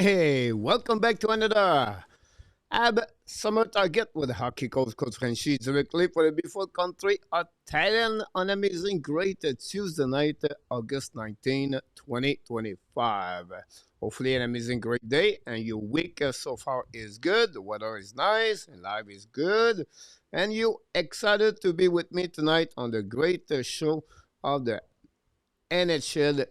Hey, welcome back to another Ab Summer Target with hockey coach Frenchy directly for the beautiful country of Thailand on amazing great Tuesday night, August 19, 2025. Hopefully, an amazing great day and your week so far is good. The weather is nice and life is good. And you excited to be with me tonight on the great show of the NHL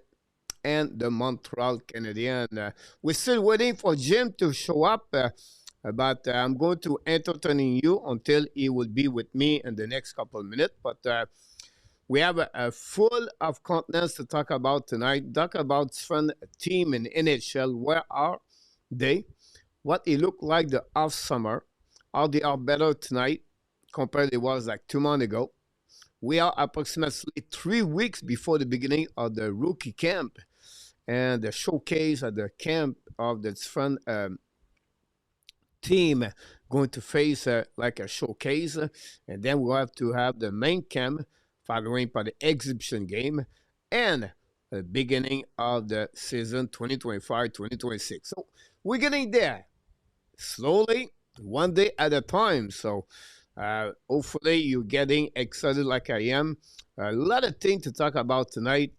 and the Montreal Canadiens. We're still waiting for Jim to show up, but I'm going to entertain you until he will be with me in the next couple of minutes. But we have a full of contents to talk about tonight. Talk about different team in NHL. Where are they? What it looked like the off summer? How they are better tonight compared to it was like 2 months ago. We are approximately 3 weeks before the beginning of the rookie camp and the showcase at the camp of the different team going to face like a showcase. And then we'll have to have the main camp following by the exhibition game and the beginning of the season 2025-2026. So we're getting there slowly, one day at a time. So hopefully you're getting excited like I am. A lot of things to talk about tonight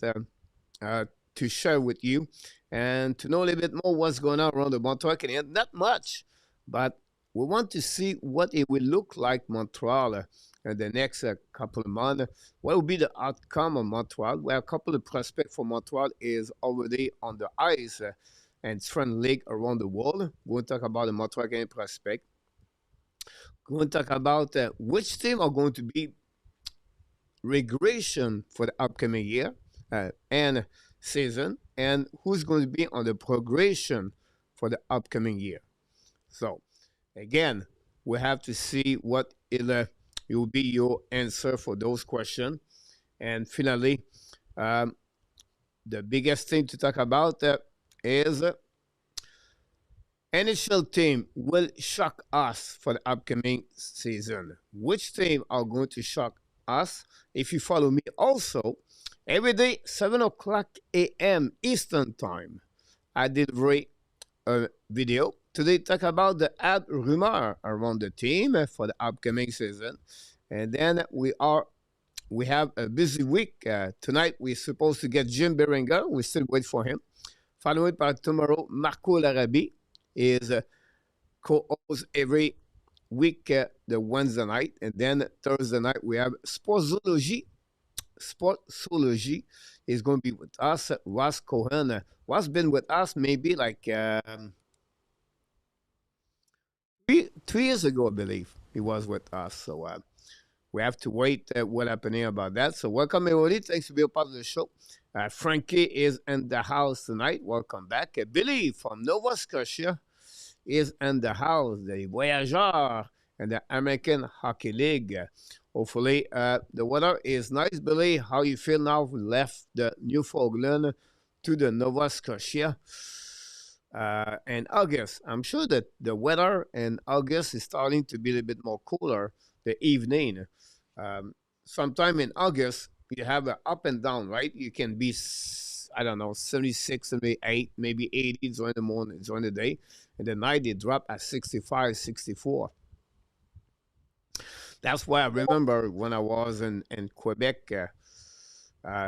to share with you and to know a little bit more what's going on around the Montreal Canadiens. Not much, but we want to see what it will look like Montreal in the next couple of months. What will be the outcome of Montreal? Well, a couple of prospects for Montreal is already on the ice and different league around the world. We'll talk about the Montreal Canadiens prospect. We're going to talk about which team are going to be regression for the upcoming year and season, and who's going to be on the progression for the upcoming year. So, again, we have to see what will be your answer for those questions. And finally, the biggest thing to talk about is NHL team will shock us for the upcoming season. Which team are going to shock us? If you follow me also, every day, 7 o'clock a.m. Eastern Time, I deliver a video. Today, talk about the ad rumor around the team for the upcoming season. And then we have a busy week. Tonight, we're supposed to get Jim Beringer. We still wait for him. Followed by tomorrow, Marco Larabie is co-host every week the Wednesday night. And then Thursday night, we have Sportsology. Sportsology is going to be with us. Ross Cohen. Ross been with us maybe like 3 years ago, I believe. He was with us. So we have to wait what happening about that. So welcome everybody. Thanks for being a part of the show. Frankie is in the house tonight. Welcome back. Billy from Nova Scotia is in the house. The Voyageur and the American Hockey League. Hopefully, the weather is nice. Billy, how you feel now? We left the Newfoundland to the Nova Scotia. In August, I'm sure that the weather in August is starting to be a little bit more cooler the evening. Sometime in August, you have an up and down, right? You can be, I don't know, 76, 78, maybe 80 during the morning, during the day. And the night, they drop at 65, 64. That's why I remember when I was in Quebec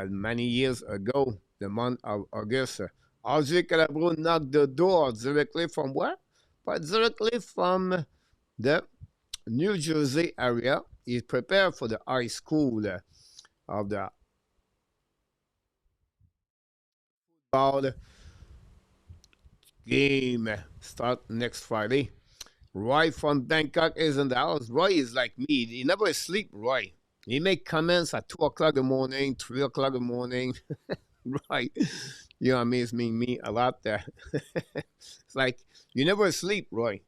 many years ago, the month of August, Roger Calabro knocked the door directly from where? But directly from the New Jersey area. He's prepared for the high school of the football game start next Friday. Roy from Bangkok is in the house. Roy is like me. He never sleep, Roy. He make comments at 2 o'clock in the morning, 3 o'clock in the morning. Right. You amaze me a lot there. It's like, you never sleep, Roy.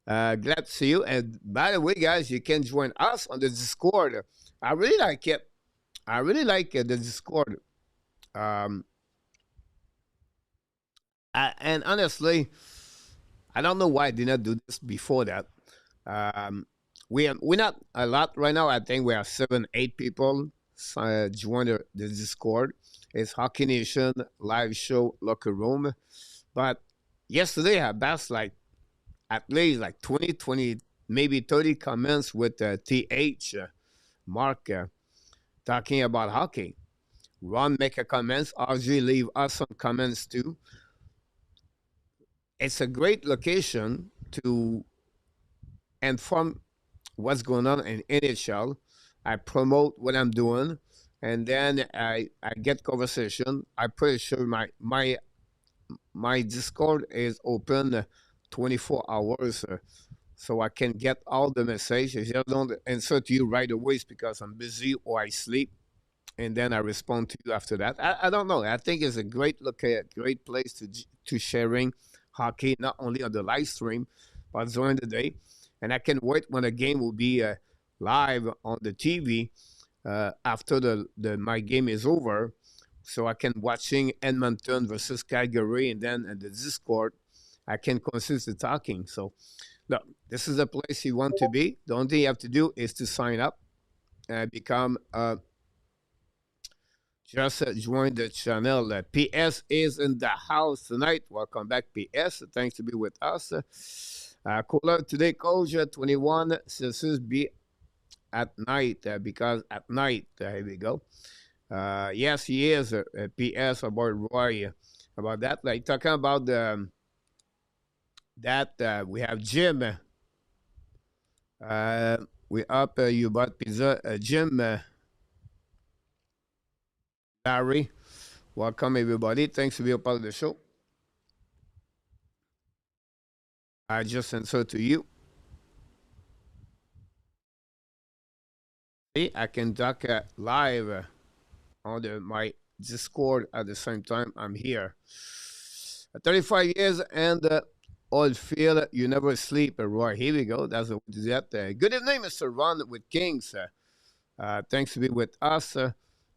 Glad to see you. And by the way, guys, you can join us on the Discord. I really like it. I really like the Discord. And honestly, I don't know why I did not do this before that. We're not a lot right now. I think we are 7, 8 people. join the Discord. It's Hockey Nation live show locker room. But yesterday I passed like at least like 20, 20, maybe 30 comments with TH Mark talking about hockey. Ron make a comments. RG leave us some comments too. It's a great location to inform what's going on in NHL. I promote what I'm doing, and then I get conversation. I'm pretty sure my Discord is open 24 hours, so I can get all the messages. If I don't answer to you right away, it's because I'm busy or I sleep, and then I respond to you after that. I don't know. I think it's a great great place to sharing hockey, not only on the live stream, but during the day. And I can wait when the game will be live on the TV after my game is over, so I can watching Edmonton versus Calgary, and then at the Discord, I can consistently talking. So, look, this is a place you want to be. The only thing you have to do is to sign up and become just join the channel. PS is in the house tonight. Welcome back, PS. Thanks to be with us. Cooler today, Coach, 21 Celsius be at night because at night, here we go. Yes, he is. PS about Roy about that. Like talking about that we have Jim. We up you bought pizza. Jim, Larry, welcome everybody. Thanks for being a part of the show. I just answered to you. See, I can talk live on my Discord at the same time I'm here. 35 years and old feel you never sleep, Roy. Here we go. That's what that. Good evening, Mr. Ron with Kings. Thanks to be with us,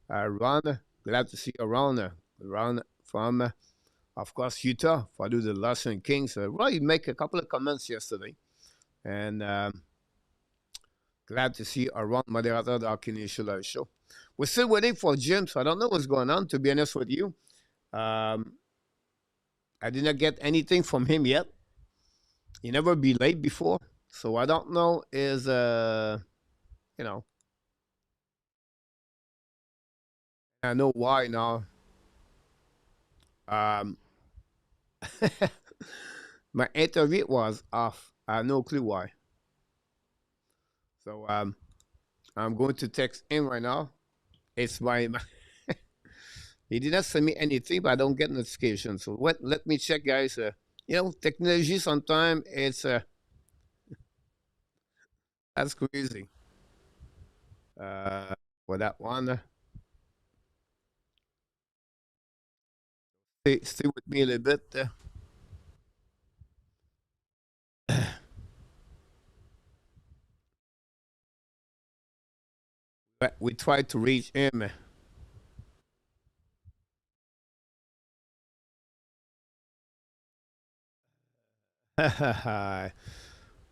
Ron. Glad to see you around. Ron from, of course, Utah. For the Los Angeles Kings. Roy, you make a couple of comments yesterday, and glad to see you around, moderator of the Hockey Nation show. We're still waiting for Jim, so I don't know what's going on, to be honest with you. I did not get anything from him yet. He never be late before, so I don't know is you know, I know why now. My interview was off. I have no clue why. So I'm going to text him right now. It's my he did not send me anything, but I don't get notifications. So let me check, guys. Technology sometimes it's that's crazy. For that one, stay with me a little bit. But we tried to reach him.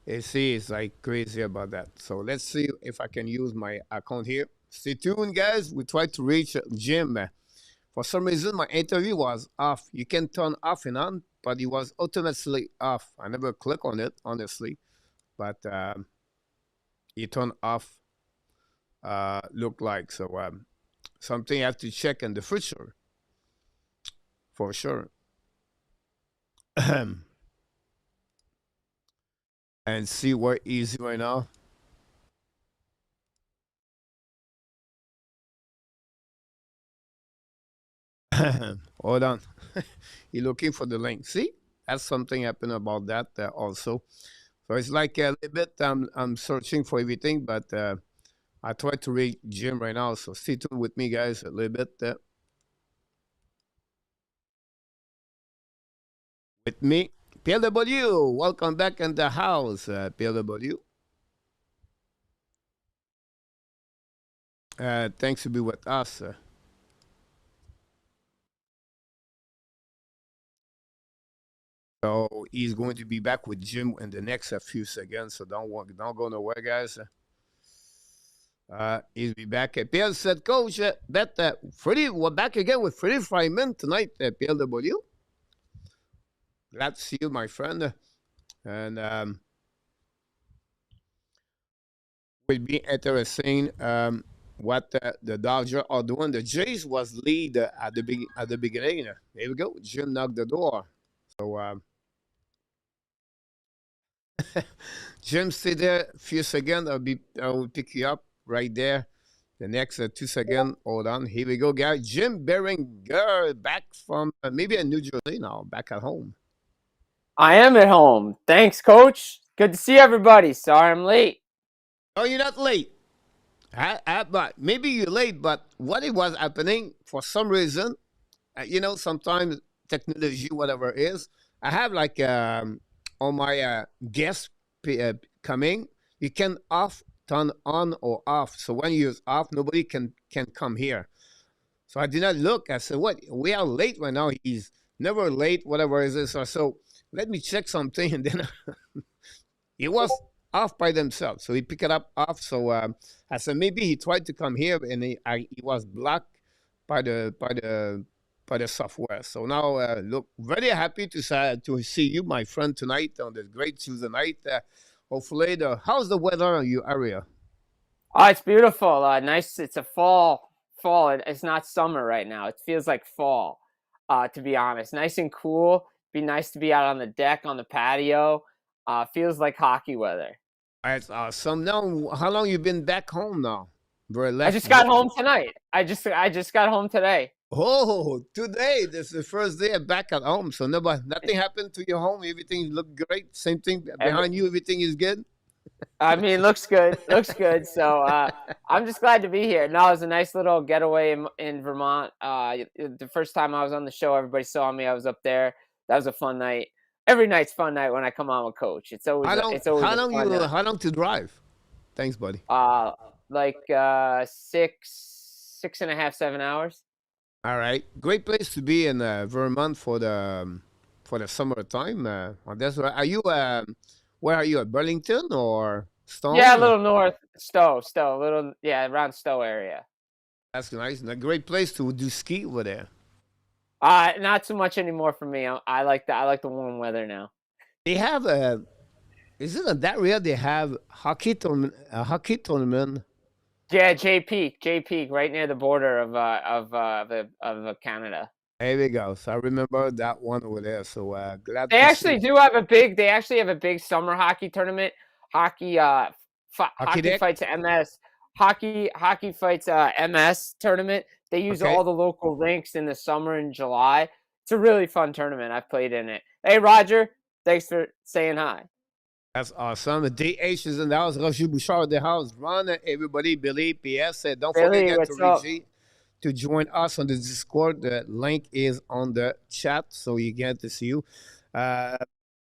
You see, it's like crazy about that. So let's see if I can use my account here. Stay tuned, guys. We tried to reach Jim. For some reason, my interview was off. You can turn off and on, but it was automatically off. I never click on it, honestly, but it turned off. Look like so. Something I have to check in the future, for sure. And see what is right now. Hold on. You're looking for the link. See, that's something happened about that also. So it's like a little bit. I'm searching for everything, but I try to read Jim right now. So stay tuned with me, guys, a little bit. With me, PLW. Welcome back in the house, PLW. Thanks to be with us. So he's going to be back with Jim in the next few seconds. So don't go nowhere, guys. He'll be back. Pierre said, Coach, we're back again with Freddie Fryman tonight at PLW. Glad to see you, my friend. And will be interesting what the Dodgers are doing. The Jays was lead at the beginning. Here we go. Jim knocked the door. So Jim, stay there a few seconds. I will pick you up right there. The next 2 seconds. Hold on. Here we go, guys. Jim Beringer back from maybe in New Jersey now, back at home. I am at home. Thanks, Coach. Good to see everybody. Sorry I'm late. Oh, you're not late. But maybe you're late, but what it was happening for some reason, sometimes technology, whatever it is, I have like on my guest coming, you can turn on or off. So when you use off, nobody can come here. So I did not look. I said, "What? We are late right now." He's never late, whatever it is. So let me check something, and then he was off by themselves. So he picked it up off. So I said maybe he tried to come here, and he was blocked by the software. So now look, very happy to see you, my friend, tonight on this great Tuesday night. Hopefully, how's the weather in your area? Oh, it's beautiful. Nice. It's a fall. It's not summer right now. It feels like fall. To be honest, nice and cool. Be nice to be out on the deck on the patio. Feels like hockey weather. That's awesome. Now, how long you been back home now? I just got home tonight. I just got home today. Oh, today this is the first day back at home. So nothing happened to your home. Everything looked great. Same thing behind you. Everything is good. I mean, looks good. Looks good. So I'm just glad to be here. No, it was a nice little getaway in Vermont. The first time I was on the show, everybody saw me. I was up there. That was a fun night. Every night's fun night when I come on with Coach. It's always how long to drive? Thanks, buddy. Like 6.5, 7 hours. All right, great place to be in Vermont for the summertime. That's right. Are you where are you at Burlington or Stone? Yeah, a little north, Stowe, a little around Stowe area. That's nice. And a great place to do ski over there. Not so much anymore for me. I like the warm weather now. They have is it in that area they have hockey tournament? Yeah, JP, right near the border of Canada. There we go. So I remember that one over there. So glad. They actually have a big summer hockey tournament. Hockey fights MS. Hockey fights MS tournament. They use all the local rinks in the summer and July. It's a really fun tournament. I've played in it. Hey, Roger, thanks for saying hi. That's awesome. The DH is in the house. Roger Bouchard in the house. Ron, everybody, Billy, PS. Don't forget to join us on the Discord. The link is on the chat, so you get to see you.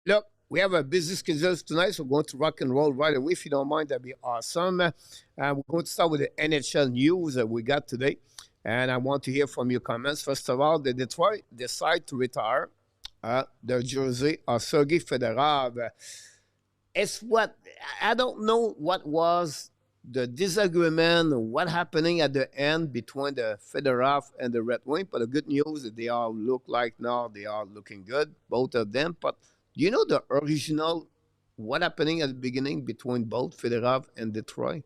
Look, we have a busy schedule tonight, so we're going to rock and roll right away. If you don't mind, that'd be awesome. We're going to start with the NHL news that we got today, and I want to hear from your comments. First of all, the Detroit decide to retire their jersey of Sergei Fedorov. It's what I don't know what was the disagreement, what happening at the end between the Fedorov and the Red Wing. But the good news is they all look like now they are looking good, both of them. But do you know the original what happening at the beginning between both Fedorov and Detroit?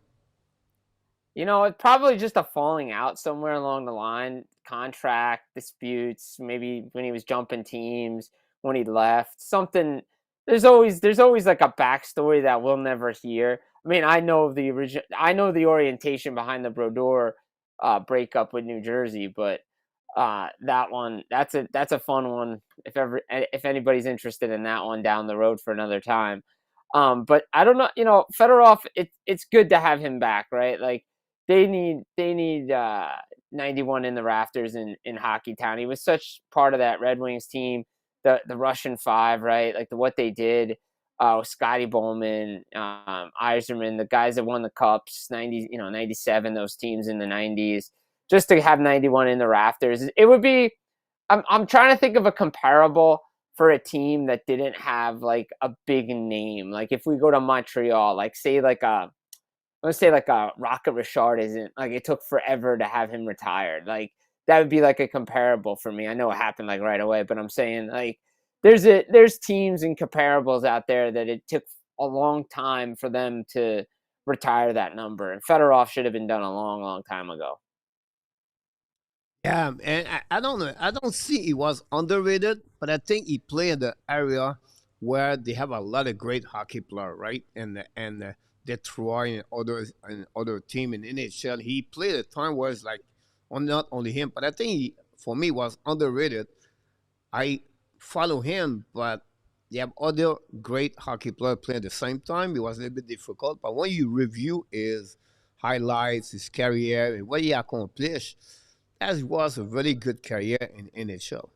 It's probably just a falling out somewhere along the line, contract disputes, maybe when he was jumping teams, when he left, something. There's always like a backstory that we'll never hear. I mean, I know the orientation behind the Brodeur breakup with New Jersey, but that's a fun one if anybody's interested in that one down the road for another time. But I don't know, Fedorov, it's good to have him back, right? Like they need 91 in the rafters in Hockey Town. He was such part of that Red Wings team. The Russian Five, right? Like what they did with Scotty Bowman, Yzerman, the guys that won the Cups, 97, those teams in the 90s, just to have 91 in the rafters. It would be, I'm trying to think of a comparable for a team that didn't have like a big name. Like if we go to Montreal, like say like a let's say like a Rocket Richard isn't like it took forever to have him retired. Like that would be like a comparable for me. I know it happened like right away, but I'm saying like there's teams and comparables out there that it took a long time for them to retire that number. And Fedorov should have been done a long, long time ago. Yeah, and I don't know. I don't see he was underrated, but I think he played in the area where they have a lot of great hockey players, right? And Detroit and other team in NHL. He played a time where it's like, not only him, but I think he, for me, was underrated. I follow him, but they have other great hockey players playing at the same time. It was a little bit difficult, but when you review his highlights, his career, and what he accomplished, that was a very good career in NHL.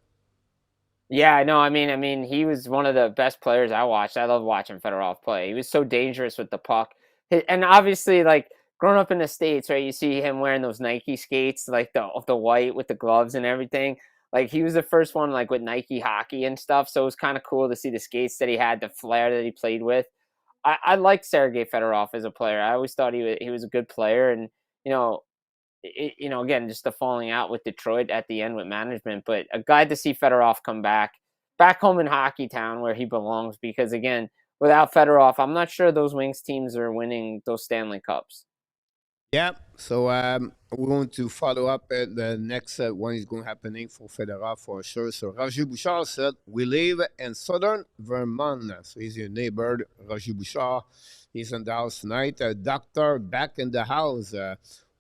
Yeah, I know. I mean, he was one of the best players I watched. I love watching Fedorov play. He was so dangerous with the puck, and obviously, like growing up in the States, right? You see him wearing those Nike skates, like the white with the gloves and everything. Like he was the first one, like with Nike hockey and stuff. So it was kind of cool to see the skates that he had, the flair that he played with. I liked Sergei Fedorov as a player. I always thought he was a good player, and you know, again, just the falling out with Detroit at the end with management. But glad to see Fedorov come back home in Hockey Town where he belongs. Because again, without Fedorov, I'm not sure those Wings teams are winning those Stanley Cups. Yeah, so we're going to follow up at the next one is going to happening for Fedorov for sure. So Roger Bouchard said, we live in southern Vermont. So he's your neighbor, Roger Bouchard. He's in the house tonight. Doctor back in the house.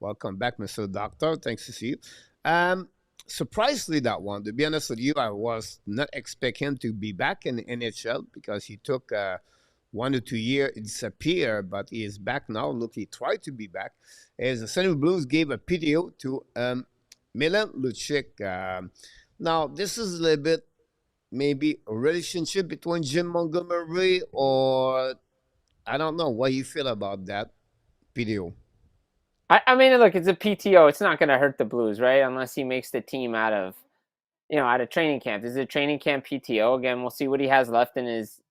Welcome back, Mr. Doctor. Thanks to see you. Surprisingly, that one, to be honest with you, I was not expecting him to be back in the NHL because he took 1 to 2 years disappear, but he is back now. Look, he tried to be back. As the St. Louis Blues gave a PTO to Milan Lucic. Now, this is a little bit maybe a relationship between Jim Montgomery or I don't know what you feel about that PTO. I mean, look, it's a PTO. It's not going to hurt the Blues, right? Unless he makes the team out of training camp. This is a training camp PTO. Again, we'll see what he has left in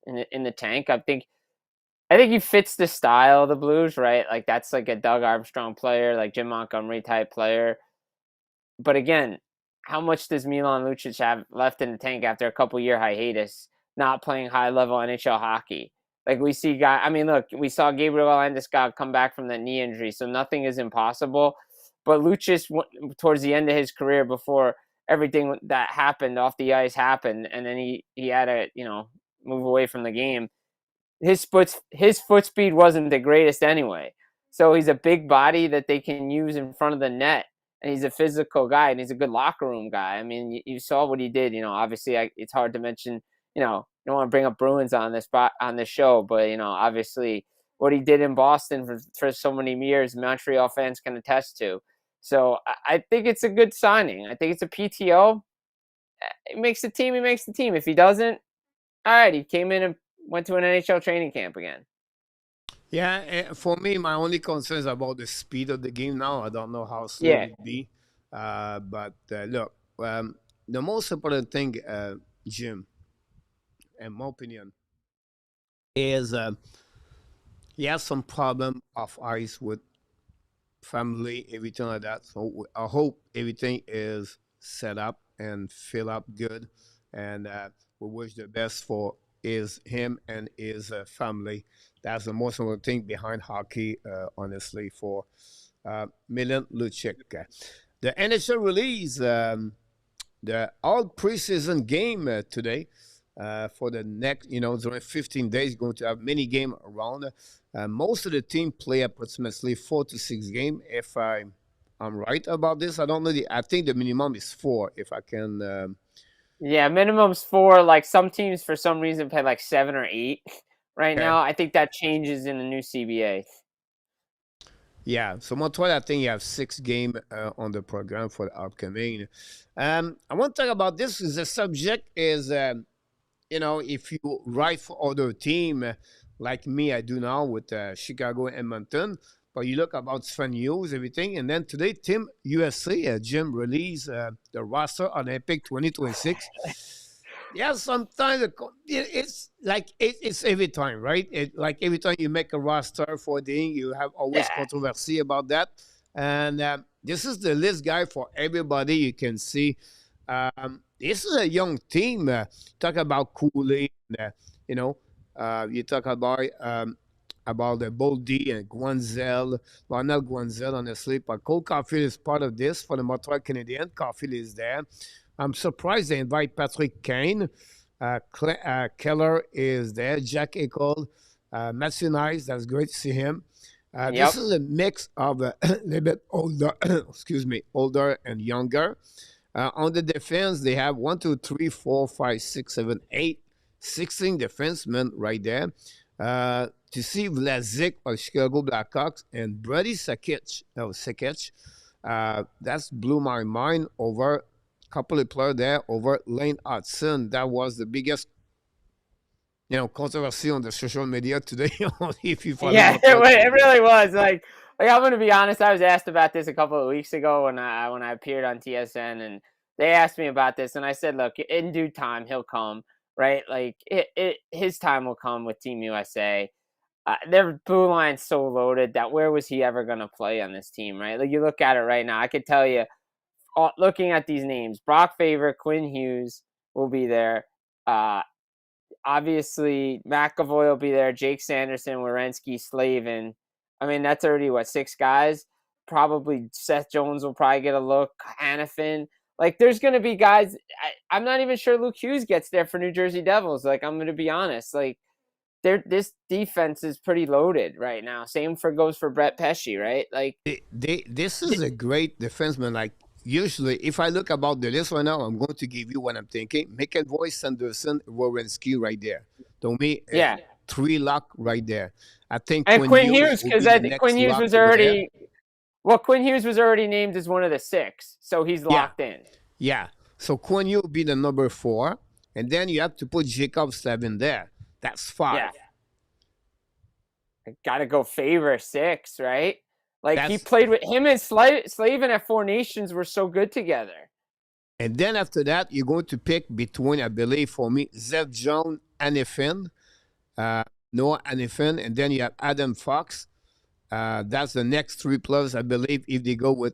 the tank. I think he fits the style of the Blues, right? Like that's like a Doug Armstrong player, like Jim Montgomery type player. But again, how much does Milan Lucic have left in the tank after a couple year hiatus, not playing high level NHL hockey? Like we see guy. I mean, look, we saw Gabriel Landeskog come back from that knee injury, so nothing is impossible. But Lucic, towards the end of his career, before everything that happened off the ice happened, and then he had to move away from the game. His foot speed wasn't the greatest anyway. So he's a big body that they can use in front of the net, and he's a physical guy, and he's a good locker room guy. I mean, you saw what he did. Obviously, it's hard to mention. You don't want to bring up Bruins on this show, but obviously, what he did in Boston for so many years, Montreal fans can attest to. So I think it's a good signing. I think it's a PTO. He makes the team. He makes the team. If he doesn't, all right. He came in and went to an NHL training camp again. Yeah, for me, my only concern is about the speed of the game now. I don't know how slow Yeah, it be. But look, the most important thing, Jim, in my opinion, is he has some problem off ice with family, everything like that. So I hope everything is set up and fill up good, and we wish the best for him and his family. That's the most important thing behind hockey, honestly, for Milan Lucic. The NHL release the all preseason game today. For the next, during 15 days, going to have many game around. Most of the team play approximately 4 to 6 game. If I'm right about this, I don't know. I think the minimum is 4. If I can. yeah. Minimum's 4. Like some teams, for some reason, play like 7 or 8 right Okay. now. I think that changes in the new CBA. Yeah, so Montreal, I think you have 6 game on the program for the upcoming. I want to talk about this. The subject is if you write for other team like me, I do now with Chicago and Edmonton, but you look about Sven News, everything, and then today, Team USA, Jim released the roster Olympic 2026. Yeah, sometimes it's like it's every time, right? Like every time you make a roster for the thing, you have always Yeah. controversy about that. And this is the list guy for everybody. You can see this is a young team. Talk about Cooley, you know, you talk about the Boldy and Guanzel. Well, not Guanzel, honestly, but Cole Caulfield is part of this for the Montreal Canadiens. Caulfield is there. I'm surprised they invite Patrick Kane. Keller is there. Jack Eichel. Matthew Nice, that's great to see him. This Yep. is a mix of a little bit older, excuse me, older and younger. On the defense, they have 1, 2, 3, 4, 5, 6, 7, 8, 16 defensemen right there. To see Vlasic of Chicago Blackhawks and Brady Sakic, that's blew my mind over a couple of players there over Lane Hudson. That was the biggest, controversy on the social media today. If you follow Yeah, Montreal it Canadiens. really was. Like I'm gonna be honest. I was asked about this a couple of weeks ago when I appeared on TSN, and they asked me about this, and I said, look, in due time he'll come, right? Like his time will come with Team USA. Their blue line's so loaded that where was he ever gonna play on this team, right? Like you look at it right now, I could tell you, looking at these names, Brock Faber, Quinn Hughes will be there. Obviously, McAvoy will be there. Jake Sanderson, Werenski, Slavin. I mean, that's already what, 6 guys. Probably Seth Jones will probably get a look. Hannafin. Like, there's going to be guys. I'm not even sure Luke Hughes gets there for New Jersey Devils. Like, I'm going to be honest. Like, this defense is pretty loaded right now. Same goes for Brett Pesce, right? Like, This is a great defenseman. Like usually, if I look about the list right now, I'm going to give you what I'm thinking. McAvoy, Sanderson, Werenski right there. To me, yeah. 3 lock right there. I think And Quinn Quinn Hughes Hughes, will because be the Quinn next Hughes lock was over there. already. Well, Quinn Hughes was already named as one of the 6, so he's Yeah, locked in. yeah. So Quinn Hughes will be the number 4, and then you have to put Jacob Slavin there. That's 5. Yeah. I gotta go Faber 6, right? Like he That's played with him and Slavin at 4 Nations were so good together. And then after that, you're going to pick between, I believe, for me, Zeb Jones, Anifin, Noah Anifin, and then you have Adam Fox. That's the next 3 players, I believe, if they go with,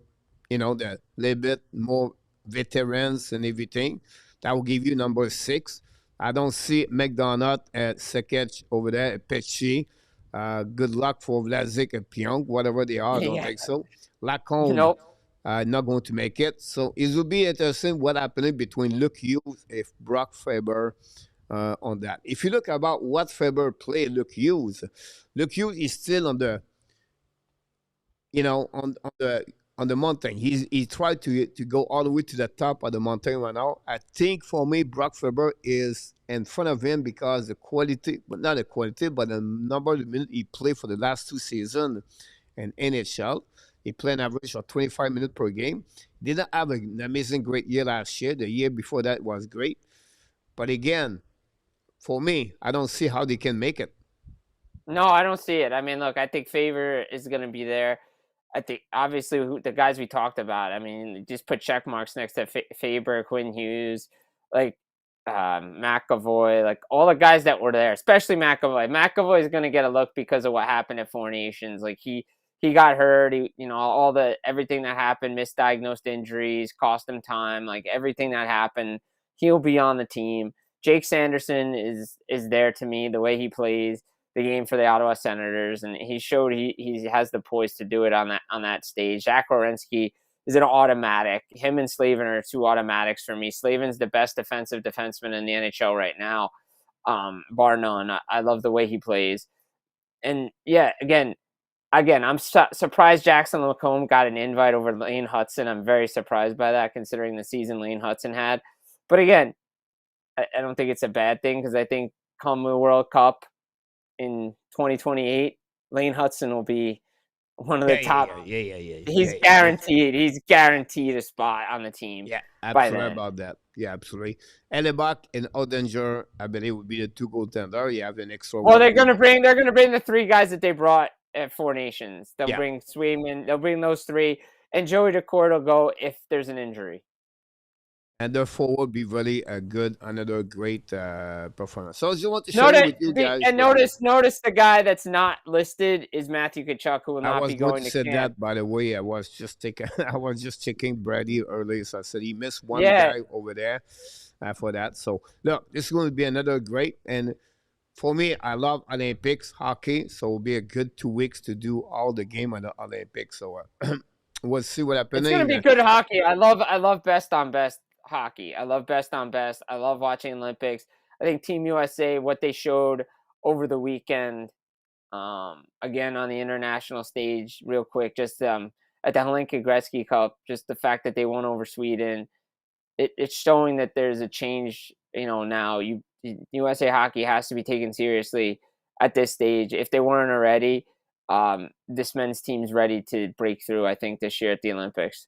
the little bit more veterans and everything. That will give you number 6. I don't see McDonough at Sekech over there at Pesci. Good luck for Vlasic and Pyong, whatever they are. I don't think so. Lacombe, Nope. not going to make it. So it will be interesting what happening between Luke Hughes and Brock Faber on that. If you look about what Faber played, Luke Hughes is still on the, on the mountain. He tried to go all the way to the top of the mountain right now. I think for me, Brock Faber is in front of him because the quality, but not the quality, but the number of minutes he played for the last 2 seasons in NHL. He played an average of 25 minutes per game. Didn't have an amazing great year last year. The year before that was great. But again, for me, I don't see how they can make it. No, I don't see it. I mean, look, I think Faber is going to be there. I think obviously the guys we talked about. I mean, just put check marks next to Faber, Quinn Hughes, like McAvoy, like all the guys that were there, especially McAvoy. McAvoy is going to get a look because of what happened at 4 Nations. Like he got hurt. Everything that happened, misdiagnosed injuries, cost him time. Like everything that happened, he'll be on the team. Jake Sanderson is there to me. The way he plays the game for the Ottawa Senators, and he showed he has the poise to do it on that stage. Zach Werenski is an automatic. Him and Slavin are 2 automatics for me. Slavin's the best defensive defenseman in the NHL right now, bar none. I love the way he plays. And yeah, again, I'm surprised Jackson Lacombe got an invite over Lane Hudson. I'm very surprised by that, considering the season Lane Hudson had. But again, I don't think it's a bad thing, because I think come the World Cup in 2028, Lane Hudson will be one of the top. Yeah. He's guaranteed. He's guaranteed a spot on the team. Yeah, absolutely about that. Yeah, absolutely. Elebach and Odinger, I believe, would be the 2 goaltender. You have an extra. Well, they're gonna bring the 3 guys that they brought at 4 Nations. They'll bring Swayman. They'll bring those 3, and Joey Daccord will go if there's an injury. And therefore will be really a good, another great performance. So I just want to share with you guys. Notice the guy that's not listed is Matthew Tkachuk, who will I not was be going going to to say camp. that, by the way. I was just taking, I was just checking Brady earlier, so I said he missed one Yeah, guy over there for that. So look, this is going to be another great. And for me, I love Olympics hockey, so it'll be a good 2 weeks to do all the game on the Olympics. So we'll see what it's gonna happens. be good hockey. I love best on best hockey. I love best on best. I love watching Olympics. I think Team USA, what they showed over the weekend, again on the international stage, real quick, just at the Hlinka Gretzky Cup, just the fact that they won over Sweden, it's showing that there's a change. Now USA hockey has to be taken seriously at this stage. If they weren't already, this men's team's ready to break through, I think, this year at the Olympics.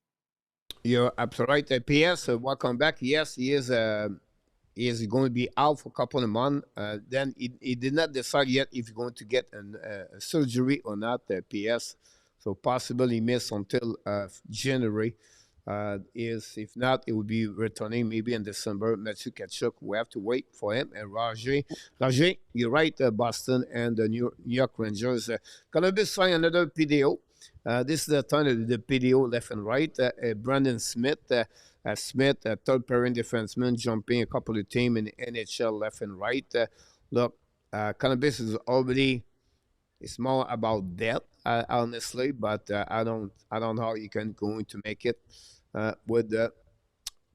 You're absolutely right. P.S. Welcome back. Yes, he is going to be out for a couple of months. Then he did not decide yet if he's going to get a surgery or not. P.S. So possibly miss until January. Is if not, it will be returning maybe in December. Matthew Tkachuk, we have to wait for him. And Roger, you're right. Boston and the New York Rangers gonna be signing another PDO. This is the time of the PDO left and right. Brandon Smith, third pairing defenseman, jumping a couple of teams in the NHL left and right. Look, Cannabis is already. It's more about depth, honestly, but I don't know how you can going to make it with the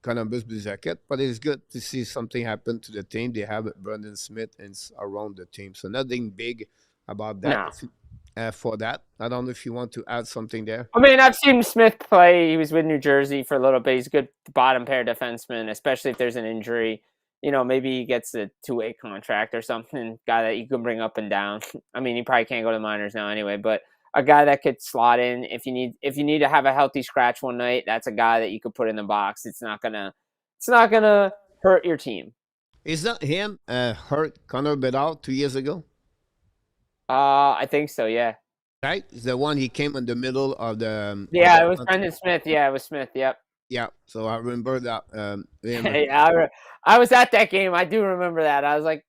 Columbus Blue Jacket. But it's good to see something happen to the team. They have Brandon Smith and around the team, so nothing big about that. No. For that, I don't know if you want to add something there. I mean, I've seen Smith play. He was with New Jersey for a little bit. He's a good bottom pair defenseman, especially if there's an injury. Maybe he gets a 2-way contract or something, guy that you can bring up and down. I mean, he probably can't go to the minors now anyway, but a guy that could slot in if you need to have a healthy scratch one night, that's a guy that you could put in the box. It's not gonna hurt your team. Is that him hurt Connor Bedard 2 years ago? I think so, yeah. Right? It's the one he came in the middle of the. Yeah, it was Brendan Smith. Yeah, it was Smith. Yep. Yeah, so I remember that. Hey, I was at that game. I do remember that. I was like,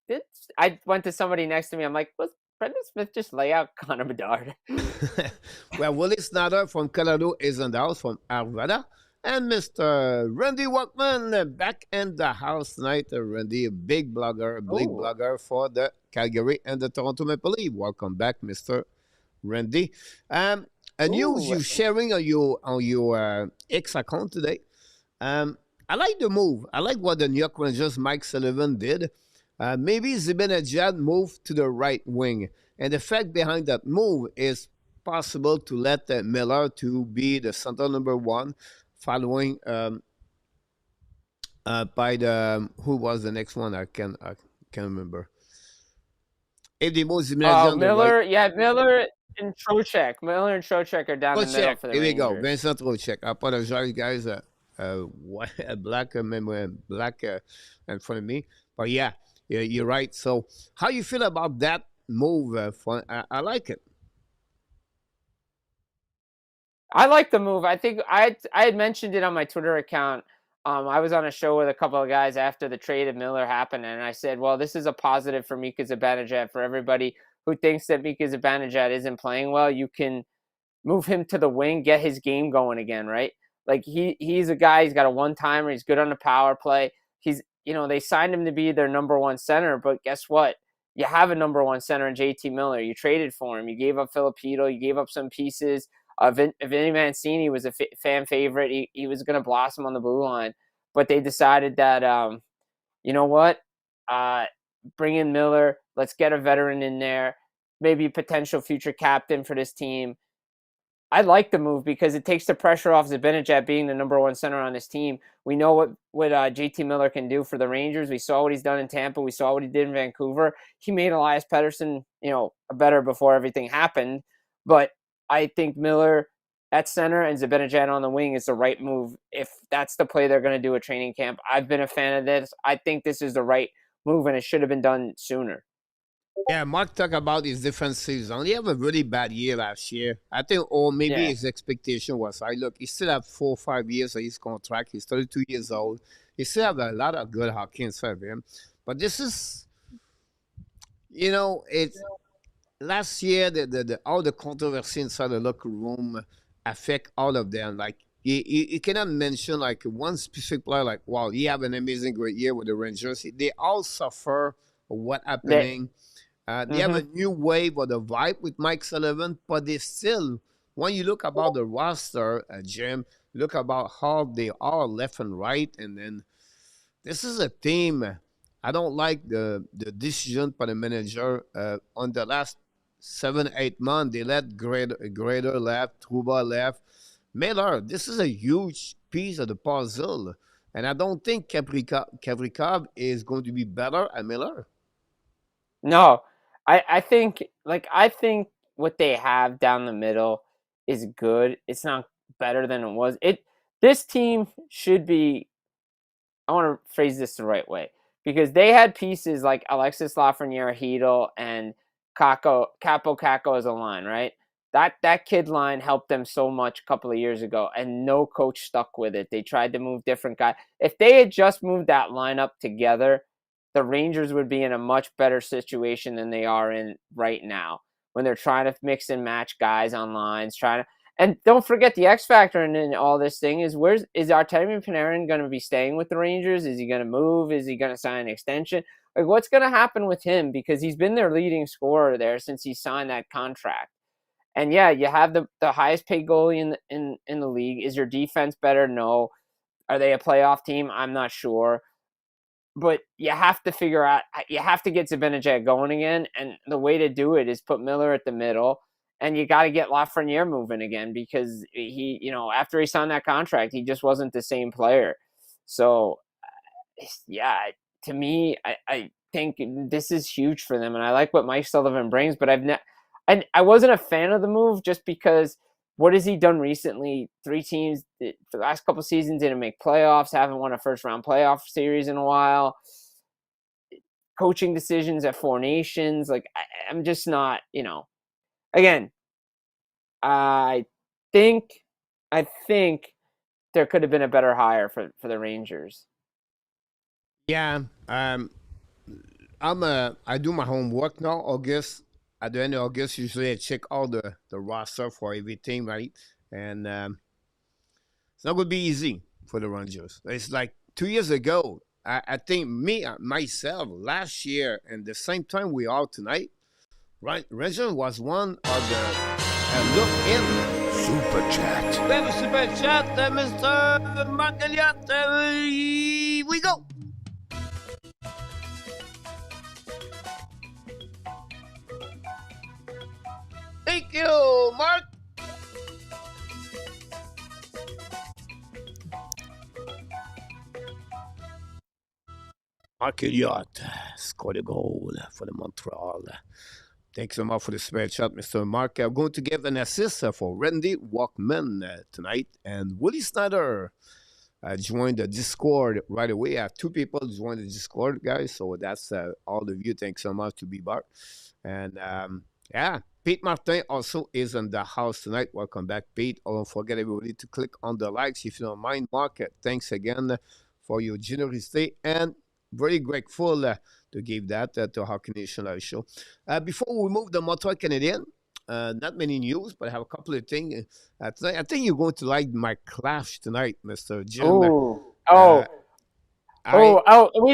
I went to somebody next to me. I'm like, was Brendan Smith just lay out Connor Bedard? Well, Willie Snyder from Colorado is in the house from Arvada. And Mr. Randy Walkman back in the house tonight. Randy, a big blogger for the Calgary and the Toronto Maple Leafs. Welcome back, Mr. Randy. A news you sharing on your X account today. I like the move. I like what the New York Rangers Mike Sullivan did. Maybe Zibanejad moved to the right wing, and the fact behind that move is possible to let Miller to be the center number one, following by the who was the next one? I can't remember. If they move Zibanejad, Miller, yeah, Miller and Trocheck. Miller and Trocheck are down the middle for the Here we Rangers. go. Vincent Trocheck. I apologize, guys. A black memory, black in front of me. But yeah, you're right. So, how you feel about that move? I like it. I like the move. I think I had mentioned it on my Twitter account. I was on a show with a couple of guys after the trade of Miller happened, and I said, well, this is a positive for Mika Zibanejad. For everybody who thinks that Mika Zibanejad isn't playing well, you can move him to the wing, get his game going again, right? Like he's a guy, he's got a one-timer, he's good on the power play. He's, they signed him to be their number one center, but guess what? You have a number one center in JT Miller. You traded for him. You gave up Filipino. You gave up some pieces. Vinny Mancini was a fan favorite. He was going to blossom on the blue line, but they decided that, you know what? Bring in Miller. Let's get a veteran in there. Maybe a potential future captain for this team. I like the move because it takes the pressure off Zibanejad being the number one center on this team. We know what JT Miller can do for the Rangers. We saw what he's done in Tampa. We saw what he did in Vancouver. He made Elias Pettersson, better before everything happened. But I think Miller at center and Zibanejad on the wing is the right move if that's the play they're going to do at training camp. I've been a fan of this. I think this is the right move, and it should have been done sooner. Yeah, Mark talked about his defensive zone. He had a really bad year last year. I think, or maybe his expectation was high. Look, he still have 4 or 5 years of his contract. He's 32 years old. He still have a lot of good hockey inside of him. But this is, it's last year, all the controversy inside the locker room affect all of them. Like you cannot mention like one specific player. Like, wow, he have an amazing great year with the Rangers. They all suffer what They, happening. They have a mm-hmm. new wave of the vibe with Mike Sullivan, but they still, when you look about the roster, Jim, look about how they are left and right, and then this is a team. I don't like the decision by the manager on the last 7 8 months. They let Grader left, Truba left, Miller. This is a huge piece of the puzzle, and I don't think Capricab is going to be better at Miller. No, I think what they have down the middle is good. It's not better than it was. This team should be. I want to phrase this the right way because they had pieces like Alexis Lafreniere, Hedel, and Capo Caco as a line, right? That kid line helped them so much a couple of years ago, and no coach stuck with it. They tried to move different guys. If they had just moved that lineup together, the Rangers would be in a much better situation than they are in right now when they're trying to mix and match guys on lines, and don't forget the X factor in all this thing is is Artemi Panarin going to be staying with the Rangers? Is he going to move? Is he going to sign an extension? Like what's going to happen with him because he's been their leading scorer there since he signed that contract. And yeah, you have the highest paid goalie in the league. Is your defense better? No. Are they a playoff team? I'm not sure. But you have to figure out, you have to get Zibanejad going again. And the way to do it is put Miller at the middle. And you got to get Lafreniere moving again because after he signed that contract, he just wasn't the same player. So, yeah, to me, I think this is huge for them. And I like what Mike Sullivan brings, but I wasn't a fan of the move just because what has he done recently? 3 teams for the last couple seasons didn't make playoffs, haven't won a first-round playoff series in a while. Coaching decisions at 4 Nations, like I'm just not, Again, I think there could have been a better hire for the Rangers. Yeah, I do my homework now. August, at the end of August, usually I check all the roster for every team, right? And it's not going to be easy for the Rangers. It's like 2 years ago. I think myself last year and the same time we are tonight, right? Rangers was one of the look in. Super Chat. We have a super chat, Mr. Mark Elliott. We go. Thank you, Mark. Mark Elliott scored a goal for the Montreal. Thanks so much for the super chat, Mr. Mark. I'm going to give an assist for Randy Walkman tonight. And Willie Snyder joined the Discord right away. I have 2 people joined the Discord, guys. So that's all of you. Thanks so much to be back. And yeah, Pete Martin also is in the house tonight. Welcome back, Pete. Oh, don't forget everybody to click on the likes if you don't mind. Mark, thanks again for your generosity and very grateful to give that to Hockey Nation Live Show. Before we move the Montreal Canadiens, not many news, but I have a couple of things tonight. I think you're going to like my clash tonight, Mr. Jim.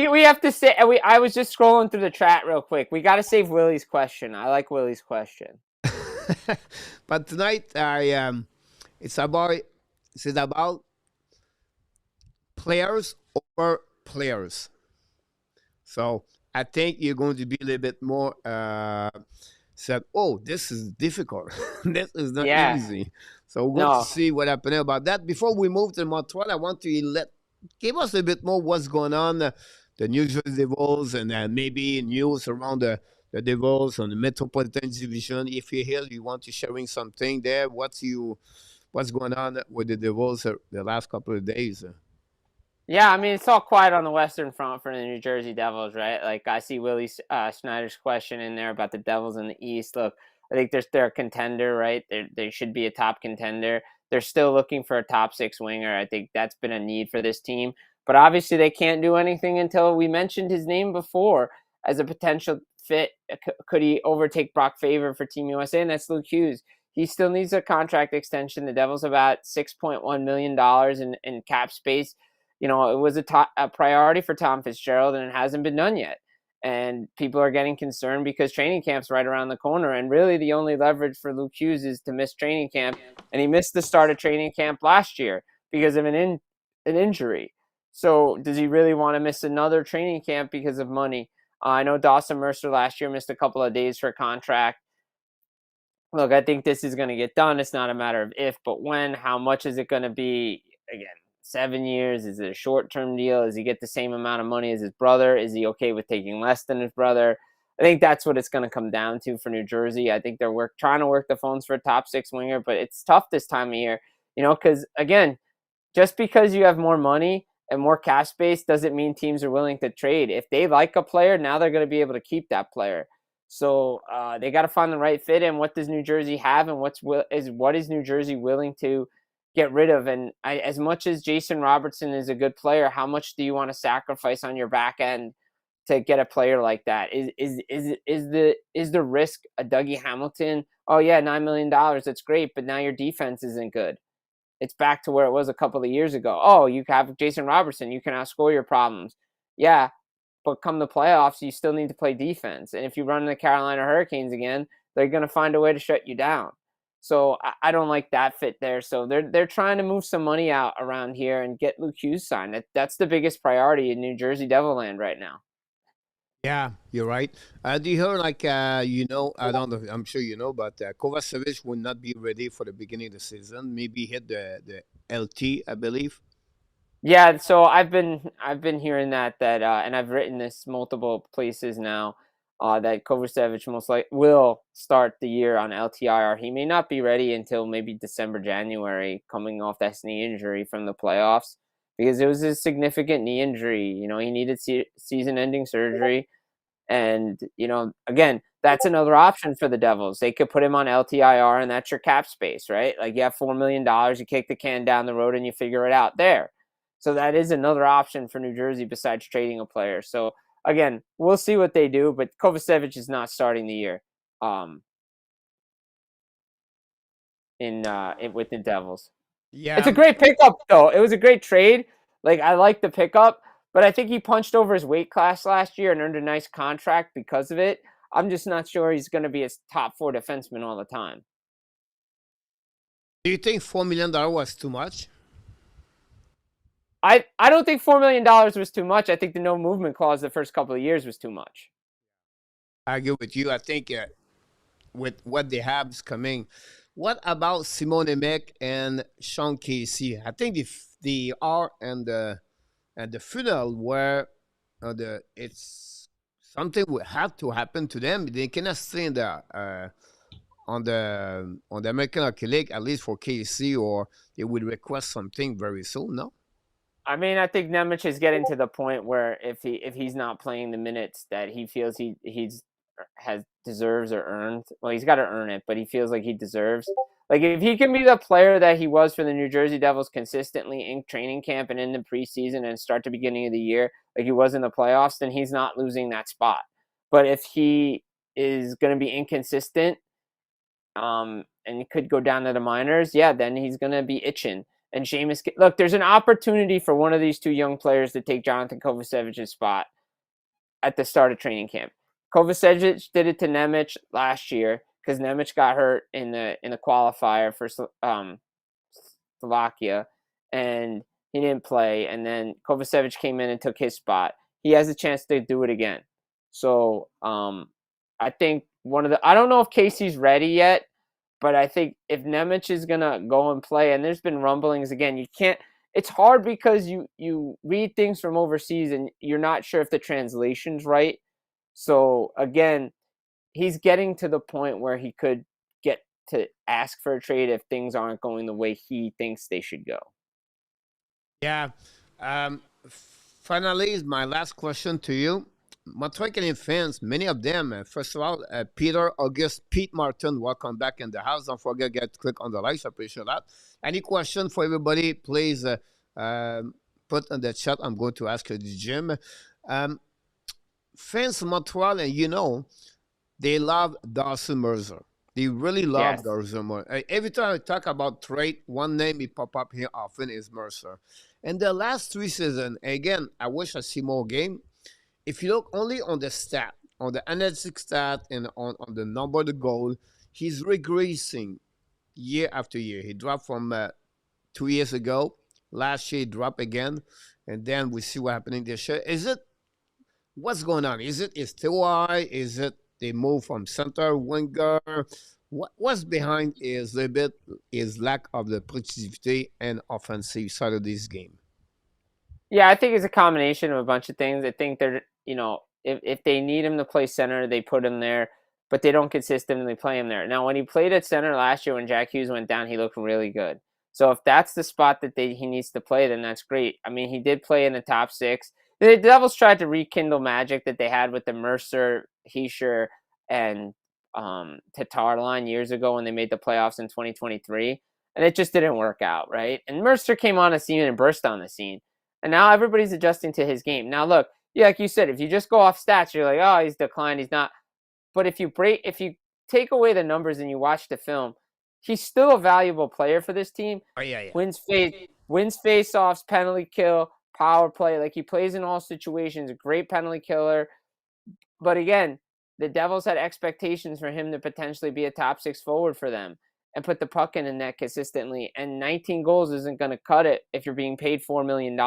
We have to say I was just scrolling through the chat real quick. We got to save Willie's question. I like Willie's question. But tonight it's about players over players. So I think you're going to be a little bit more said, oh, this is difficult. This is not easy. So we're going to see what happened about that. Before we move to Montreal, I want to give us a bit more what's going on, the New Jersey Devils, and maybe news around the Devils on the Metropolitan Division. If you're here, you want to sharing something there. What's going on with the Devils the last couple of days? Yeah, I mean, it's all quiet on the Western Front for the New Jersey Devils, right? Like, I see Willie Snyder's question in there about the Devils in the East. Look, I think they're a contender, right? They should be a top contender. They're still looking for a top 6 winger. I think that's been a need for this team. But obviously, they can't do anything until we mentioned his name before as a potential fit. Could he overtake Brock Faber for Team USA? And that's Luke Hughes. He still needs a contract extension. The Devils have about $6.1 million in cap space. It was a priority for Tom Fitzgerald, and it hasn't been done yet. And people are getting concerned because training camp's right around the corner. And really, the only leverage for Luke Hughes is to miss training camp. And he missed the start of training camp last year because of an injury. So does he really want to miss another training camp because of money? I know Dawson Mercer last year missed a couple of days for a contract. Look, I think this is going to get done. It's not a matter of if, but when. How much is it going to be? Again, 7 years? Is it a short-term deal? Does he get the same amount of money as his brother? Is he okay with taking less than his brother? I think that's what it's going to come down to for New Jersey. I think they're trying to work the phones for a top six winger, but it's tough this time of year, because, again, just because you have more money and more cap space doesn't mean teams are willing to trade. If they like a player, now they're going to be able to keep that player. So they got to find the right fit. And what does New Jersey have, and what is New Jersey willing to get rid of? And as much as Jason Robertson is a good player, how much do you want to sacrifice on your back end to get a player like that? Is the risk a Dougie Hamilton? Oh yeah, $9 million. That's great, but now your defense isn't good. It's back to where it was a couple of years ago. Oh, you have Jason Robertson. You can outscore your problems. Yeah, but come the playoffs, you still need to play defense. And if you run the Carolina Hurricanes again, they're going to find a way to shut you down. So I don't like that fit there. So they're trying to move some money out around here and get Luke Hughes signed. That's the biggest priority in New Jersey Devil land right now. Yeah, you're right. Do you hear I don't know, I'm sure you know, but Kovacevic will not be ready for the beginning of the season. Maybe hit the LT, I believe. Yeah, so I've been hearing that and I've written this multiple places now, that Kovacevic most likely will start the year on LTIR. He may not be ready until maybe December, January, coming off that knee injury from the playoffs, because it was a significant knee injury. He needed season-ending surgery, and again, that's another option for the Devils. They could put him on LTIR, and that's your cap space, right? Like, you have $4 million, you kick the can down the road, and you figure it out there. So that is another option for New Jersey besides trading a player. So again, we'll see what they do, but Kovacevic is not starting the year with the Devils. Yeah. It's a great pickup, though. It was a great trade. Like, I like the pickup, but I think he punched over his weight class last year and earned a nice contract because of it. I'm just not sure he's going to be a top 4 defenseman all the time. Do you think $4 million was too much? I don't think $4 million was too much. I think the no movement clause the first couple of years was too much. I agree with you. I think with what the Habs coming, what about Simon Nemec and Sean Casey? I think the are and the funeral where it's something will have to happen to them. They cannot stay in on the American Hockey League, at least for KC, or they would request something very soon. No. I mean, I think Nemec is getting to the point where if he's not playing the minutes that he feels he deserves or earned, well, he's got to earn it, but he feels like he deserves. Like, if he can be the player that he was for the New Jersey Devils consistently in training camp and in the preseason and start the beginning of the year like he was in the playoffs, then he's not losing that spot. But if he is going to be inconsistent, and he could go down to the minors, yeah, then he's going to be itching. And Seamus, look, there's an opportunity for one of these two young players to take Jonathan Kovacevic's spot at the start of training camp. Kovacevic did it to Nemec last year because Nemec got hurt in the qualifier for Slovakia, and he didn't play. And then Kovacevic came in and took his spot. He has a chance to do it again. So I think I don't know if Casey's ready yet. But I think if Nemec is going to go and play, and there's been rumblings, again, it's hard because you read things from overseas and you're not sure if the translation's right. So, again, he's getting to the point where he could get to ask for a trade if things aren't going the way he thinks they should go. Yeah. Finally, is my last question to you. Montreal Canadiens fans, many of them, first of all, Peter, August, Pete Martin, welcome back in the house. Don't forget, click on the likes. I appreciate that. Any question for everybody, please put in the chat. I'm going to ask the Jim. Um, Fans Montreal, and they love Dawson Mercer. They really love Yes. Dawson Mercer. Every time I talk about trade, one name he pop up here often is Mercer. And the last 3 seasons, again, I wish I see more game. If you look only on the stat, on the analytics stat, and on the number of the goal, he's regressing year after year. He dropped from 2 years ago. Last year, he dropped again. And then we see what happening this year. What's going on? Is it is too high? Is it they move from center winger? What's behind is a bit is lack of the productivity and offensive side of this game. Yeah, I think it's a combination of a bunch of things. I think they're, if they need him to play center, they put him there, but they don't consistently play him there. Now, when he played at center last year when Jack Hughes went down, he looked really good. So if that's the spot that he needs to play, then that's great. I mean, he did play in the top six. The Devils tried to rekindle magic that they had with the Mercer, Hischier, and Tatar line years ago when they made the playoffs in 2023, and it just didn't work out, right? And Mercer came on the scene and burst on the scene. And now everybody's adjusting to his game. Now, look, yeah, like you said, if you just go off stats, you're like, oh, he's declined, he's not. But if you take away the numbers and you watch the film, he's still a valuable player for this team. Oh, yeah. Wins face-offs, penalty kill, power play. Like, he plays in all situations, a great penalty killer. But again, the Devils had expectations for him to potentially be a top six forward for them and put the puck in the net consistently. And 19 goals isn't going to cut it if you're being paid $4 million.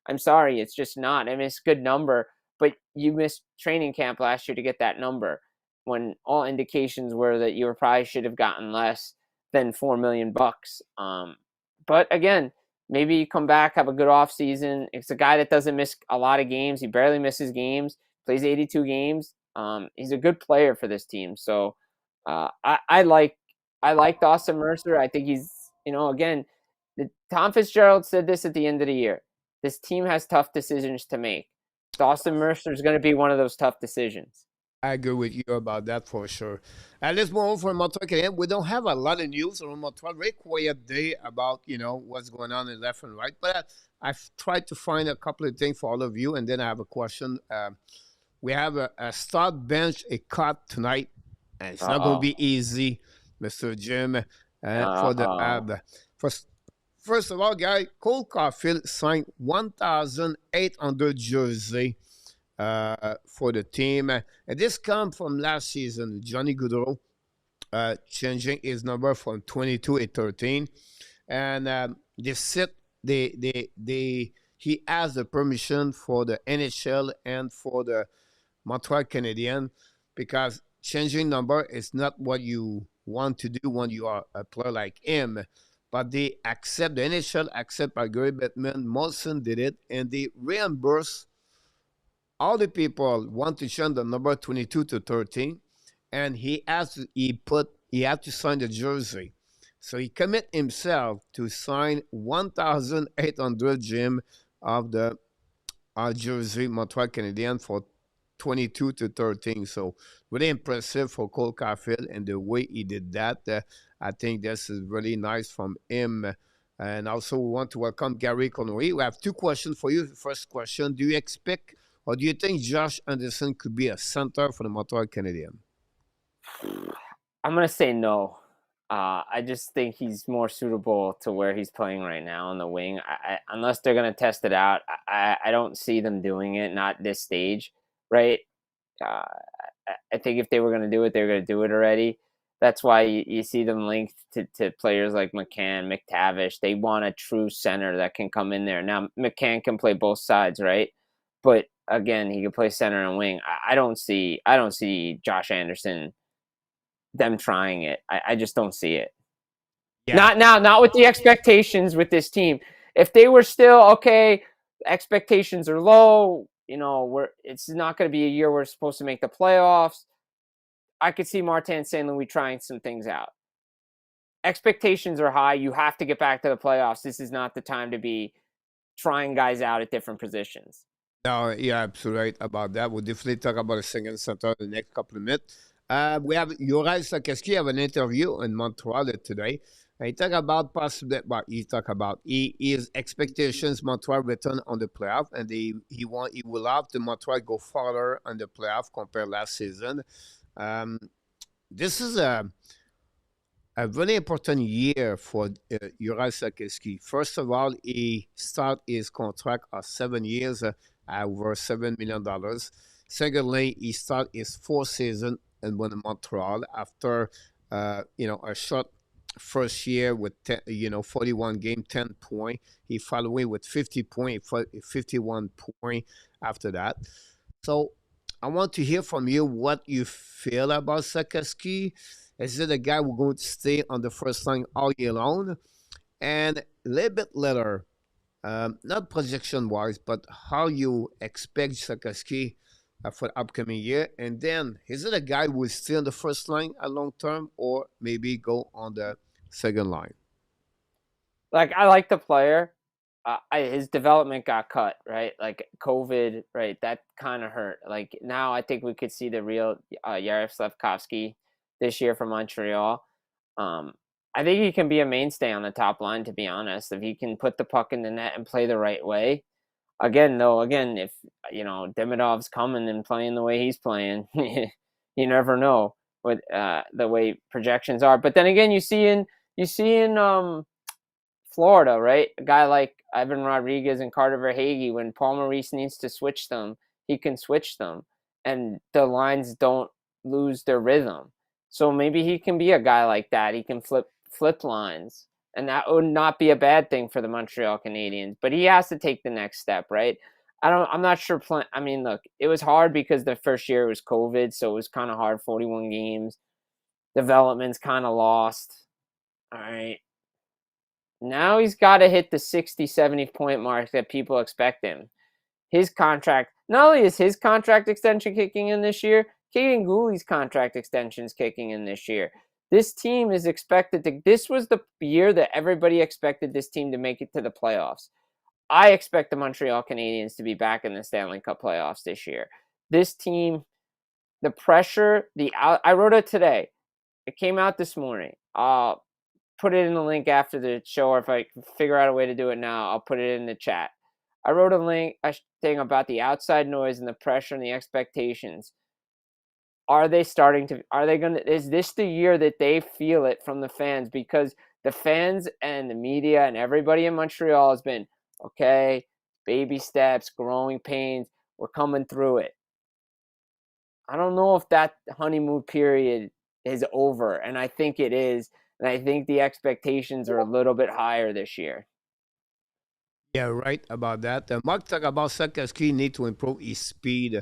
I'm sorry, it's just not. I mean, it's a good number, but you missed training camp last year to get that number when all indications were that you probably should have gotten less than $4 million. But again, maybe you come back, have a good offseason. It's a guy that doesn't miss a lot of games. He barely misses games, plays 82 games. He's a good player for this team. So I like Dawson Mercer. I think he's, again, Tom Fitzgerald said this at the end of the year. This team has tough decisions to make. Dawson Mercer is going to be one of those tough decisions. I agree with you about that for sure. And let's move on from Montreal Canadiens. We don't have a lot of news on Montreal. Very quiet day about, what's going on in left and right. But I've tried to find a couple of things for all of you. And then I have a question. We have a start bench, a cut tonight. And it's not going to be easy, Mr. Jim, for the Habs. First of all, guys, Cole Caulfield signed 1,800 jersey for the team. And this comes from last season. Johnny Gaudreau changing his number from 22 to 13. And he has the permission for the NHL and for the Montreal Canadiens, because changing number is not what you want to do when you are a player like him. But the NHL accept by Gary Bettman. Molson did it, and they reimburse all the people want to change the number 22 to 13, and he had to sign the jersey. So he commit himself to sign 1,800 Jim of the jersey Montreal Canadiens for 22 to 13. So really impressive for Cole Caulfield and the way he did that. I think this is really nice from him. And also we want to welcome Gary Connery. We have two questions for you. First question, do you expect or do you think Josh Anderson could be a center for the Montreal Canadiens? I'm going to say no. I just think he's more suitable to where he's playing right now on the wing. Unless they're going to test it out, I don't see them doing it, not this stage, right? I think if they were going to do it, they were going to do it already. That's why you see them linked to players like McCann, McTavish. They want a true center that can come in there. Now, McCann can play both sides, right? But again, he can play center and wing. I don't see Josh Anderson, them trying it. I just don't see it. Yeah. Not with the expectations with this team. If they were still okay, expectations are low. It's not going to be a year we're supposed to make the playoffs. I could see Martin St. Louis trying some things out. Expectations are high. You have to get back to the playoffs. This is not the time to be trying guys out at different positions. No, you're absolutely right about that. We'll definitely talk about a second center in the next couple of minutes. We have Juraj Sakaski have an interview in Montreal today. He talk about possibly, but he talk about his expectations. Montreal return on the playoff, and he will have to Montreal go farther on the playoff compared last season. Um, this is a very important year for Juraj Sakowski. First of all, he start his contract of 7 years over $7 million. Secondly, he start his fourth season in Montreal after a short first year with 41 game, 10 point. He followed with 50 point, 51 point after that. So I want to hear from you what you feel about Sakowski. Is it a guy who's going to stay on the first line all year long? And a little bit later, not projection wise, but how you expect Sakowski for the upcoming year. And then, is it a guy who will stay on the first line a long term or maybe go on the second line? Like, I like the player. His development got cut, right? Like COVID, right? That kind of hurt. Like, now I think we could see the real Yaroslav Slavkovsky this year for Montreal. I think he can be a mainstay on the top line, to be honest, if he can put the puck in the net and play the right way. Again, if Demidov's coming and playing the way he's playing, you never know what the way projections are. But then again, you see in Florida, right? A guy like Ivan Rodriguez and Carter Verhaeghe, when Paul Maurice needs to switch them, he can switch them, and the lines don't lose their rhythm. So maybe he can be a guy like that. He can flip lines, and that would not be a bad thing for the Montreal Canadiens. But he has to take the next step, right? I'm not sure. I mean, look, it was hard because the first year was COVID, so it was kind of hard. 41 games, development's kind of lost. All right. Now he's got to hit the 60, 70 point mark that people expect him. His contract, not only is his contract extension kicking in this year, Kaden Guhle's contract extension is kicking in this year. This team is expected to, this was the year that everybody expected this team to make it to the playoffs. I expect the Montreal Canadiens to be back in the Stanley Cup playoffs this year. This team, the pressure, I wrote it today. It came out this morning. Put it in the link after the show, or if I can figure out a way to do it now, I'll put it in the chat. I wrote a thing about the outside noise and the pressure and the expectations. Is this the year that they feel it from the fans? Because the fans and the media and everybody in Montreal has been, okay, baby steps, growing pains, we're coming through it. I don't know if that honeymoon period is over, and I think it is. And I think the expectations are a little bit higher this year. Yeah, right about that. Mark talked about Sakowski need to improve his speed.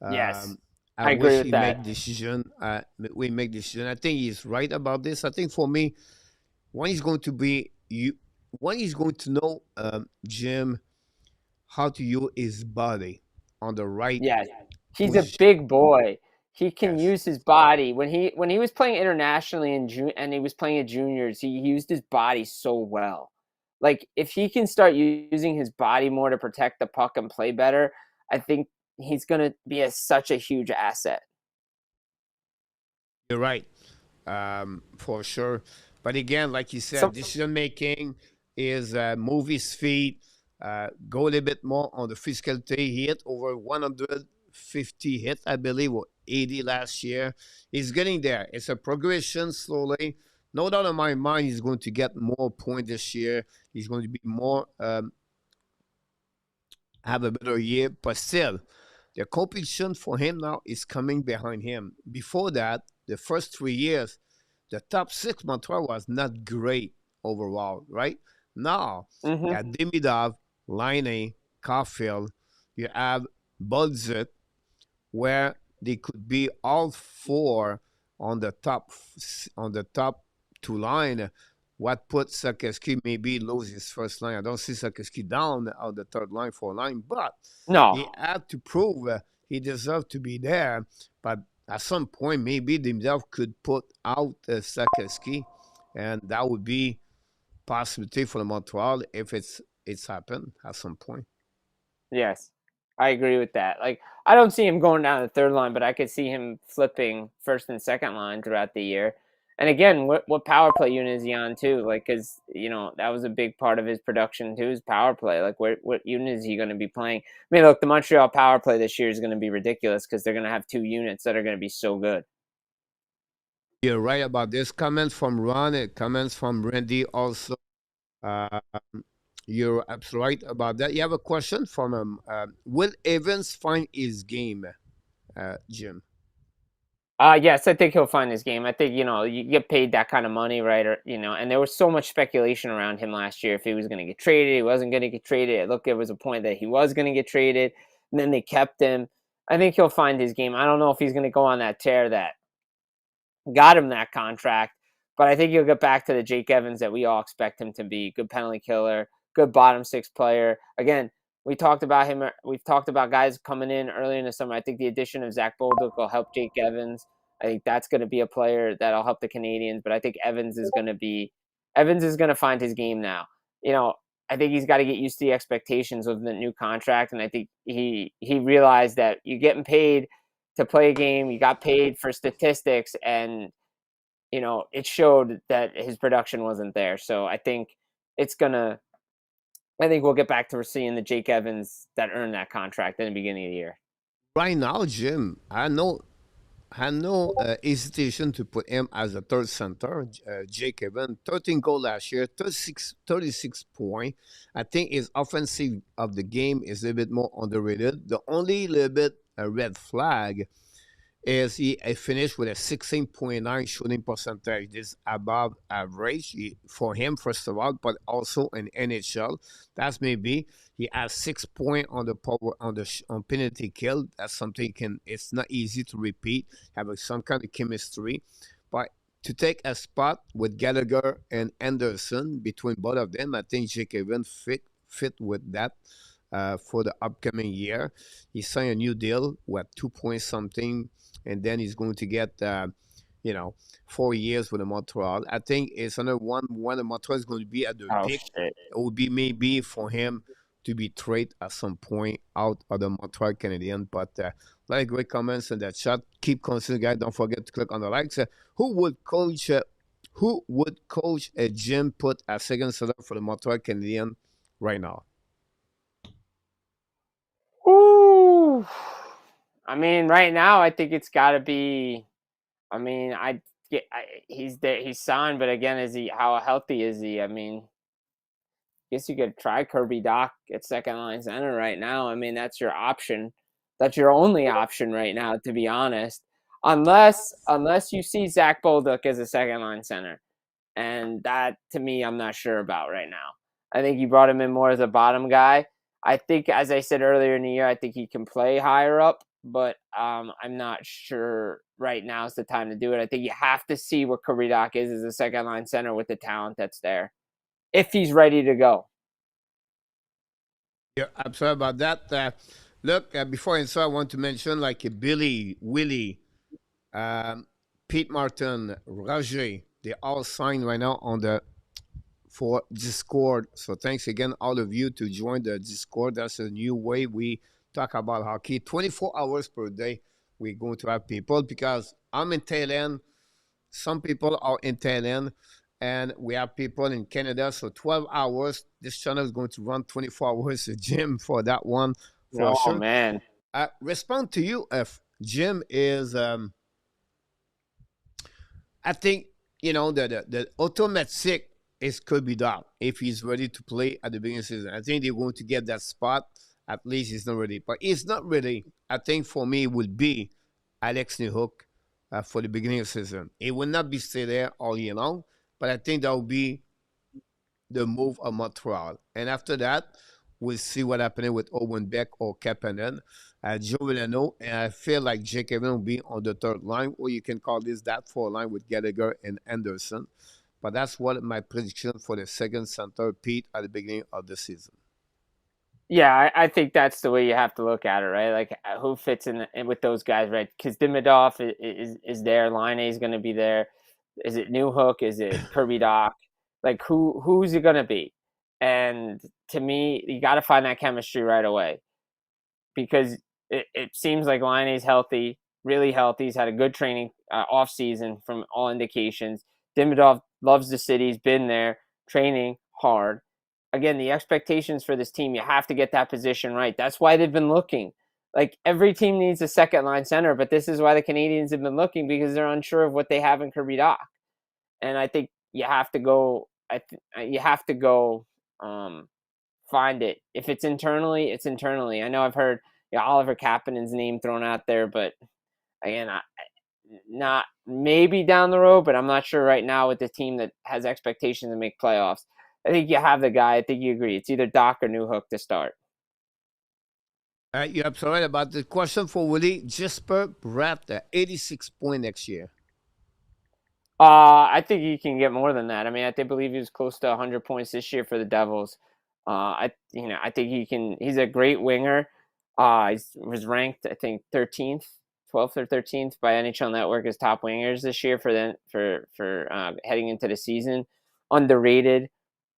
Yes, I I agree wish with he that. make decision. We make decision. I think he's right about this. I think for me, when he's going to be you, when he's going to know Jim how to use his body on the right Yes, he's a position. big boy. He can Yes, use his body when he was playing internationally in June, and he was playing at juniors. He used his body so well. Like, if he can start using his body more to protect the puck and play better, I think he's gonna be such a huge asset. you're right, for sure. But again, like you said, So decision making is move his feet, go a little bit more on the physicality. He hit over 150 hits, I believe, or 80 last year. He's getting there. It's a progression slowly. No doubt in my mind, he's going to get more points this year. He's going to be more, have a better year. But still, the competition for him now is coming behind him. Before that, the first 3 years, the top six Montreal was not great overall, right? Now, you have Demidov, Laine, Caulfield, you have Bulzit, where they could be all four on the top two line. What put Sakowski maybe lose his first line. I don't see Sakowski down on the third line, fourth line, but no, he had to prove he deserved to be there. But at some point, maybe himself could put out Sakowski, and that would be possibility for the Montreal if it's happened at some point. yes, I agree with that. Like, I don't see him going down the third line, but I could see him flipping first and second line throughout the year. And again, what power play unit is he on too? Like, because that was a big part of his production too, is power play. Like, what unit is he going to be playing? I mean, look, the Montreal power play this year is going to be ridiculous because they're going to have 2 units that are going to be so good. You're right about this. Comments from Ron and comments from Randy also. Uh, you're absolutely right about that. You have a question from him. Will Evans find his game, Jim? Yes, I think he'll find his game. I think, you get paid that kind of money, right? Or, and there was so much speculation around him last year if he was going to get traded, he wasn't going to get traded. Look, there was a point that he was going to get traded, and then they kept him. I think he'll find his game. I don't know if he's going to go on that tear that got him that contract, but I think he'll get back to the Jake Evans that we all expect him to be. Good penalty killer, good bottom 6 player. Again, we talked about him. We've talked about guys coming in early in the summer. I think the addition of Zach Bolduc will help Jake Evans. I think that's going to be a player that'll help the Canadiens. But I think Evans is going to find his game now. I think he's got to get used to the expectations of the new contract. And I think he realized that you're getting paid to play a game. You got paid for statistics, and it showed that his production wasn't there. So I think we'll get back to seeing the Jake Evans that earned that contract in the beginning of the year. Right now, Jim, I know hesitation to put him as a third center. Jake Evans, 13 goals last year, 36 points. I think his offensive of the game is a little bit more underrated. The only little bit a red flag is he finished with a 16.9 shooting percentage. This is above average for him, first of all, but also in NHL. That's maybe he has 6 points on the power on penalty kill. That's something it's not easy to repeat. Have some kind of chemistry, but to take a spot with Gallagher and Anderson between both of them, I think Jake Evans fit with that. For the upcoming year, he signed a new deal with 2 point something, and then he's going to get 4 years with the Montreal. I think it's another one the Montreal is going to be at the peak. Shit. It would be maybe for him to be traded at some point out of the Montreal Canadiens. But a lot of great comments in that chat. Keep considering, guys. Don't forget to click on the likes. Who would coach a Jim put a second setup for the Montreal Canadiens right now? Ooh. I mean, right now, I think it's got to be. I mean, he's there. He's signed, but again, how healthy is he? I mean, I guess you could try Kirby Dach at second line center right now. I mean, that's your option. That's your only option right now, to be honest. Unless you see Zach Bolduc as a second line center, and that to me, I'm not sure about right now. I think you brought him in more as a bottom guy. I think, as I said earlier in the year, I think he can play higher up, but I'm not sure right now is the time to do it. I think you have to see what Kirby Dach is as a second line center with the talent that's there, if he's ready to go. Yeah, I'm sorry about that. Look, before I answer, I want to mention like Billy, Willie, Pete Martin, Roger. They all signed right now for Discord. So thanks again, all of you, to join the Discord. That's a new way we talk about hockey. 24 hours per day, we're going to have people because I'm in Thailand. Some people are in Thailand, and we have people in Canada. So 12 hours. This channel is going to run 24 hours. Jim, for that one, for sure. Oh man. Respond to you if Jim is. I think the automatic is could be done if he's ready to play at the beginning of the season. I think they're going to get that spot. At least he's not ready, but he's not ready. I think for me it would be Alex Newhook for the beginning of the season. It will not be stay there all year long, but I think that will be the move of Montreal. And after that, we'll see what happens with Owen Beck or Kapanen. Joe Villano, and I feel like Jake Evans will be on the third line, or you can call this that fourth line with Gallagher and Anderson. But that's what my prediction for the second center, Pete, at the beginning of the season. Yeah, I think that's the way you have to look at it, right? Like, who fits in with those guys, right? Because Dimidov is there, Line A is going to be there. Is it Newhook? Is it Kirby Dach? Like, who's it going to be? And to me, you got to find that chemistry right away, because it seems like Line A's healthy, really healthy. He's had a good training off season from all indications. Demidov loves the city. He's been there training hard. Again, the expectations for this team, you have to get that position right. That's why they've been looking. Like, every team needs a second line center, but this is why the Canadiens have been looking, because they're unsure of what they have in Kirby Dach. And I think you have to go. You have to go find it. If it's internally, it's internally. I know I've heard Oliver Kapanen's name thrown out there, but again, not maybe down the road, but I'm not sure right now with the team that has expectations to make playoffs. I think you have the guy. I think you agree. It's either Doc or Newhook to start. You're absolutely right about the question for Willie. Jesper Bratt, 86 points next year. I think he can get more than that. I mean, I believe he was close to 100 points this year for the Devils. I think he can. He's a great winger. He was ranked, I think, 13th, 12th or 13th by NHL Network as top wingers this year for heading into the season. Underrated,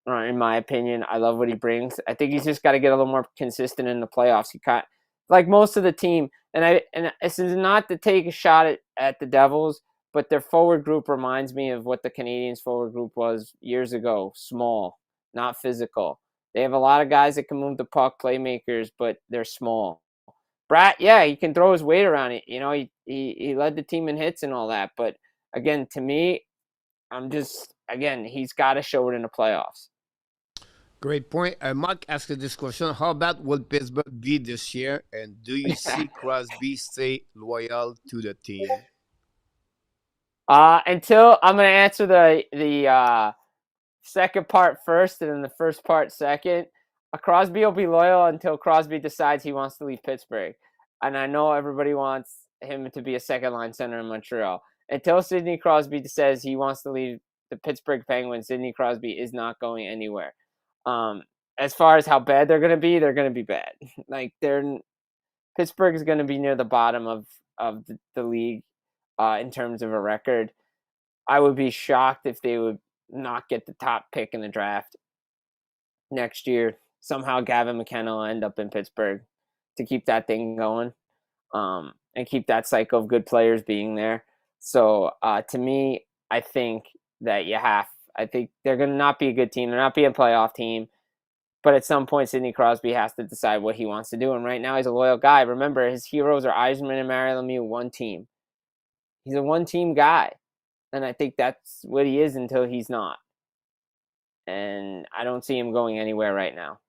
in my opinion. I love what he brings. I think he's just got to get a little more consistent in the playoffs. He got, like most of the team, and this is not to take a shot at the Devils, but their forward group reminds me of what the Canadiens forward group was years ago. Small, not physical. They have a lot of guys that can move the puck, playmakers, but they're small. Bratt, yeah, he can throw his weight around it. He led the team in hits and all that. But again, to me, he's got to show it in the playoffs. Great point. Mark asked this question: how bad will Pittsburgh be this year, and do you see Crosby stay loyal to the team? Until I'm going to answer the second part first, and then the first part second. Crosby will be loyal until Crosby decides he wants to leave Pittsburgh. And I know everybody wants him to be a second-line center in Montreal. Until Sidney Crosby says he wants to leave the Pittsburgh Penguins, Sidney Crosby is not going anywhere. As far as how bad they're going to be bad. Like, Pittsburgh is going to be near the bottom of the league in terms of a record. I would be shocked if they would not get the top pick in the draft next year. Somehow Gavin McKenna will end up in Pittsburgh to keep that thing going, and keep that cycle of good players being there. So to me, I think that I think they're going to not be a good team. They're not be a playoff team. But at some point, Sidney Crosby has to decide what he wants to do. And right now, he's a loyal guy. Remember, his heroes are Yzerman and Mario Lemieux, one team. He's a one-team guy. And I think that's what he is until he's not. And I don't see him going anywhere right now.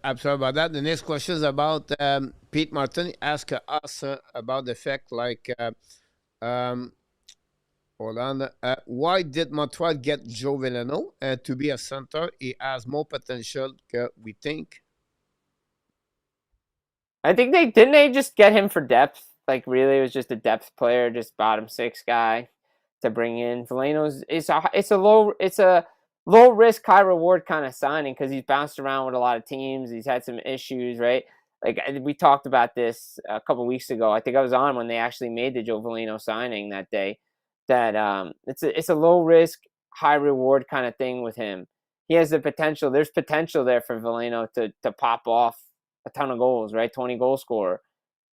I'm sorry about that. The next question is about Pete Martin. Ask us about the fact, hold on. Why did Montreal get Joe Veleno to be a center? He has more potential than we think. I think didn't they just get him for depth? Like, really, it was just a depth player, just bottom six guy to bring in. Veleno's it's a low risk, high reward kind of signing because he's bounced around with a lot of teams. He's had some issues, right? Like, we talked about this a couple of weeks ago. I think I was on when they actually made the Joe Veleno signing that day. That it's a low risk, high reward kind of thing with him. He has the potential. There's potential there for Veleno to pop off a ton of goals, right? 20 goal scorer.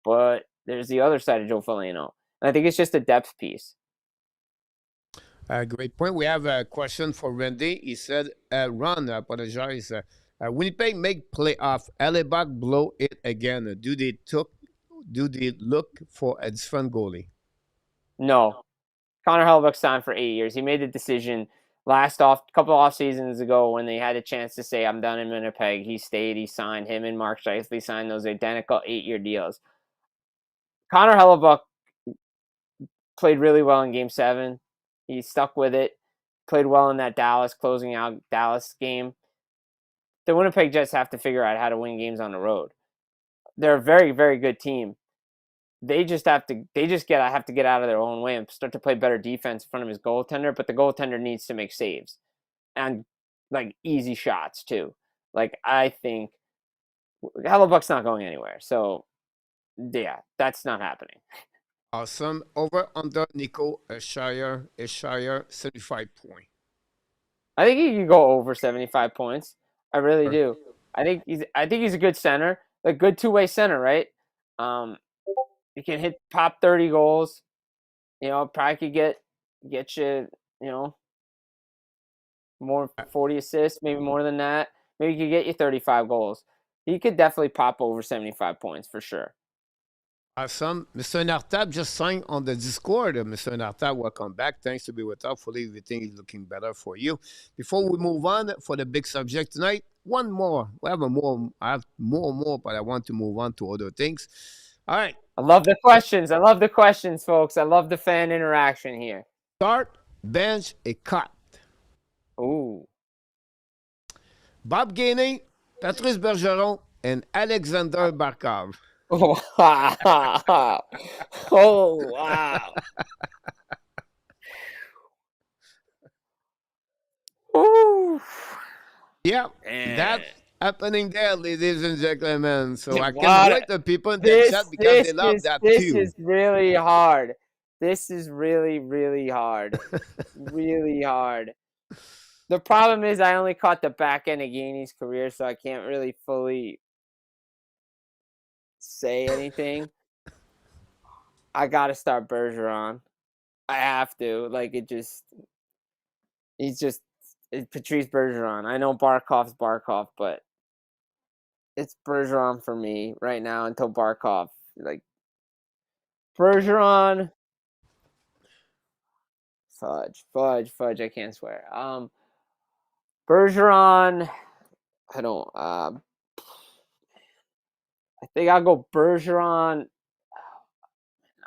But there's the other side of Joe Veleno. And I think it's just a depth piece. Great point. We have a question for Randy. He said, Ron, I apologize. Winnipeg make playoff. Hellebuck blow it again. Do they look for a different goalie? No. Connor Hellebuck signed for 8 years. He made the decision couple off seasons ago when they had a chance to say, I'm done in Winnipeg. He stayed. He signed. Him and Mark Scheifele signed those identical 8-year deals. Connor Hellebuck played really well in Game 7. He stuck with it. Played well in that closing out Dallas game. The Winnipeg Jets have to figure out how to win games on the road. They're a very, very good team. They have to get out of their own way and start to play better defense in front of his goaltender, but the goaltender needs to make saves and like easy shots too. Like, I think Hellebuck's not going anywhere. So yeah, that's not happening. Awesome. Over under Nico Shire 75 points. I think he can go over 75 points. I really do. I think he's a good center, a good two-way center, right? He can pop 30 goals. Probably could get you, more 40 assists, maybe more than that. Maybe he could get you 35 goals. He could definitely pop over 75 points for sure. Awesome. Mr. Nartab just signed on the Discord. Mr. Nartab, welcome back. Thanks to be with us. Hopefully, everything is looking better for you. Before we move on for the big subject tonight, one more. We have more. I have more, but I want to move on to other things. All right. I love the questions. I love the questions, folks. I love the fan interaction here. Start, bench, et cut. Ooh. Bob Gainey, Patrice Bergeron, and Alexander Barkov. Oh, wow. Oh, wow. Ooh. Yeah, that's happening there, ladies and gentlemen. So I can wait the people in the chat because they love that too. This is really hard. This is really, really hard. Really hard. The problem is I only caught the back end of Gainey's career, so I can't really fully say anything. I got to start Bergeron. I have to. Like, it's Patrice Bergeron. I know Barkov's Barkov, but it's Bergeron for me right now until Barkov. Like, Bergeron. Fudge. I can't swear. Bergeron. I don't. I think I'll go Bergeron.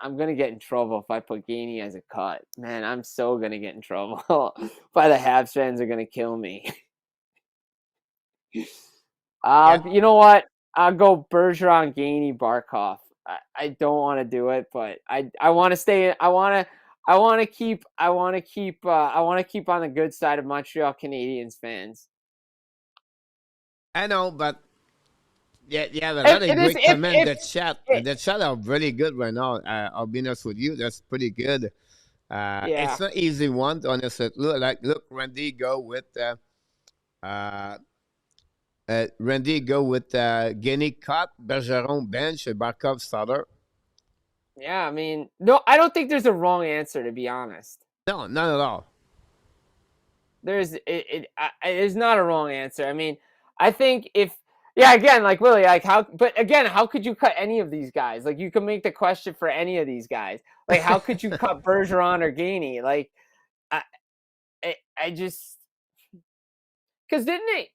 I'm gonna get in trouble if I put Gainey as a cut. Man, I'm so gonna get in trouble. By the Habs fans are gonna kill me. You know what? I'll go Bergeron, Gainey, Barkov. I don't want to do it, but I want to stay. I want to keep on the good side of Montreal Canadiens fans. I know, but yeah, a lot of great comments in the chat. The chat are really good right now. I'll be honest with you, that's pretty good. It's not easy one, honestly. Look, Randy go with Gainey cut, Bergeron bench, Barkov starter. Yeah, I mean, no, I don't think there's a wrong answer, to be honest. No, not at all. There's not a wrong answer. I mean, I think again, like Willie, like but again, how could you cut any of these guys? Like, you can make the question for any of these guys. Like, how could you cut Bergeron or Gainey? Like, I just, because didn't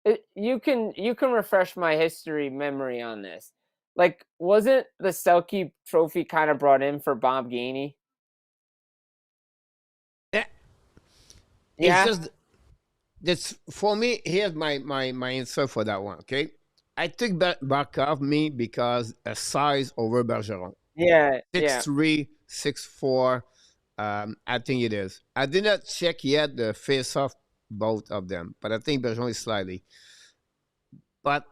they? You can refresh my memory on this. Like, wasn't the Selke Trophy kind of brought in for Bob Gainey? Yeah. It's just that's for me. Here's my answer for that one. Okay, I took Barkov because a size over Bergeron. Yeah, 6'3", 6'4". I think it is. I did not check yet the face-off both of them, but I think Bergeron is slightly. But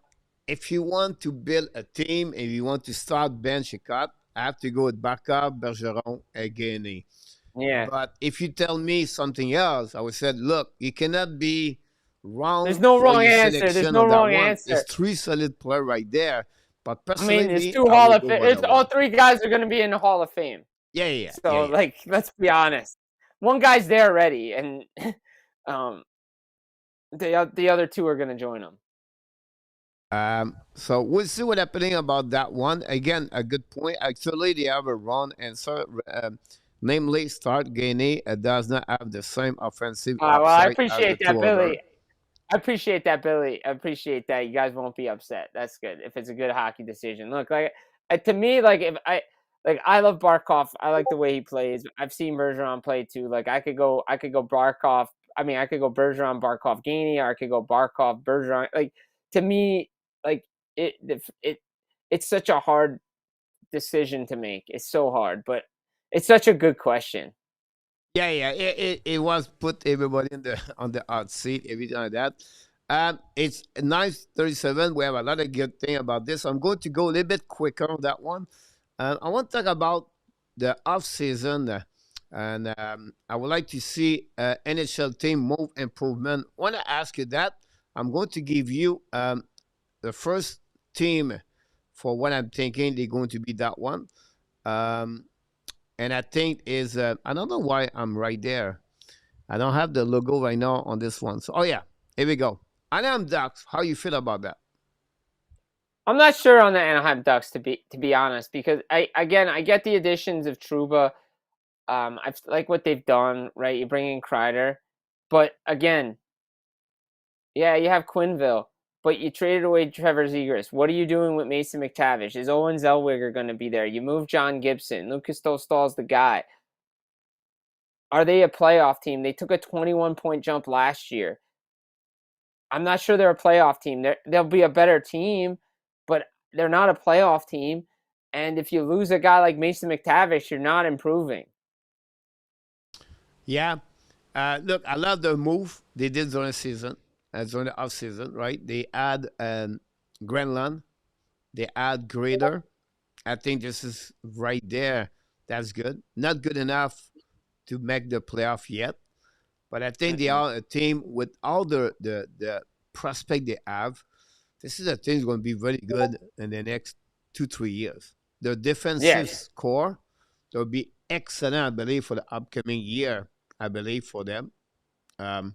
if you want to build a team and you want to start bench a cut, I have to go with Barkov, Bergeron, and Gainey. Yeah. But if you tell me something else, I would say, look, you cannot be wrong. There's no wrong answer. There's no wrong answer. There's three solid players right there. But personally, I mean, there's two Hall of Fame. All three guys are going to be in the Hall of Fame. Yeah. So, like, let's be honest. One guy's there already, and the other two are going to join him. So we'll see what's happening about that one. Again, a good point. Actually, they have a wrong answer. Namely, start Gainey does not have the same offensive. Well, I appreciate that, Billy. I appreciate that, Billy. I appreciate that. You guys won't be upset. That's good. If it's a good hockey decision. Look, like, to me, like, I love Barkov. I like the way he plays. I've seen Bergeron play too. Like, I could go Barkov. I mean, I could go Bergeron, Barkov, Gainey, or I could go Barkov, Bergeron. Like, to me, like, it's such a hard decision to make. It's so hard, but it's such a good question. Yeah. It was put everybody on the hot seat, everything like that. It's 9:37. We have a lot of good thing about this. I'm going to go a little bit quicker on that one. I want to talk about the off season, and I would like to see NHL team move improvement. When I ask you that, I'm going to give you the first team for what I'm thinking they're going to be that one. And I think is I don't know why I'm right there. I don't have the logo right now on this one. So, oh yeah, here we go. Anaheim Ducks. How you feel about that? I'm not sure on the Anaheim Ducks to be honest, because I get the additions of Trouba. I like what they've done, right? You bring in Kreider, but again, yeah, you have Quenneville, but you traded away Trevor Zegras. What are you doing with Mason McTavish? Is Owen Zellweger going to be there? You move John Gibson. Lucas Dostal's the guy. Are they a playoff team? They took a 21-point jump last year. I'm not sure they're a playoff team. They'll be a better team, but they're not a playoff team. And if you lose a guy like Mason McTavish, you're not improving. Yeah. Look, I love the move they did during the season, during the offseason, right? They add Grenland, they add Grader. I think this is right there. That's good. Not good enough to make the playoff yet, but I think they are a team with all the prospect they have. This is a team that's going to be very good in the next 2-3 years. The defensive core will be excellent, I believe, for the upcoming year. I believe for them. I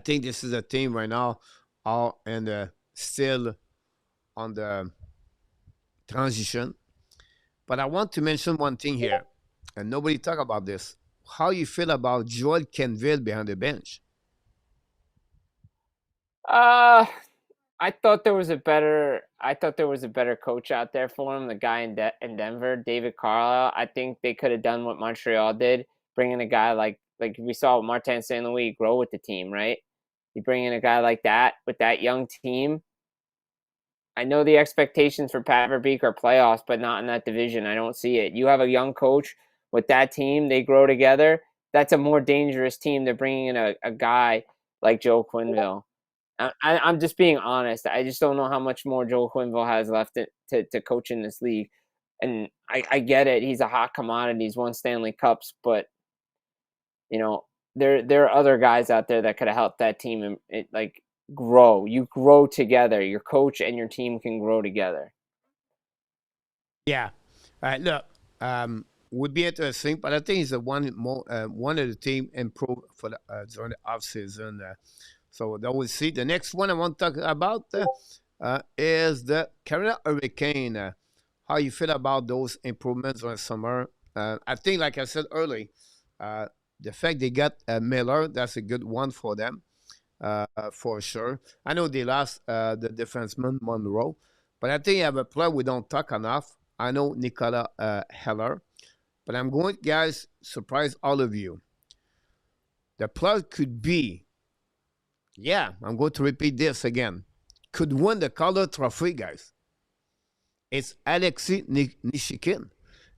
think this is a team right now, all and still on the transition. But I want to mention one thing here, and nobody talk about this. How you feel about Joel Kenville behind the bench? I thought there was a better coach out there for him. The guy in Denver, David Carlisle. I think they could have done what Montreal did, bringing a guy like we saw Martin St. Louis grow with the team, right? You bring in a guy like that with that young team. I know the expectations for Pat Verbeek are playoffs, but not in that division. I don't see it. You have a young coach with that team. They grow together. That's a more dangerous team than bringing in a guy like Joe Quenneville. I'm just being honest. I just don't know how much more Joel Quenneville has left to coach in this league. And I get it. He's a hot commodity. He's won Stanley Cups, but there are other guys out there that could have helped that team and grow. You grow together. Your coach and your team can grow together. Yeah. Look, would be interesting, but I think it's one of the team improved for the during the offseason. So that we'll see. The next one I want to talk about is the Carolina Hurricane. How you feel about those improvements on the summer? I think, like I said earlier, the fact they got Miller, that's a good one for them, for sure. I know they lost the defenseman Monroe, but I think you have a player we don't talk enough. I know Nicola Heller, but I'm going, guys, surprise all of you. The player could be, yeah, I'm going to repeat this again, could win the Calder Trophy, guys. It's Alexei Nishikin.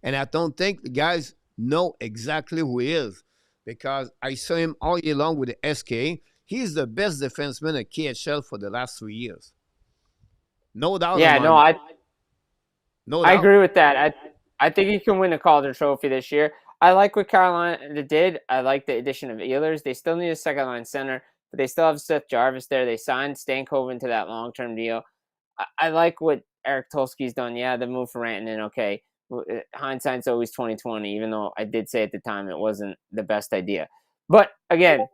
And I don't think the guys know exactly who he is because I saw him all year long with the SK. He's the best defenseman at KHL for the last 3 years. No doubt. Yeah, no, I agree with that. I think he can win the Calder Trophy this year. I like what Carolina did. I like the addition of Ehlers. They still need a second line center, but they still have Seth Jarvis there. They signed Stankoven to that long-term deal. I like what Eric Tulski's done. Yeah, the move for Rantanen, okay. Hindsight's always 2020, even though I did say at the time it wasn't the best idea. But again,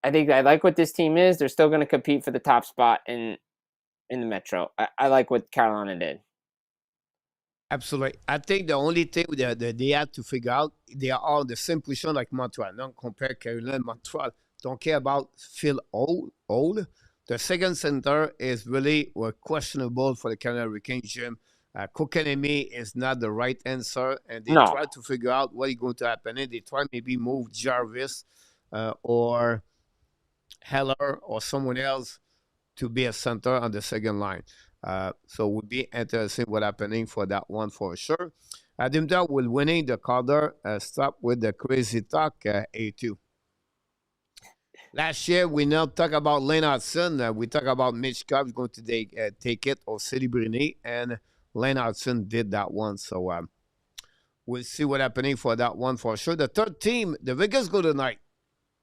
I think I like what this team is. They're still going to compete for the top spot in the Metro. I like what Carolina did. Absolutely. I think the only thing that they have to figure out, they are all the same position like Montreal. Don't compare Carolina and Montreal. Don't care about Phil Old. The second center is really questionable for the Carolina Hurricane gym. Kokanemi is not the right answer, and they try to figure out what is going to happen. And they try maybe move Jarvis or Heller or someone else to be a center on the second line. So it would be interesting what's happening for that one for sure. Dimda will winning the Calder. Stop with the crazy talk, A2. Last year, we now talk about Lane Hudson. We talk about Mitch Cobb's going to take it or City Bruni, and Lane Hudson did that one. So we'll see what's happening for that one for sure. The third team, the Vegas Golden Knights.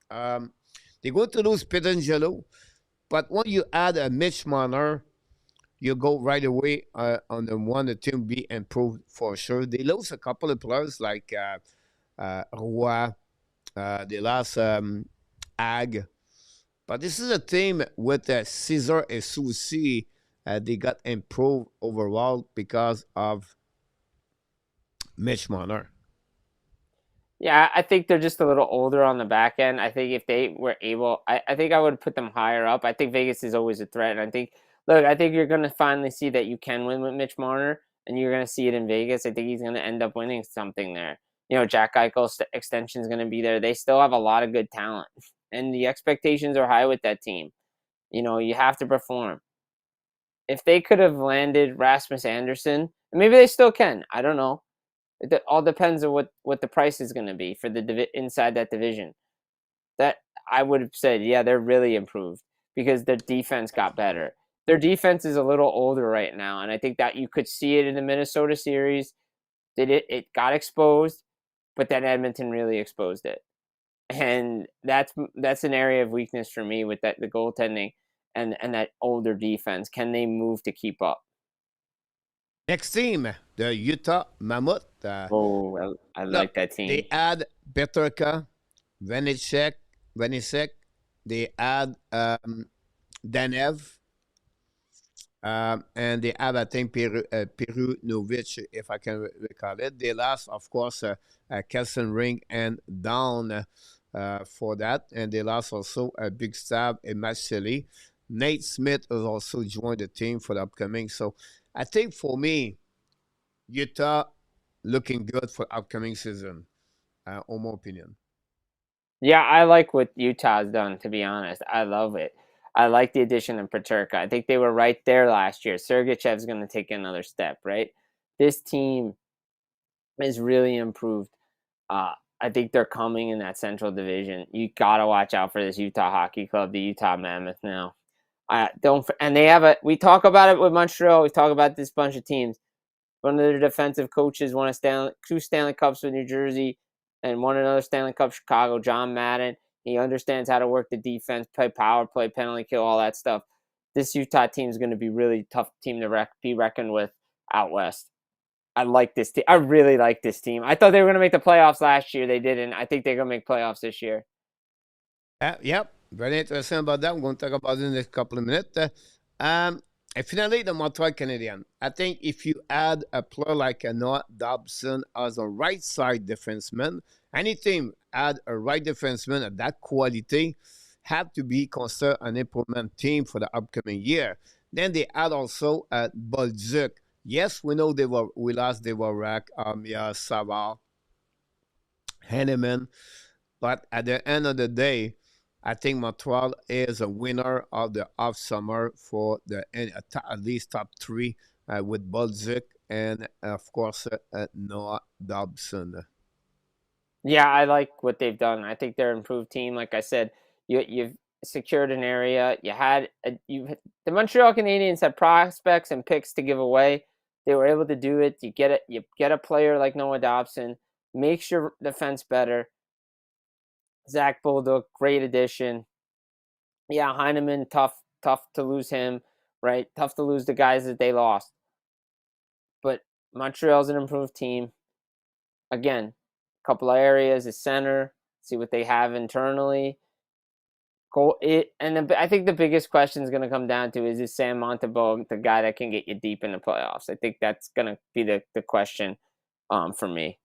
They're going to lose Pietrangelo, but when you add a Mitch Marner, you go right away on the one the team be improved for sure. They lose a couple of players like Roy, They lost Ag. But this is a team with Caesar and Susi. They got improved overall because of Mitch Marner. Yeah, I think they're just a little older on the back end. I think if they were able, I think I would put them higher up. I think Vegas is always a threat. And I think you're going to finally see that you can win with Mitch Marner, and you're going to see it in Vegas. I think he's going to end up winning something there. Jack Eichel's extension is going to be there. They still have a lot of good talent, and the expectations are high with that team. You have to perform. If they could have landed Rasmus Anderson, maybe they still can. I don't know. It all depends on what the price is going to be for the inside that division. That I would have said, yeah, they're really improved because their defense got better. Their defense is a little older right now, and I think that you could see it in the Minnesota series. It got exposed, but then Edmonton really exposed it, and that's an area of weakness for me with the goaltending and that older defense. Can they move to keep up? Next team, the Utah Mammoth. I like that team. They add Peterka, Vanecek. They add Danev. And they have, I think, Perunovic, if I can recall it. They lost, of course, Kelson Ring and Down for that. And they lost also a Big Stab and Matseli. Nate Smith has also joined the team for the upcoming. So I think for me, Utah looking good for upcoming season, in my opinion. Yeah, I like what Utah's done, to be honest. I love it. I like the addition of Peterka. I think they were right there last year. Sergachev's going to take another step, right? This team is really improved. I think they're coming in that Central Division. You got to watch out for this Utah Hockey Club, the Utah Mammoth now. And they have we talk about it with Montreal. We talk about this bunch of teams. One of their defensive coaches won two Stanley Cups with New Jersey and won another Stanley Cup Chicago, John Madden. He understands how to work the defense, play power play, penalty kill, all that stuff. This Utah team is going to be really tough team to be reckoned with out west. I like this team. I really like this team. I thought they were going to make the playoffs last year. They didn't. I think they're going to make playoffs this year. Yep. Very interesting about that. We're going to talk about it in a couple of minutes. And finally, the Montreal Canadiens. I think if you add a player like Noah Dobson as a right side defenseman, any team add a right defenseman of that quality have to be considered an improvement team for the upcoming year. Then they add also Bolduc. Yes, we know we lost Devorak, Savard, Henneman, but at the end of the day, I think Montreal is a winner of the off summer for at least top three with Bolduc and, of course, Noah Dobson. Yeah, I like what they've done. I think they're an improved team. Like I said, you've secured an area. The Montreal Canadiens had prospects and picks to give away. They were able to do it. You get a player like Noah Dobson, makes your defense better. Zach Bolduc, great addition. Yeah, Heineman, tough to lose him, right? Tough to lose the guys that they lost. But Montreal's an improved team. Again, a couple of areas, is center, see what they have internally. I think the biggest question is going to come down to, is Sam Montembeault the guy that can get you deep in the playoffs? I think that's going to be the question for me.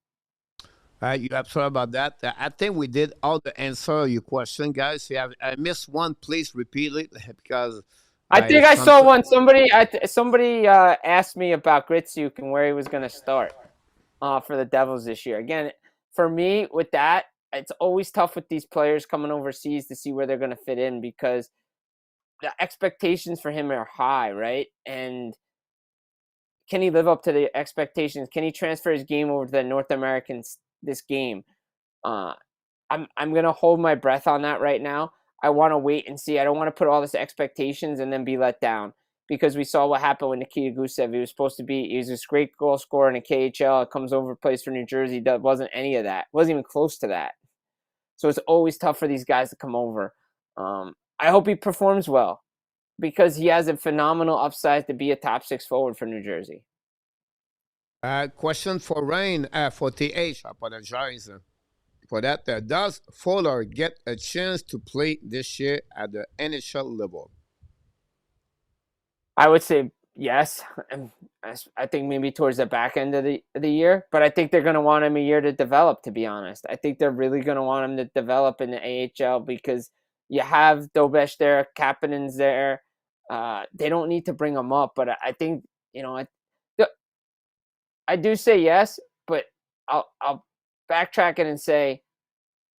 You're absolutely about that. I think we did all the answer your question, guys. If I missed one, please repeat it because I think I saw one. Somebody asked me about Gritsuk and where he was going to start for the Devils this year. Again, for me, with that, it's always tough with these players coming overseas to see where they're going to fit in because the expectations for him are high, right? And can he live up to the expectations? Can he transfer his game over to the North Americans this game? I'm going to hold my breath on that right now. I want to wait and see. I don't want to put all this expectations and then be let down because we saw what happened with Nikita Gusev. He was a great goal scorer in the KHL. Comes over, plays for New Jersey. That wasn't any of that. Wasn't even close to that. So it's always tough for these guys to come over. I hope he performs well because he has a phenomenal upside to be a top six forward for New Jersey. Question for Rain, for TH, I apologize. for that. Does Fowler get a chance to play this year at the NHL level? I would say yes. And I think maybe towards the back end of the year, but I think they're going to want him a year to develop, to be honest. I think they're really going to want him to develop in the AHL because you have Dobesh there, Kapanen's there. They don't need to bring him up, but I think, I do say yes, but I'll backtrack it and say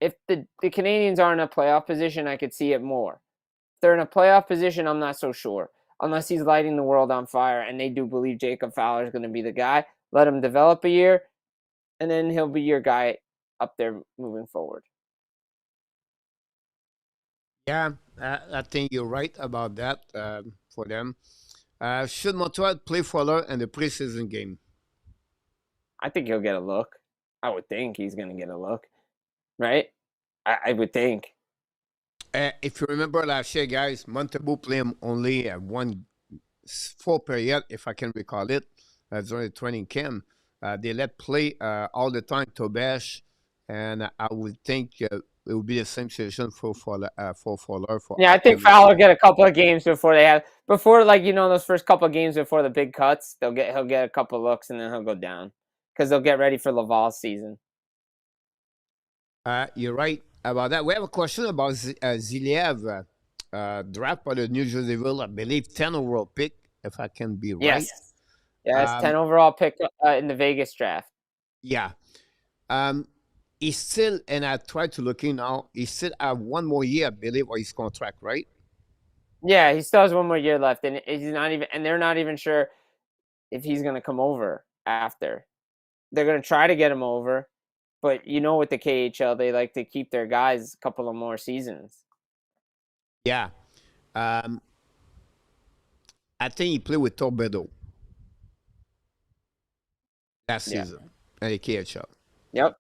if the Canadiens are in a playoff position, I could see it more. If they're in a playoff position, I'm not so sure. Unless he's lighting the world on fire and they do believe Jacob Fowler is going to be the guy, let him develop a year, and then he'll be your guy up there moving forward. Yeah, I think you're right about that for them. Should Montreal play Fowler in the preseason game? I think he'll get a look. I would think he's going to get a look, right? I would think. If you remember last year, guys, Montembeault played him only one full period, if I can recall it, during the training camp. They let play all the time Tobesh, and I would think it would be the same situation for Fowler. Yeah, I think Fowler get a couple of games before those first couple of games before the big cuts. He'll get a couple of looks and then he'll go down because they'll get ready for Laval's season. You're right about that. We have a question about Ziliev, draft by the New Jersey Devils, I believe 10 overall pick, if I can be right. Yes, 10 overall pick in the Vegas draft. Yeah. He's still, and I tried to look in now, he still have one more year, I believe, on his contract, right? Yeah, he still has one more year left, and they're not even sure if he's going to come over after. They're going to try to get him over, but with the KHL, they like to keep their guys a couple of more seasons. Yeah. I think he played with Torpedo last season at the KHL. Yep.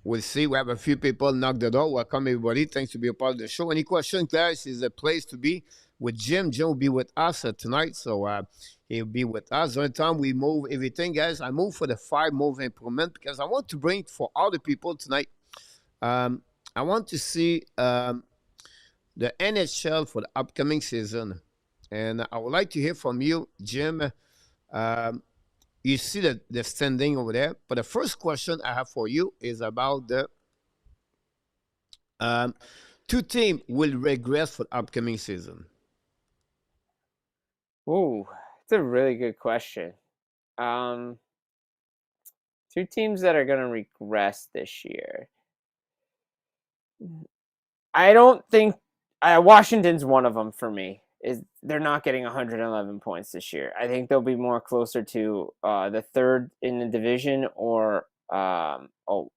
We'll see. We have a few people knock the door. Welcome, everybody. Thanks to be a part of the show. Any questions, guys? Is a place to be with Jim. Jim will be with us tonight, so he'll be with us. The only time we move everything, guys, I move for the 5 move improvement because I want to bring for all the people tonight. I want to see the NHL for the upcoming season, and I would like to hear from you, Jim. You see the standing over there. But the first question I have for you is about the 2 teams will regress for the upcoming season. Ooh, it's a really good question. 2 teams that are going to regress this year. I don't think Washington's one of them for me. They're not getting 111 points this year. I think they'll be more closer to the 3rd in the division or a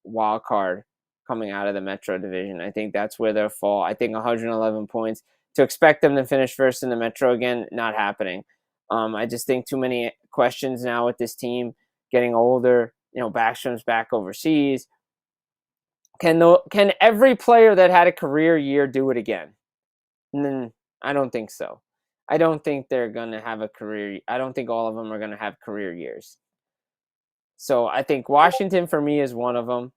wild card coming out of the Metro division. I think that's where they'll fall. I think 111 points. To expect them to finish first in the Metro again, not happening. I just think too many questions now with this team getting older. Backstrom's back overseas. Can every player that had a career year do it again? And then I don't think so. I don't think they're going to have a career. I don't think all of them are going to have career years. So I think Washington for me is one of them.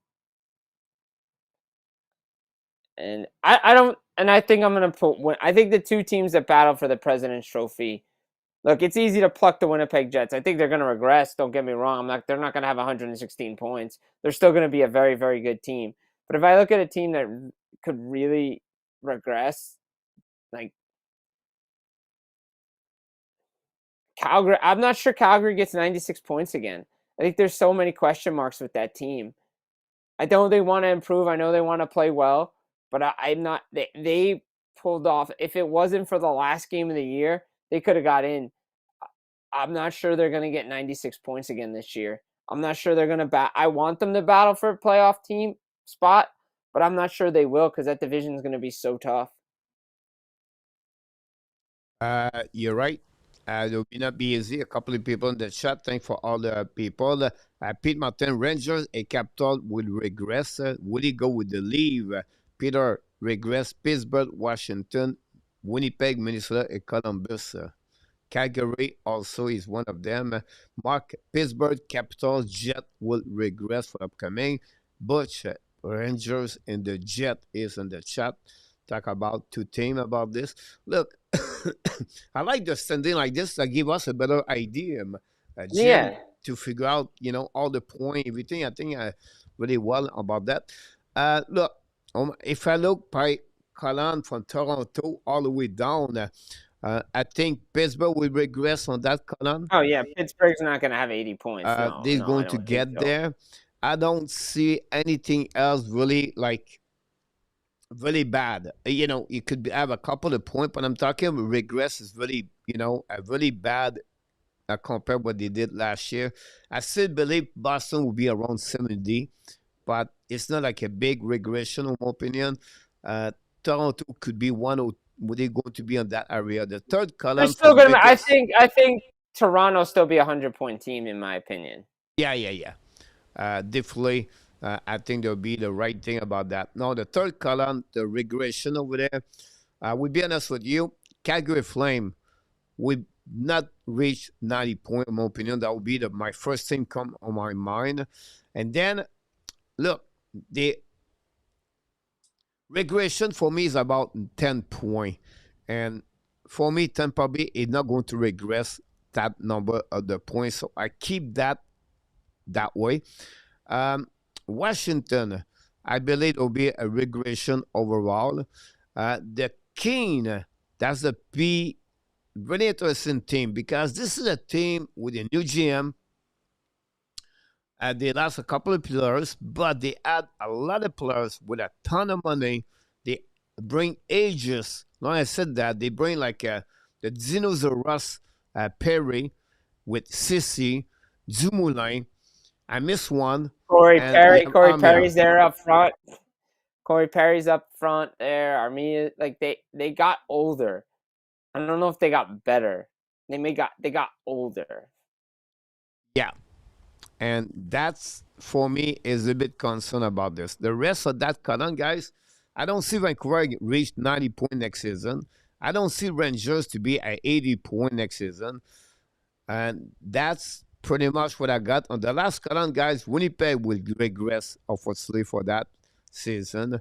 And I think I'm going to I think the 2 teams that battle for the President's Trophy. Look, it's easy to pluck the Winnipeg Jets. I think they're going to regress. Don't get me wrong. They're not going to have 116 points. They're still going to be a very, very good team. But if I look at a team that could really regress, like Calgary, I'm not sure Calgary gets 96 points again. I think there's so many question marks with that team. I know they want to improve. I know they want to play well, but I'm not. They pulled off. If it wasn't for the last game of the year, they could have got in. I'm not sure they're going to get 96 points again this year. I'm not sure they're going to I want them to battle for a playoff team spot, but I'm not sure they will because that division is going to be so tough. You're right. It will not be easy. A couple of people in the chat. Thanks for all the people. Pete Martin, Rangers and Capital will regress. Will he go with the leave? Peter, regress. Pittsburgh, Washington, Winnipeg, Minnesota, and Columbus. Calgary also is one of them. Mark, Pittsburgh, Capitals, Jet will regress for upcoming. Butch, Rangers, and the Jet is in the chat. Talk about two team about this. Look, I like the standing like this to give us a better idea, Jim, Yeah. to figure out, all the point, everything. I think really well about that. Look, if I look by column from Toronto all the way down, I think Pittsburgh will regress on that column. Oh yeah, Pittsburgh's not going to have 80 points. No, They're no, I going to don't think get so. there. I don't see anything else really like really bad. You could have a couple of points, but I'm talking about regress is really, a really bad compared what they did last year. I still believe Boston will be around 70, but it's not like a big regression, in my opinion. Toronto could be one of they're going to be on that area. The third They're column still from going to Vegas. I think Toronto still be a 100-point team in my opinion. Yeah. Definitely. I think there'll be the right thing about that. Now, the third column, the regression over there. We'll be honest with you, Calgary Flame will not reach 90 points, in my opinion. That would be my first thing come on my mind. And then, look, the regression for me is about 10 points. And for me, Tampa Bay is not going to regress that number of the points. So I keep that way. Washington, I believe will be a regression overall. The King, that's the very interesting team because this is a team with a new GM. They lost a couple of players, but they add a lot of players with a ton of money. They bring ages. When I said that, they bring like the Dinosaurus Perry with Sissy, Zumulin. I missed one. Corey And you Perry, have Corey Armia. Perry's there up front. Corey Perry's up front there. Armia, like they got older. I don't know if they got better. They got older. Yeah. And that's, for me, is a bit concerned about this. The rest of that column, guys, I don't see Vancouver reach 90 points next season. I don't see Rangers to be at 80 points next season. And that's pretty much what I got. On the last column, guys, Winnipeg will regress, obviously, for that season.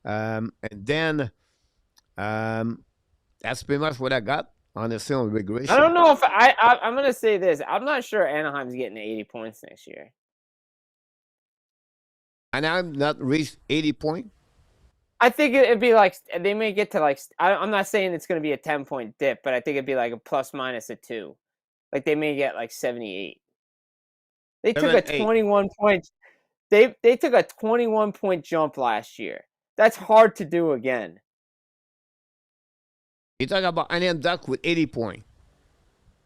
And then that's pretty much what I got, honestly, on regression. I don't know if I'm going to say this. I'm not sure Anaheim's getting 80 points next year. And I'm not reached 80 points. I think it'd be like they may get to like I'm not saying it's going to be a 10-point dip, but I think it'd be like a plus minus a 2. Like they may get like 78. They took a 21 point. They took a 21-point jump last year. That's hard to do again. You talk about Anian Duck with 80 points.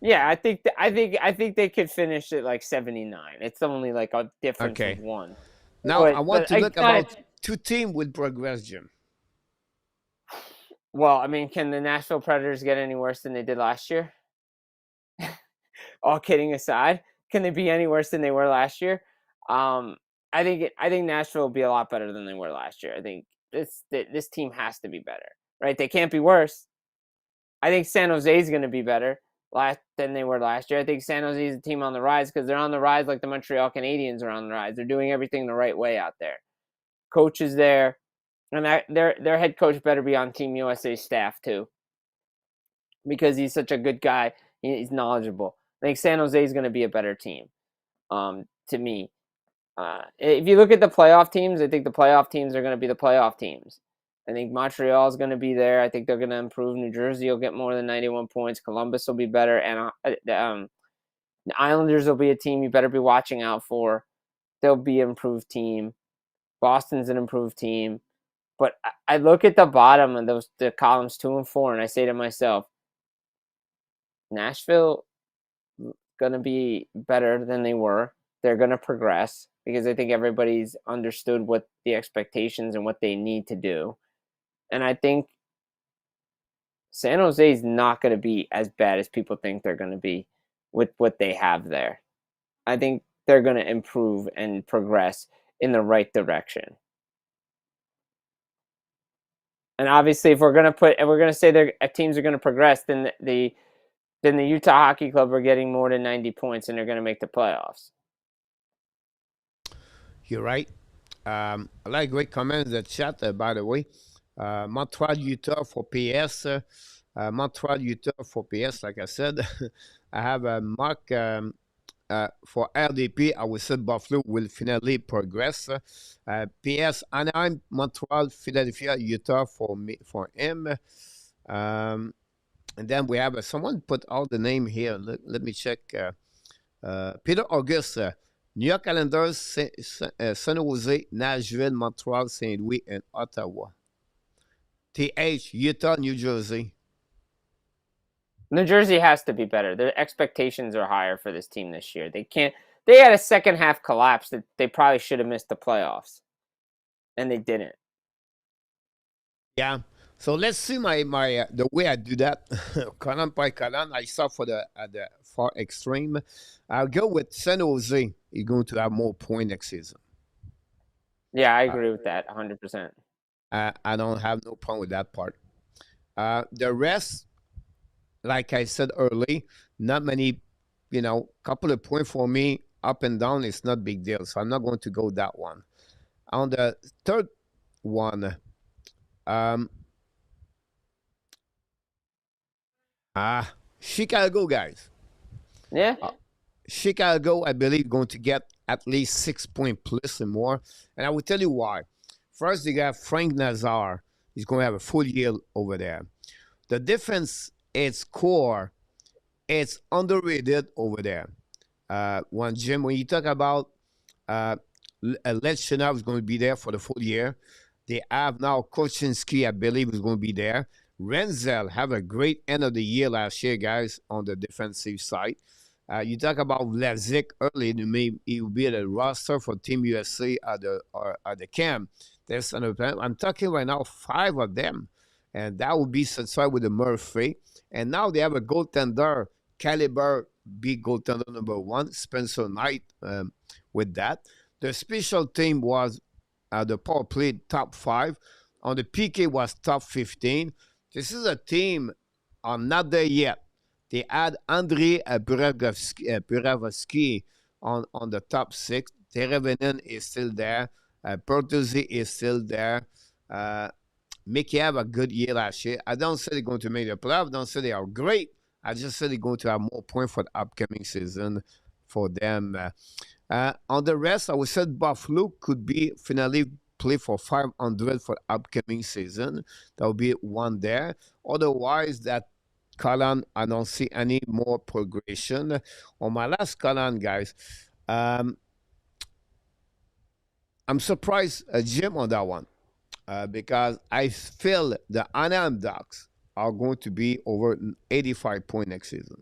Yeah, I think they could finish at like 79. It's only like a difference of one. Now I want to look about two teams with progress, Jim. Well, I mean, can the Nashville Predators get any worse than they did last year? All kidding aside, can they be any worse than they were last year? I think Nashville will be a lot better than they were last year. I think this team has to be better, right? They can't be worse. I think San Jose is going to be better than they were last year. I think San Jose is a team on the rise because they're on the rise like the Montreal Canadiens are on the rise. They're doing everything the right way out there. Coach is there, and their head coach better be on Team USA staff too because he's such a good guy. He's knowledgeable. I think San Jose is going to be a better team to me. If you look at the playoff teams, I think the playoff teams are going to be the playoff teams. I think Montreal is going to be there. I think they're going to improve. New Jersey will get more than 91 points. Columbus will be better. And the Islanders will be a team you better be watching out for. They'll be an improved team. Boston's an improved team. But I look at the bottom of the columns 2 and 4, and I say to myself, Nashville going to be better than they were. They're going to progress because I think everybody's understood what the expectations and what they need to do. And I think San Jose is not going to be as bad as people think they're going to be with what they have there. I think they're going to improve and progress in the right direction. And obviously, if we're going to say their teams are going to progress, then the Utah Hockey Club are getting more than 90 points and they're going to make the playoffs. You're right. A lot of great comments in the chat, by the way. Montreal, Utah for PS. Montreal, Utah for PS, like I said. I have a Mark for RDP. I would say Buffalo will finally progress. PS, Anaheim, Montreal, Philadelphia, Utah for me for him. And then we have someone put all the name here. Let me check. Peter August, New York Islanders, San Jose, Nashville, Montreal, St. Louis, and Ottawa. TH, Utah, New Jersey. New Jersey has to be better. Their expectations are higher for this team this year. They had a second half collapse that they probably should have missed the playoffs, and they didn't. Yeah. So let's see my the way I do that, column by column. I start for the far extreme. I'll go with San Jose. He's going to have more points next season. Yeah, I agree with that 100%. I don't have no problem with that part. The rest, like I said early, not many, couple of points for me up and down. It's not big deal. So I'm not going to go that one. On the third one, Chicago guys. Yeah. Chicago, I believe, going to get at least 6 point plus and more. And I will tell you why. First, they got Frank Nazar. He's going to have a full year over there. The defense, its core, it's underrated over there. When you talk about Lechinov is going to be there for the full year. They have now Kocinski, I believe, is going to be there. Renzel have a great end of the year last year, guys, on the defensive side. You talk about Vlasic early, he will be at the roster for Team USA at the camp. I'm talking right now 5 of them, and that will be satisfied with the Murphy. And now they have a goaltender, caliber, big goaltender number 1, Spencer Knight, with that. The special team was the power play top 5. On the PK was top 15. This is a team not there yet. They had Andrei Burakovsky on the top 6. Terevenen is still there. Bertuzzi is still there. Mickey have a good year last year. I don't say they're going to make the playoff. I don't say they are great. I just say they're going to have more points for the upcoming season for them. On the rest, I would say Buffalo could be finally play for 500 for the upcoming season. That will be one there. Otherwise, that column, I don't see any more progression. On my last column, guys, I'm surprised, Jim, on that one because I feel the Anaheim Ducks are going to be over 85 points next season.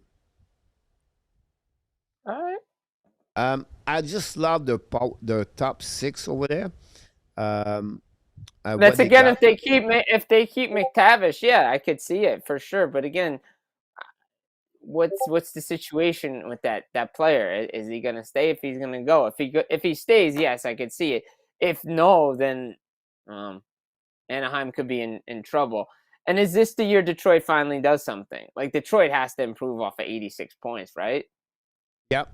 All right. I just love the top 6 over there. That's again if they keep McTavish, yeah, I could see it for sure. But again, what's the situation with that player? Is he going to stay? If he's going to go, if he stays, yes, I could see it. If no, then Anaheim could be in trouble. And is this the year Detroit finally does something? Like Detroit has to improve off of 86 points, right? Yep.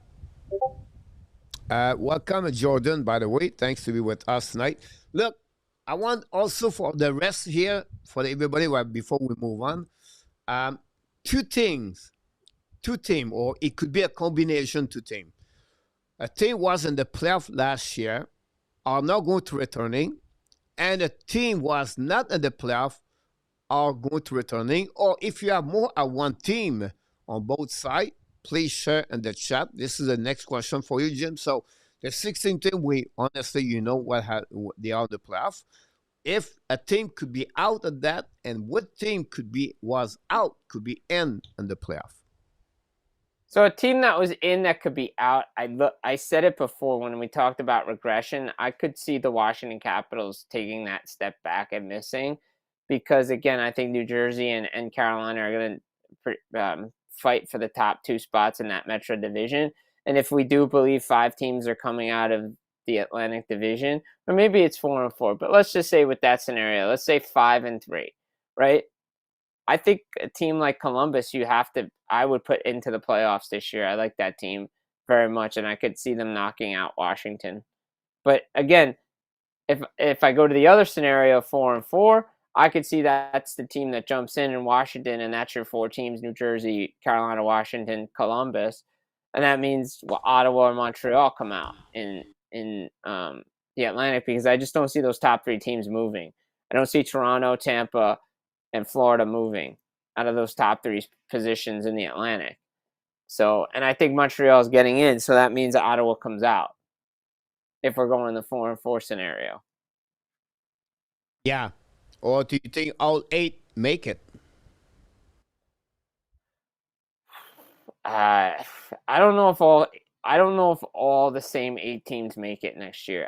Welcome, Jordan, by the way. Thanks to be with us tonight. Look, I want also for the rest here, for everybody, before we move on, 2 teams, or it could be a combination 2 teams. A team was in the playoff last year, are now going to returning, and a team was not in the playoff, are going to returning. Or if you have more than one team on both sides, please share in the chat. This is the next question for you, Jim. So the 16 team, we honestly, what they are in the playoff. If a team could be out of that, and what team could be in the playoff. So a team that was in that could be out. I said it before when we talked about regression. I could see the Washington Capitals taking that step back and missing, because again, I think New Jersey and Carolina are going to fight for the top 2 spots in that Metro division. And if we do believe 5 teams are coming out of the Atlantic division, or maybe it's 4-4, but let's just say with that scenario, let's say 5-3, right? I think a team like Columbus, I would put into the playoffs this year. I like that team very much, and I could see them knocking out Washington. But again, If I go to the other scenario, 4-4, I could see that's the team that jumps in Washington, and that's your 4 teams: New Jersey, Carolina, Washington, Columbus, and that means Ottawa or Montreal come out in the Atlantic, because I just don't see those top 3 teams moving. I don't see Toronto, Tampa, and Florida moving out of those top 3 positions in the Atlantic. So, and I think Montreal is getting in, so that means Ottawa comes out if we're going the 4-4 scenario. Yeah. Or do you think all 8 make it? I don't know if all the same 8 teams make it next year.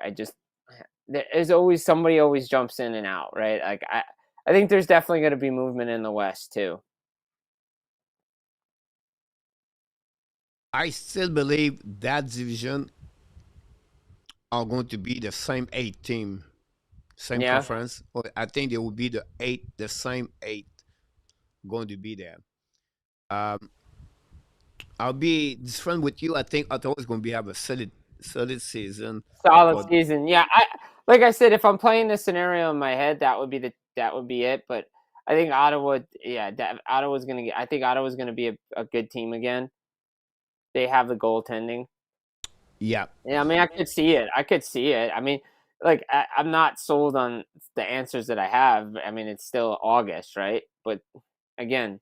There's always somebody always jumps in and out, right? Like I think there's definitely going to be movement in the West too. I still believe that division are going to be the same 8 team, same Yeah. conference. Or I think they will be the same 8 going to be there. I'll be different with you. I think Ottawa is going to have a solid season. Solid season. Yeah, like I said, if I'm playing this scenario in my head, that would be it. But I think Ottawa, yeah, I think Ottawa's gonna be a good team again. They have the goaltending. Yeah. Yeah, I mean, I could see it. I mean, like I'm not sold on the answers that I have. I mean, it's still August, right? But again,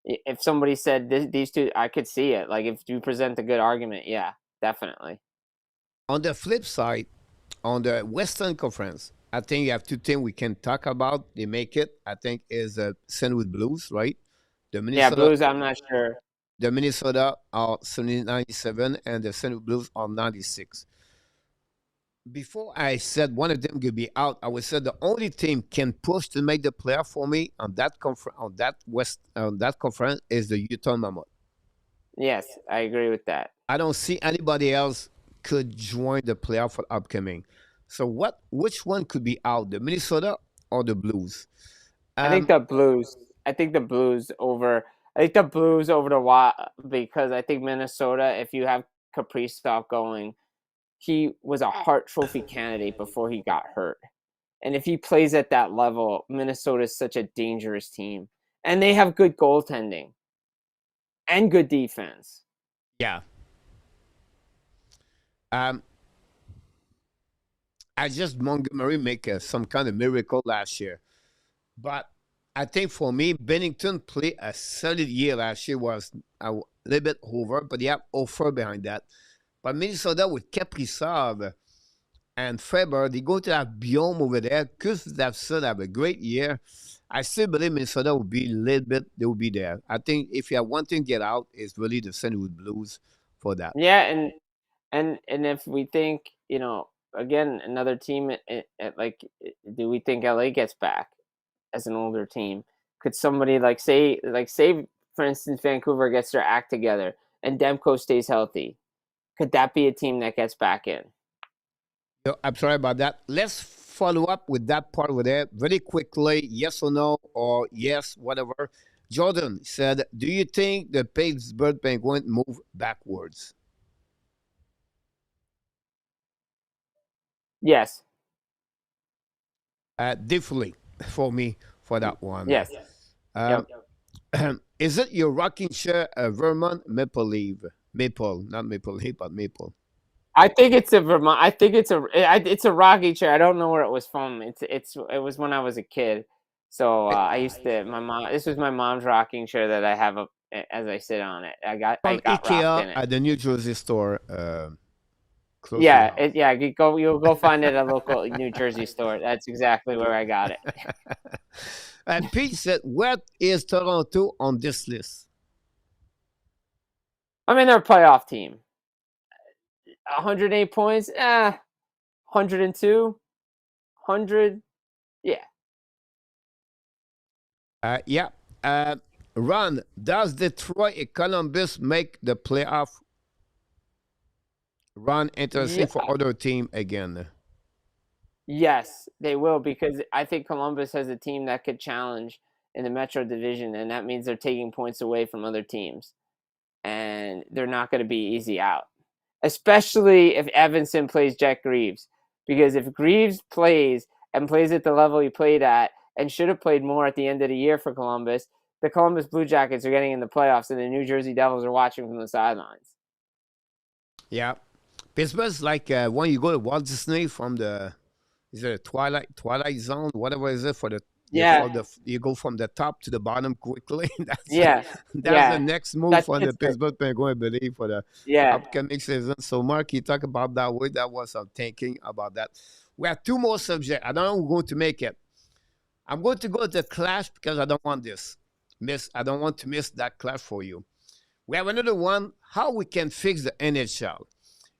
if somebody said these 2, I could see it. Like if you present a good argument, yeah, definitely. On the flip side, on the Western Conference, I think you have 2 teams we can talk about. They make it. I think is St. Louis Blues, right? The Yeah, Minnesota, Blues, I'm not sure. the Minnesota are 97, and the St. Louis Blues are 96. Before I said one of them could be out, I would say the only team can push to make the playoff for me on that conference is the Utah Mammoth. Yes, I agree with that. I don't see anybody else could join the playoff for upcoming. So which one could be out, the Minnesota or the Blues? I think the Blues. I think the Blues over. I think the Blues over the Wild, because I think Minnesota. If you have Kaprizov going, he was a Hart Trophy candidate before he got hurt, and if he plays at that level, Minnesota is such a dangerous team, and they have good goaltending and good defense. Yeah. I just Montgomery make some kind of miracle last year, but I think for me, Bennington played a solid year last year. Was a little bit over, but they have offer behind that. But Minnesota with Kaprizov and Faber, they go to have Biome over there. Gustafsson have a great year. I still believe Minnesota will be a little bit. They will be there. I think if you have one thing to get out, it's really the St. Louis Blues for that. Yeah, and if we think, again, another team, do we think LA gets back as an older team? Could somebody say, for instance, Vancouver gets their act together and Demko stays healthy? Could that be a team that gets back in? I'm sorry about that. Let's follow up with that part over there very quickly. Yes or no, or yes, whatever. Jordan said, "Do you think the Pittsburgh Penguins move backwards?" Yes. Definitely for me for that one. Yes. Um, Yep. Is it your rocking chair, a Vermont Maple Leaf? Maple, not Maple Leaf, but Maple. I think it's a Vermont. I think it's a rocking chair. I don't know where it was from. It was when I was a kid. So I used to my mom. This was my mom's rocking chair that I have as I sit on it. I got From rocked in IKEA it. at the New Jersey store. Close Yeah, to your house. you'll go find it at a local New Jersey store. That's exactly where I got it. And Pete said, "What is Toronto on this list?" I mean, they're a playoff team. 108 points, 102, 100, yeah. Yeah. Ron, does Detroit and Columbus make the playoff? Ron, interesting Yeah, for other team again. yes, they will, because I think Columbus has a team that could challenge in the Metro Division, and that means they're taking points away from other teams, and they're not going to be easy out, especially if Evanson plays Jack Reeves, because if Greaves plays and plays at the level he played at and should have played more at the end of the year for Columbus, the Columbus Blue Jackets are getting in the playoffs, and the New Jersey Devils are watching from the sidelines. Yeah. Pittsburgh's like when you go to Walt Disney from is it a Twilight Zone, whatever is it for the you go from the top to the bottom quickly. That's the next move That's for the Pittsburgh. Pittsburgh Penguins, I believe, for the upcoming season. So, Mark, you talk about that way. That was I'm thinking about that. We have two more subjects. I don't know who's going to make it. I'm going to go to the clash because I don't want this I don't want to miss that clash for you. We have another one. How we can fix the NHL.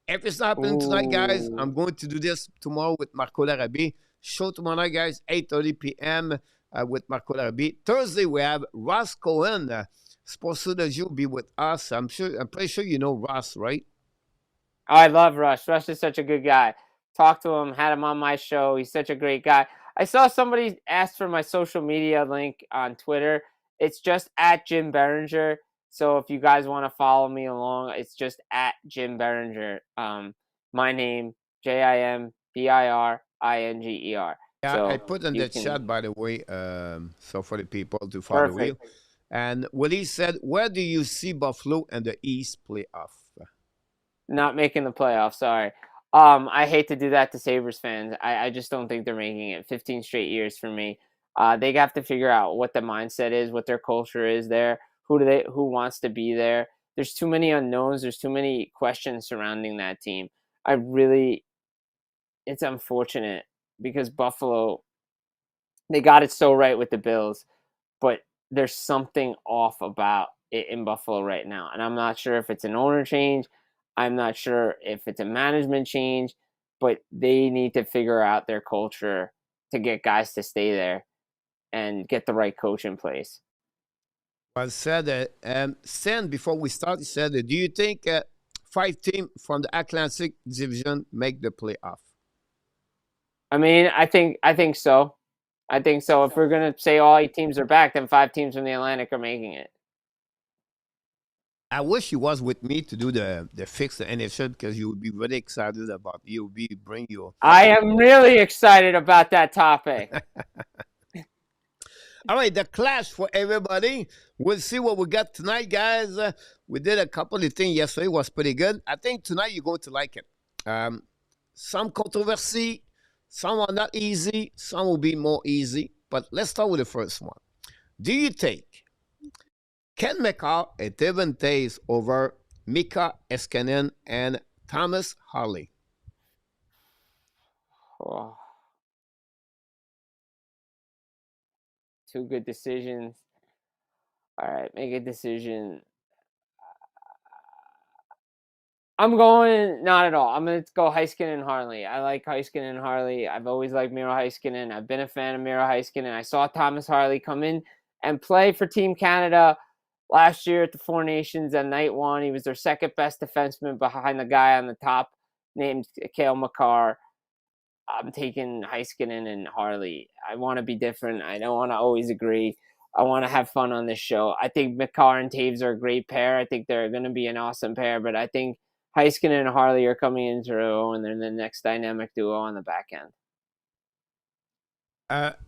If it's not happening tonight, guys, I'm going to do this tomorrow with Marco Larrabee. Show tomorrow night, guys, 8:30 p.m. With Marco Larrabee. Thursday, we have Ross Cohen. Sports will be with us. I'm pretty sure you know Ross, right? Oh, I love Russ. Russ is such a good guy. Talked to him, had him on my show. He's such a great guy. I saw somebody ask for my social media link on Twitter. It's just at Jim Berenger. So if you guys want to follow me along, it's just at Jim Berenger. My name, JimBiringer. Yeah, So I put in the chat, by the way, so for the people to follow you. And Willie said, where do you see Buffalo and the East playoff? Not making the playoffs, sorry. I hate to do that to Sabres fans. I just don't think they're making it. 15 straight years for me. They have to figure out what the mindset is, what their culture is there, who wants to be there. There's too many unknowns. There's too many questions surrounding that team. It's unfortunate because Buffalo, they got it so right with the Bills, but there's something off about it in Buffalo right now. And I'm not sure if it's an owner change. I'm not sure if it's a management change, but they need to figure out their culture to get guys to stay there and get the right coach in place. Well said. Sen, before we start, he said, do you think 5 teams from the Atlantic Division make the playoff? I mean, I think so. I think so. If we're going to say all 8 teams are back, then 5 teams from the Atlantic are making it. I wish you was with me to do the fix the NHL because you would be really excited about bring your. I am really excited about that topic. All right, the clash for everybody. We'll see what we got tonight, guys. We did a couple of things yesterday. It was pretty good. I think tonight you're going to like it. Some controversy. Some are not easy. Some will be more easy. But let's start with the first one. Do you think Ken McCarr at advantage over Mika Eskinen and Thomas Harley? Oh. 2 good decisions. All right, make a decision. I'm going not at all. I'm going to go Heiskanen and Harley. I like Heiskanen and Harley. I've always liked Miro Heiskanen. I've been a fan of Miro Heiskanen. I saw Thomas Harley come in and play for Team Canada last year at the Four Nations at night 1. He was their second best defenseman behind the guy on the top named Cale Makar. I'm taking Heiskanen and Harley. I want to be different. I don't want to always agree. I want to have fun on this show. I think Makar and Taves are a great pair. I think they're going to be an awesome pair, but I think Heiskanen and Harley are coming into their own, and they're the next dynamic duo on the back end.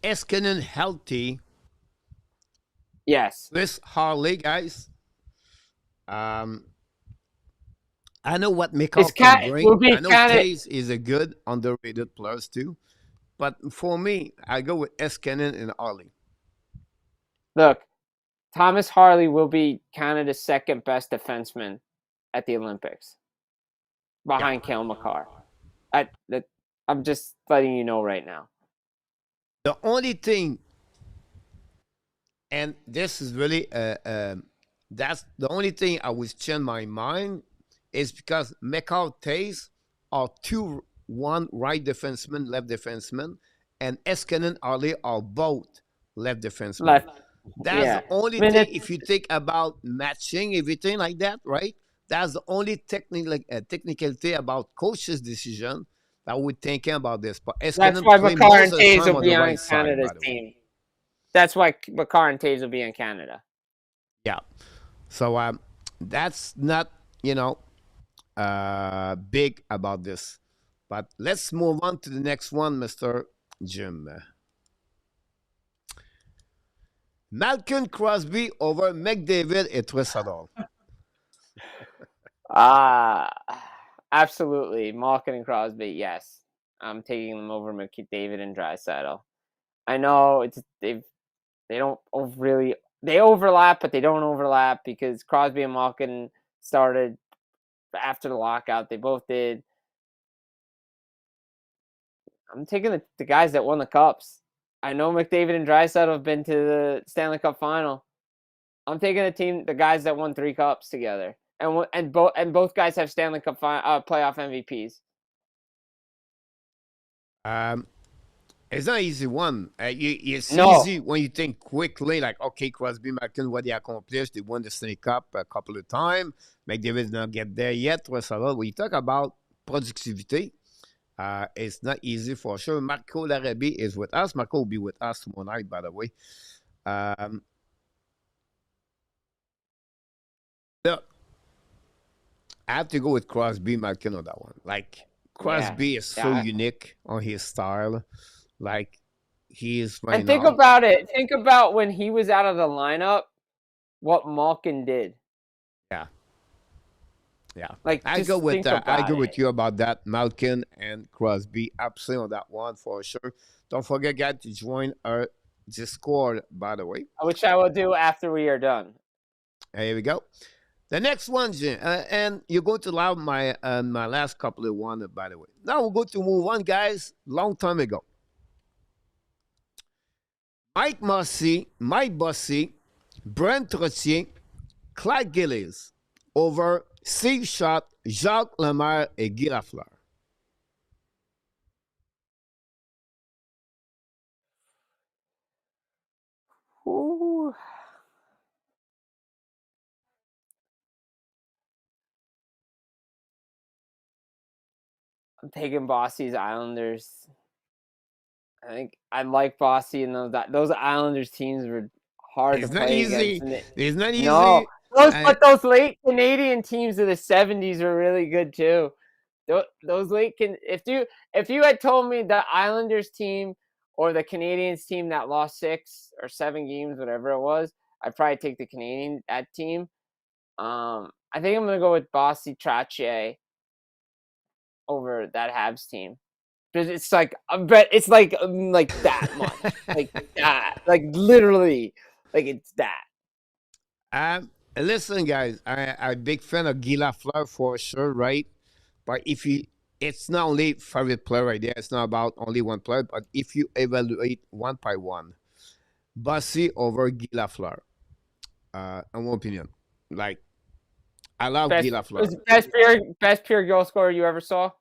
Eskinen healthy. Yes. This Harley, guys. I know what Mikal can bring. I know Taves is a good underrated player too. But for me, I go with Eskinen and Harley. Look, Thomas Harley will be Canada's second best defenseman at the Olympics, behind Cale Makar. I'm just letting you know right now. The only thing, and this is really, that's the only thing I was changing my mind is because Makar Taves are 2-1 right defenseman, left defenseman, and Eskinen Harley are both left defenseman. That's the only thing, if you think about matching everything like that, right? That's the only technicality about coach's decision that we're thinking about this. But that's why Makar and Taves will be on Canada's team. That's why Makar and Taves will be in Canada. Yeah. So that's not, big about this. But let's move on to the next one, Mr. Jim. Malcolm Crosby over McDavid et Trissador. Absolutely. Malkin and Crosby, yes. I'm taking them over McDavid and Draisaitl. I know they don't really they overlap, but they don't overlap because Crosby and Malkin started after the lockout. They both did. I'm taking the guys that won the cups. I know McDavid and Draisaitl have been to the Stanley Cup final. I'm taking the guys that won 3 cups together, and both guys have Stanley Cup playoff MVPs. It's not an easy one. It's No. easy when you think quickly, like, okay, Crosby, Malkin, what they accomplished. They won the Stanley Cup a couple of times. McDavid's not get there yet. When you talk about productivity, it's not easy for sure. Marco Larrabee is with us. Marco will be with us tomorrow night, by the way. Look, I have to go with Crosby, Malkin on that one. Like, Crosby is so unique on his style. Like, he is right and think now. about it. Think about when he was out of the lineup, what Malkin did. Yeah. Like, I go with that. I agree it. with you about that. Malkin and Crosby, absolutely on that one for sure. Don't forget, guys, to join our Discord, by the way. Which I will do after we are done. Here we go. The next one, Jim, and you're going to allow my last couple of one, by the way. Now we're going to move on, guys. Long time ago, Mike Bossy, Brent Trottier, Clyde Gillies over Steve Schott, Jacques Lemaire et Guy Lafleur. Ooh. I'm taking Bossy's Islanders. I think I like Bossy, and those Islanders teams were hard to play against. It's not easy. No, but those late Canadian teams of the '70s were really good too. Those late if you had told me the Islanders team or the Canadiens team that lost 6 or 7 games, whatever it was, I'd probably take the Canadian team. I think I'm gonna go with Bossy Trottier over that Habs team. Because it's like, but it's like that much, like that, like literally, like it's that. Listen, guys, I'm a big fan of Guy Lafleur for sure, right? But it's not only favorite player right there. It's not about only one player. But if you evaluate one by one, Bossy over Guy Lafleur, in my opinion, like I love Guy Lafleur. Best pure goal scorer you ever saw.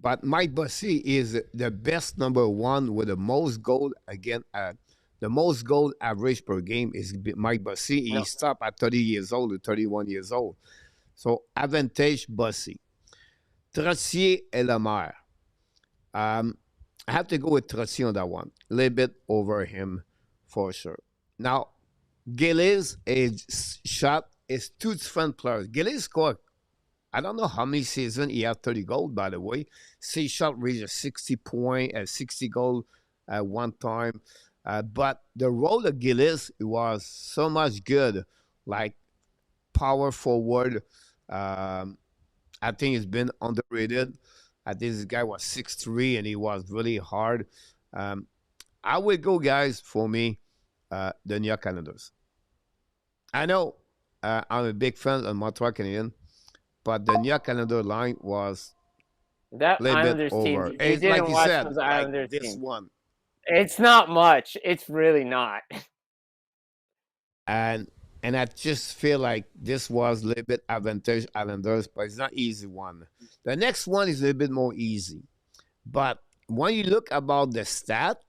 But Mike Bossy is the best number one with the most goal again. The most goal average per game is Mike Bossy. He stopped at 30 years old or 31 years old. So advantage Bossy. Trottier et Lemaire. I have to go with Trottier on that one. A little bit over him for sure. Now, Gillies and Schott is 2 different players. Gillies scored, I don't know how many seasons he had 30 goals, by the way. Schott reached a 60 goal at one time. But the role of Gillies was so much good, like power forward. I think it's been underrated. I think this guy was 6'3", and he was really hard. I would go, guys, for me, the New York Canadiens. I know I'm a big fan of Montreal Canadiens, but the New York Canadiens line was that a little Islanders bit over. Team. It's didn't like you watch said, those Islanders like this team. one. It's not much. It's really not. And I just feel like this was a little bit advantage Islanders, but it's not easy one. The next one is a little bit more easy. But when you look about the stat,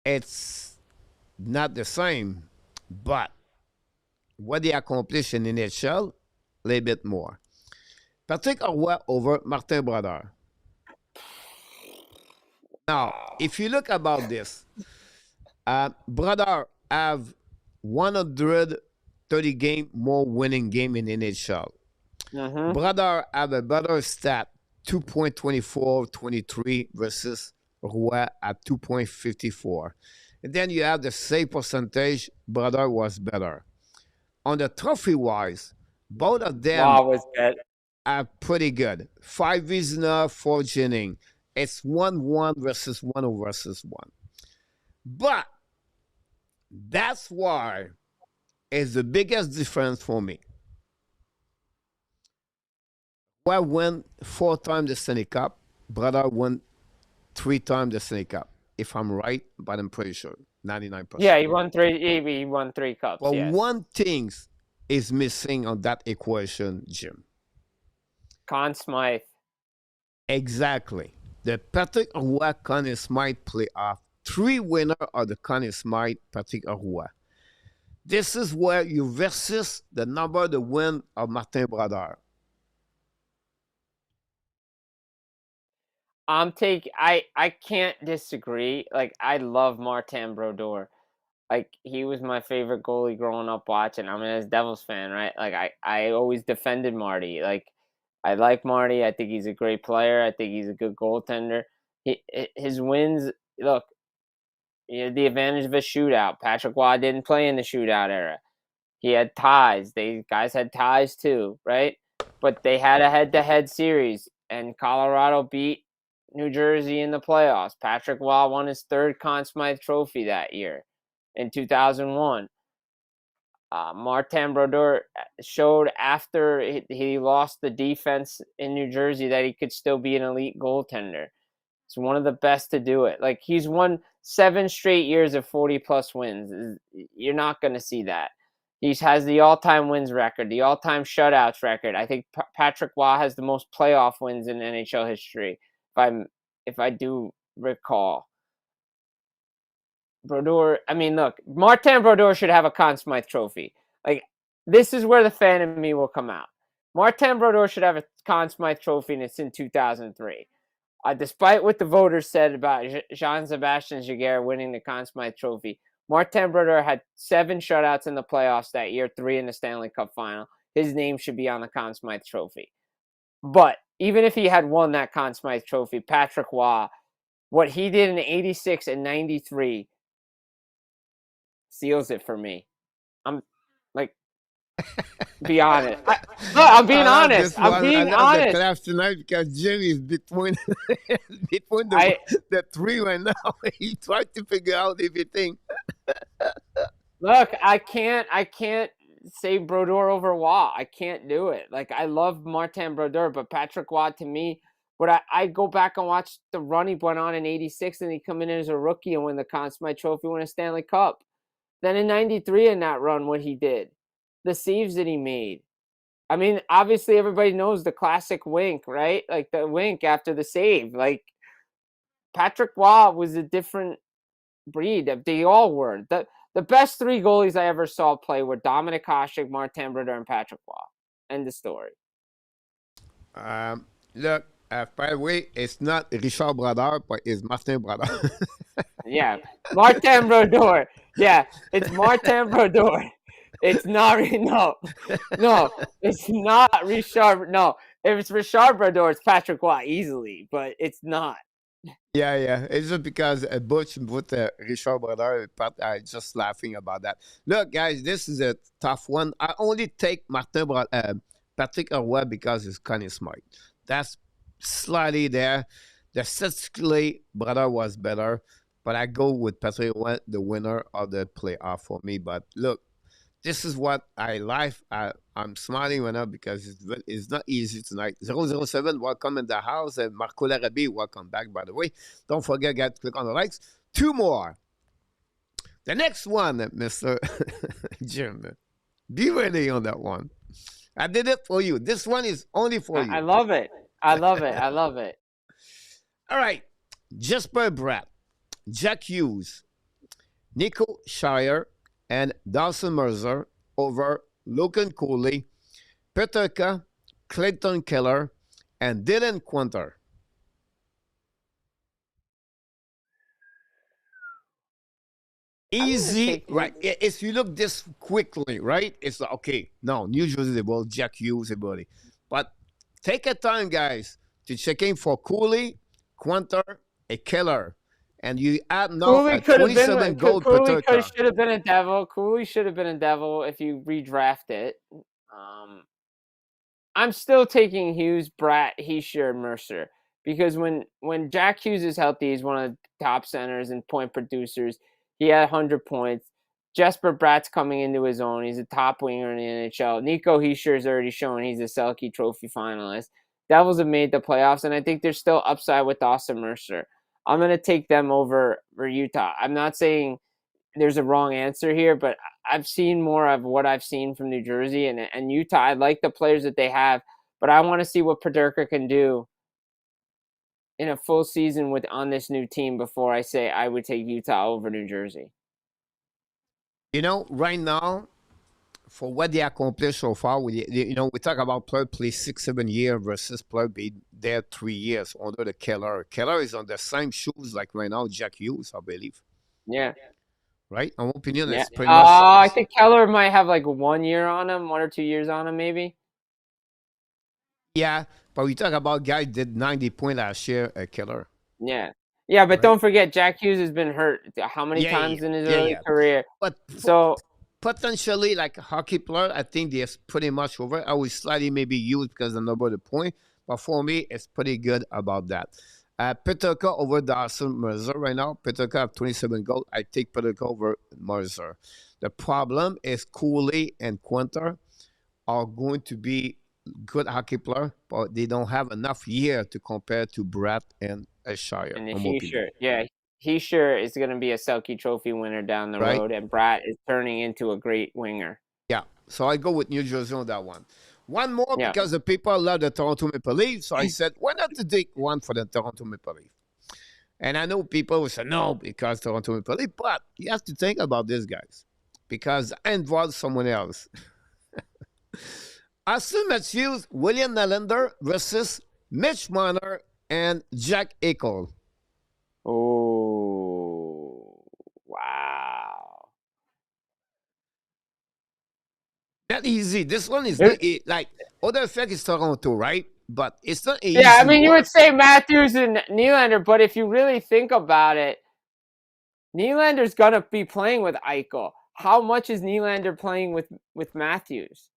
it's not the same. But what they accomplished in NHL, a little bit more. Patrick Roy over Martin Brodeur. Now, if you look about this, Brodeur have 130 more winning game in NHL. Brodeur have a better stat 2.24-23 versus Roy at 2.54. And then you have the save percentage. Brother was better. On the trophy-wise, both of them Wow, was that? are pretty good. 5 Vizina, 4 Jennings. It's 1-1 versus 1 versus 1. But that's why it's the biggest difference for me. I won 4 times the Stanley Cup. Brother won 3 times the Stanley Cup. If I'm right, but I'm pretty sure. 99%. Yeah, he won 3. He won 3 cups. But yes. one thing is missing on that equation, Jim. Conn Smythe. Exactly. The Patrick Roy Conn Smythe playoff. 3 winners are the Conn Smythe Patrick Roy. This is where you versus the number the win of Martin Brodeur. I can't disagree. Like, I love Martin Brodeur. Like, he was my favorite goalie growing up watching. I'm a Devils fan, right? Like, I always defended Marty. Like, I like Marty. I think he's a great player. I think he's a good goaltender. His wins, look, he had the advantage of a shootout. Patrick Waugh didn't play in the shootout era. He had ties. Guys had ties too, right? But they had a head-to-head series, and Colorado beat New Jersey in the playoffs. Patrick Waugh won his 3rd Conn Smythe Trophy that year in 2001. Martin Brodeur showed after he lost the defense in New Jersey that he could still be an elite goaltender. He's one of the best to do it. Like, he's won 7 straight years of 40-plus wins. You're not going to see that. He has the all-time wins record, the all-time shutouts record. I think Patrick Waugh has the most playoff wins in NHL history, if I do recall. Brodeur, I mean, look, Martin Brodeur should have a Conn Smythe Trophy. Like, this is where the fan in me will come out. Martin Brodeur should have a Conn Smythe Trophy, and it's in 2003. Despite what the voters said about Jean-Sébastien Giguère winning the Conn Smythe Trophy, Martin Brodeur had 7 shutouts in the playoffs that year, 3 in the Stanley Cup final. His name should be on the Conn Smythe Trophy. But even if he had won that Conn Smythe Trophy, Patrick Waugh, what he did in 86 and 93 seals it for me. I'm like, be honest. I'm being honest. I'm being honest. The class tonight because Jimmy is between the 3 right now. He tried to figure out everything. Look, I can't say Brodeur over Waugh. I can't do it. Like, I love Martin Brodeur, but Patrick Waugh, to me, but I go back and watch the run he went on in 86, and he come in as a rookie and win the Conn Smythe Trophy, win a Stanley Cup. Then in 93 in that run, what he did, the saves that he made. I mean, obviously everybody knows the classic wink, right? Like the wink after the save. Like, Patrick Waugh was a different breed. They all were. The best 3 goalies I ever saw play were Dominik Hasek, Martin Brodeur, and Patrick Waugh. End of story. Look, by the way, it's not Richard Brodeur, but it's Martin Brodeur. Yeah, Martin Brodeur. Yeah, it's Martin Brodeur. It's not, no, it's not Richard. No, if it's Richard Brodeur, it's Patrick Waugh easily, but it's not. Yeah. It's just because Butch with Richard Brodeur, I just laughing about that. Look, guys, this is a tough one. I only take Patrick Roy because it's Conn Smythe. That's slightly there. The statistically, Brodeur was better, but I go with Patrick Roy, the winner of the playoff for me. But look, this is what I like. I'm smiling right now because it's not easy tonight. 007, welcome in the house. And Marco Larabie, welcome back, by the way. Don't forget, guys, to click on the likes. 2 more. The next one, Mr. Jim. Be ready on that one. I did it for you. This one is only for you. I love it. I love it. All right. Jesper Bratt, Jack Hughes, Nico Shire, and Dawson Mercer over Logan Cooley, Peterka, Clayton Keller, and Dylan Quinter. Easy, right? If you look this quickly, right? It's like, okay, no, usually they will Jack Hughes, everybody. But take a time, guys, to checking for Cooley, Quanter, a killer. And you add now Cooley a could have been 27 goal Cooley Peterka. should have been a devil. Cooley should have been a devil if you redraft it. I'm still taking Hughes, Bratt, Heischer, Mercer because when Jack Hughes is healthy, he's one of the top centers and point producers. He had 100 points. Jesper Bratt's coming into his own. He's a top winger in the NHL. Nico Heischer has already shown he's a Selke Trophy finalist. Devils have made the playoffs, and I think there's still upside with Dawson Mercer. I'm going to take them over Utah. I'm not saying there's a wrong answer here, but I've seen more of what I've seen from New Jersey and Utah. I like the players that they have, but I want to see what Paderka can do in a full season on this new team before I say I would take Utah over New Jersey. You know, right now, for what they accomplished so far, we talk about player play 6-7 years versus player be there 3 years under the Keller. Keller is on the same shoes like right now Jack Hughes, I believe. Yeah. Right? In my opinion, Yeah. it's pretty much. I think Keller might have like 1 year on him, 1 or 2 years on him, maybe. Yeah, but we talk about guy did 90 points last year, Keller. Yeah. Yeah, but don't forget, Jack Hughes has been hurt how many times in his early career? But so potentially, like a hockey player, I think they're pretty much over. I would slightly maybe use because of the point, but for me, it's pretty good about that. Peterka over Dawson Mercer right now. Peterka have 27 goals. I take Peterka over Mercer. The problem is Cooley and Quinter are going to be good hockey player, but they don't have enough year to compare to Bratt and Shire. And Heischer is going to be a Selke Trophy winner down the road, and Bratt is turning into a great winger. Yeah, so I go with New Jersey on that one. One more because the people love the Toronto Maple Leafs, so I said, why not to take one for the Toronto Maple Leafs? And I know people will say, no, because Toronto Maple Leafs, but you have to think about this, guys, because I involved someone else. Austin Matthews, William Nylander versus Mitch Marner and Jack Eichel. Oh, wow. Not easy. This one is not like other effect is Toronto, right? But it's not easy. Yeah, I mean, you would say Matthews and Nylander, but if you really think about it, Nylander's going to be playing with Eichel. How much is Nylander playing with Matthews?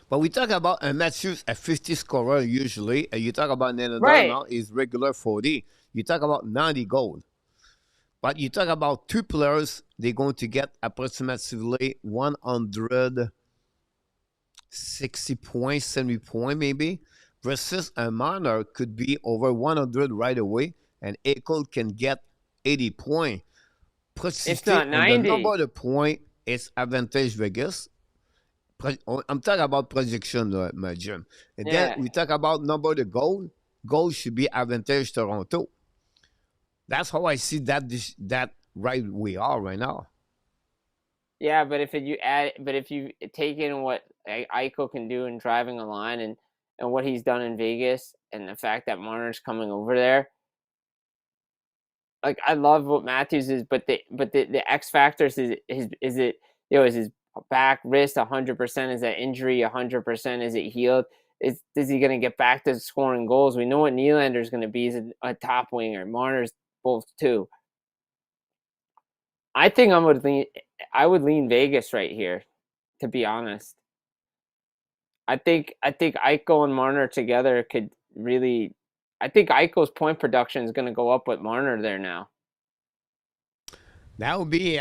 But we talk about Matthews a 50 scorer usually, and you talk about Nylander now is regular 40. You talk about 90 goals. But you talk about two players, they're going to get approximately 160 points, 70 points maybe, versus a Marner could be over 100 right away, and Eichel can get 80 points. It's not 90. On the number of the point, it's advantage Vegas. I'm talking about projection, my Jim. And then we talk about number of the goal. Goal should be advantage Toronto. That's how I see that right we are right now. Yeah, but if you take in what Eichel can do in driving a line and what he's done in Vegas and the fact that Marner's coming over there, like I love what Matthews is, but the X factors is it is his back, wrist 100%? Is that injury 100%? Is it healed? Is he going to get back to scoring goals? We know what Nylander is going to be. He's a top winger. Marner's both too. I think I would lean Vegas right here, to be honest. I think Eichel and Marner together could really. I think Eichel's point production is going to go up with Marner there now. That would be,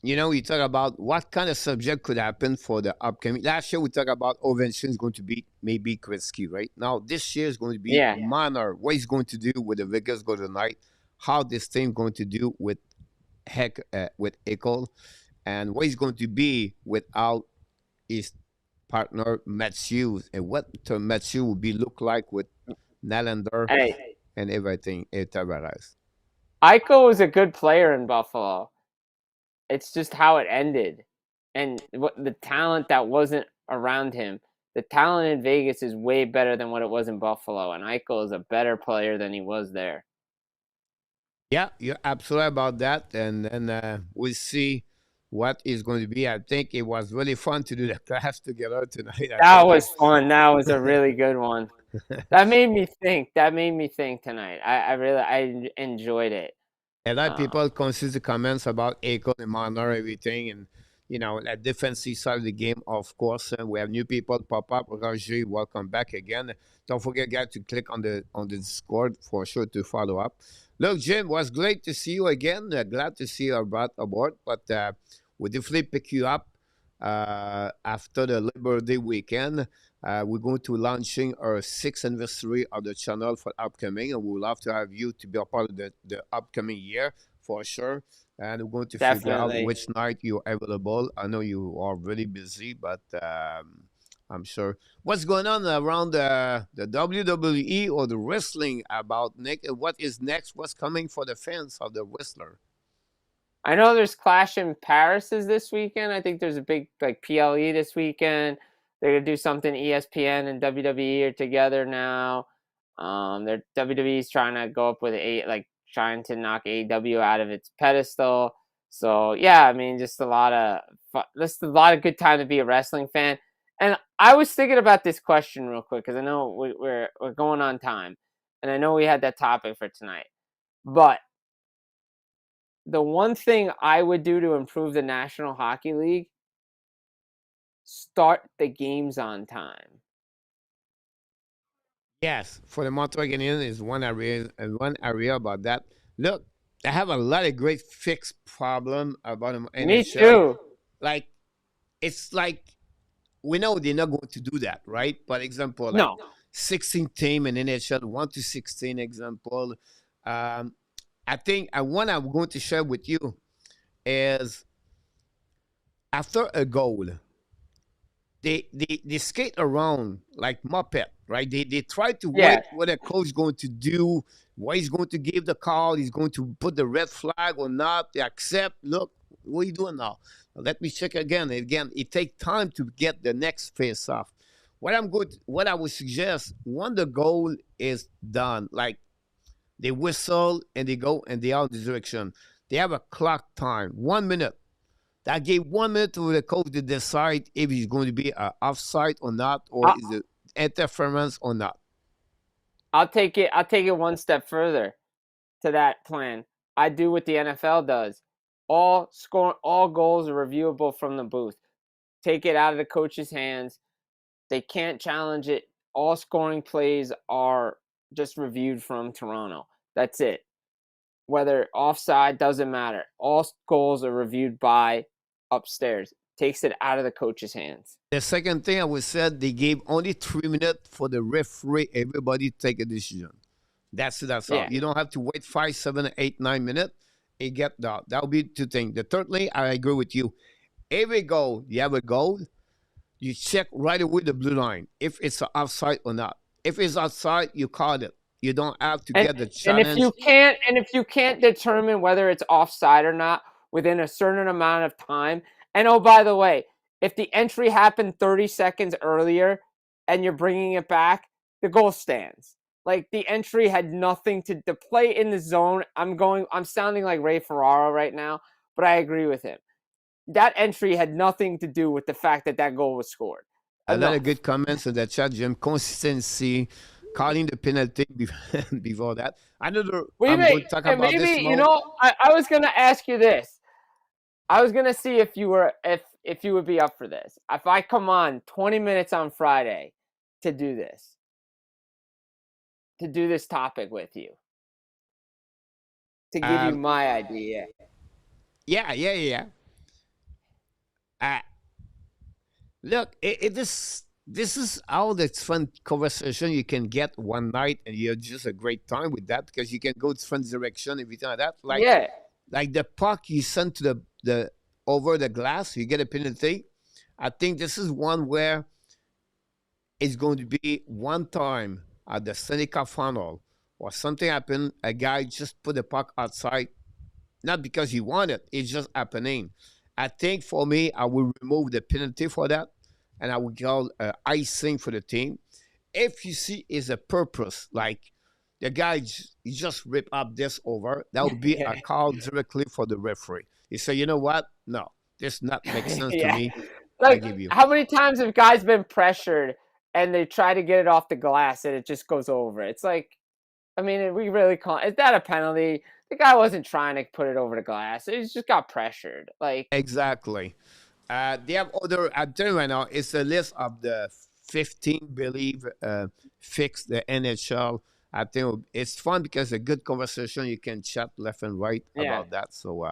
you talk about what kind of subject could happen for the upcoming. Last year we talked about Ovechkin is going to be maybe Gretzky, right? Now this year is going to be Marner. What he's going to do with the Vegas Golden Knight? How this team going to do with Eichel, and what he's going to be without his partner Matthews, and what Matthews will be look like with Nylander and everything. Tavares. Eichel was a good player in Buffalo. It's just how it ended, and what the talent that wasn't around him. The talent in Vegas is way better than what it was in Buffalo, and Eichel is a better player than he was there. Yeah, you're absolutely about that, and then we'll see what is going to be. I think it was really fun to do the class together tonight. I That think was fun. That was a really good one. That made me think. That made me think tonight. I really enjoyed it. a lot of Uh, people consider comments about Akon and Marner, everything, and that defensive side of the game, of course. And we have new people pop up. Roger, welcome back again. Don't forget, guys, to click on the Discord for sure to follow up. Look, Jim, was great to see you again. Glad to see you aboard, but we definitely pick you up after the Labor Day weekend. We're going to launching our sixth anniversary of the channel for upcoming, and we would love to have you to be a part of the upcoming year for sure. And we're going to figure out Definitely. which night you're available. I know you are really busy, but I'm sure. What's going on around the WWE or the wrestling about Nick? What is next? What's coming for the fans of the wrestler? I know there's Clash in Paris is this weekend. I think there's a big like PLE this weekend. They're gonna do something. ESPN and WWE are together now. They're WWE's trying to go up with trying to knock AEW out of its pedestal. So yeah, I mean, just a lot of good time to be a wrestling fan. And I was thinking about this question real quick because I know we're going on time, and I know we had that topic for tonight, but the one thing I would do to improve the National Hockey League, start the games on time. Yes, for the Montreal Canadiens is one area about that. Look, I have a lot of great fixed problem about the Me NHL. too. Like it's like we know they're not going to do that, right? But example, like No. 16 team in NHL, 1 to 16 example. Um, I think one I'm going to share with you is after a goal, they skate around like Muppet, right? They try to wait Yeah. what a coach is going to do, what he's going to give the call, he's going to put the red flag or not. They accept. Look, what are you doing now? Let me check again. Again, it takes time to get the next face off. What I would suggest when the goal is done, like they whistle and they go and they out the direction. They have a clock time, 1 minute. That gave 1 minute to the coach to decide if he's going to be offside or not, or I'll, is it interference or not. I'll take it. I'll take it one step further to that plan. I do what the NFL does. All goals are reviewable from the booth. Take it out of the coach's hands. They can't challenge it. All scoring plays are just reviewed from Toronto. That's it. Whether offside doesn't matter. All goals are reviewed by upstairs. Takes it out of the coach's hands. The second thing I would say, they gave only 3 minutes for the referee, everybody take a decision. That's it, that's all. Yeah. You don't have to wait 5, 7, 8, 9 minutes. It get that. That'll be two things. The thirdly, I agree with you. Every goal, you have a goal, you check right away the blue line if it's offside or not. If it's outside, you call it. You don't have to get the And challenge. if you can't determine whether it's offside or not within a certain amount of time, and oh by the way, if the entry happened 30 seconds earlier and you're bringing it back, the goal stands. Like the entry had nothing to the play in the zone. I'm sounding like Ray Ferraro right now, but I agree with him. That entry had nothing to do with the fact that that goal was scored. A lot Enough. of good comments in the chat, Jim. Consistency, calling the penalty before that. Another, I'm going to talk about this Maybe more. I was gonna ask you this. I was gonna see if you would be up for this. If I come on 20 minutes on Friday to do this topic with you, to give you my idea. Yeah. Look, this is all the fun conversation you can get one night, and you're just a great time with that because you can go to fun direction, everything like that. Like the puck you send to the over the glass, you get a penalty. I think this is one where it's going to be one time at the Seneca final or something happened. A guy just put the puck outside, not because he wanted, it's just happening. I think for me, I will remove the penalty for that, and I will call icing for the team. If you see is a purpose, like the guy he just ripped up this over, that would be a call directly for the referee. He said, you know what? No, This not makes sense to Yeah. me. I Like, give you. how many times have guys been pressured and they try to get it off the glass and it just goes over? It's like, I mean, we really call is that a penalty? The guy wasn't trying to put it over the glass. He just got pressured. Like, Exactly. They have other. I'm telling you right now, it's a list of the 15 believe fix the NHL. I think it's fun because a good conversation. You can chat left and right yeah. about that. So,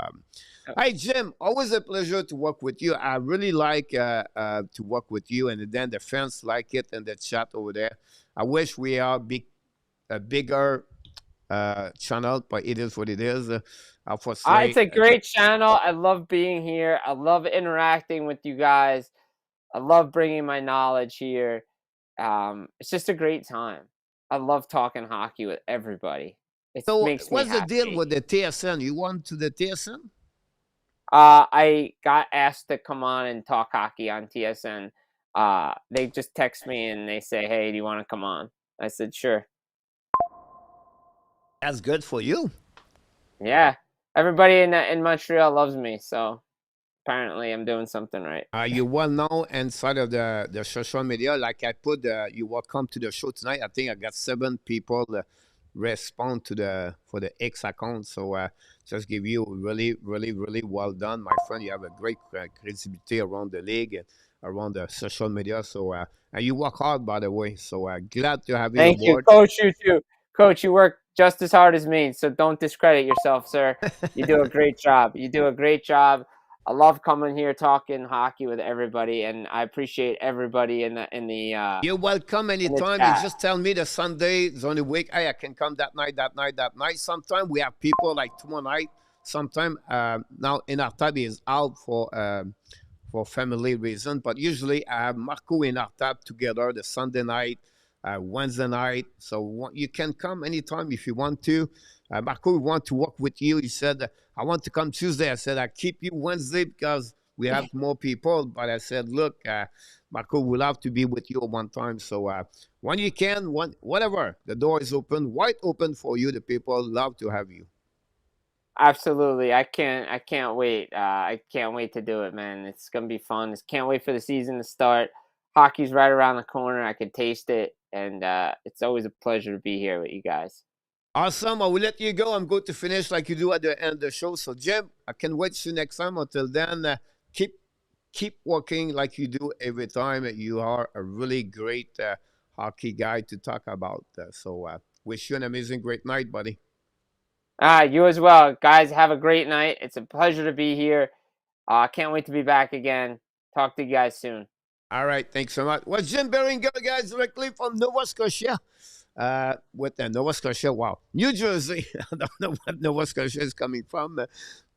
hi Jim, always a pleasure to work with you. I really like to work with you, and then the fans like it and the chat over there. I wish we are a bigger channel, but it is what it is. I It's foresee. a great channel. I love being here. I love interacting with you guys. I love bringing my knowledge here. It's just a great time. I love talking hockey with everybody. It So, makes me what's the deal happy. with the TSN? You want to the TSN? I got asked to come on and talk hockey on TSN. They just text me and they say, "Hey, do you want to come on?" I said, "Sure." That's good for you. Yeah, everybody in Montreal loves me, so apparently I'm doing something right. You well known inside of the social media. Like I put, you welcome to the show tonight. I think I got 7 people respond to the for the X account. So just give you really, really, really well done, my friend. You have a great credibility around the league and around the social media. So and you work hard, by the way. So glad to have you Thank you, aboard. Coach. You too, Coach. You work just as hard as me, so don't discredit yourself, sir. You do a great job. You do a great job. I love coming here talking hockey with everybody, and I appreciate everybody You're welcome in the anytime. You chat. just tell me the Sunday is on the week. Hey, I can come that night, that night, that night. Sometimes we have people like tomorrow night. Sometimes now in our tab is out for family reason, but usually I have Marco in our tab together the Sunday night, Wednesday night. So you can come anytime if you want to. Marco, we want to work with you. He said, I want to come Tuesday. I said, I keep you Wednesday because we have more people. But I said, look, Marco, we love to be with you one time. So when you can, whatever, the door is open, wide open for you. The people love to have you. Absolutely. I can't wait. I can't wait to do it, man. It's gonna be fun. Can't wait for the season to start. Hockey's right around the corner. I can taste it, and it's always a pleasure to be here with you guys. Awesome. I will let you go. I'm going to finish like you do at the end of the show. So, Jim, I can wait to you next time. Until then, keep keep working like you do every time. You are a really great hockey guy to talk about. Wish you an amazing, great night, buddy. You as well, guys. Have a great night. It's a pleasure to be here. Can't wait to be back again. Talk to you guys soon. All right. Thanks so much. Well, Jim Beringer, guys, directly from Nova Scotia. With Nova Scotia, wow, New Jersey. I don't know what Nova Scotia is coming from,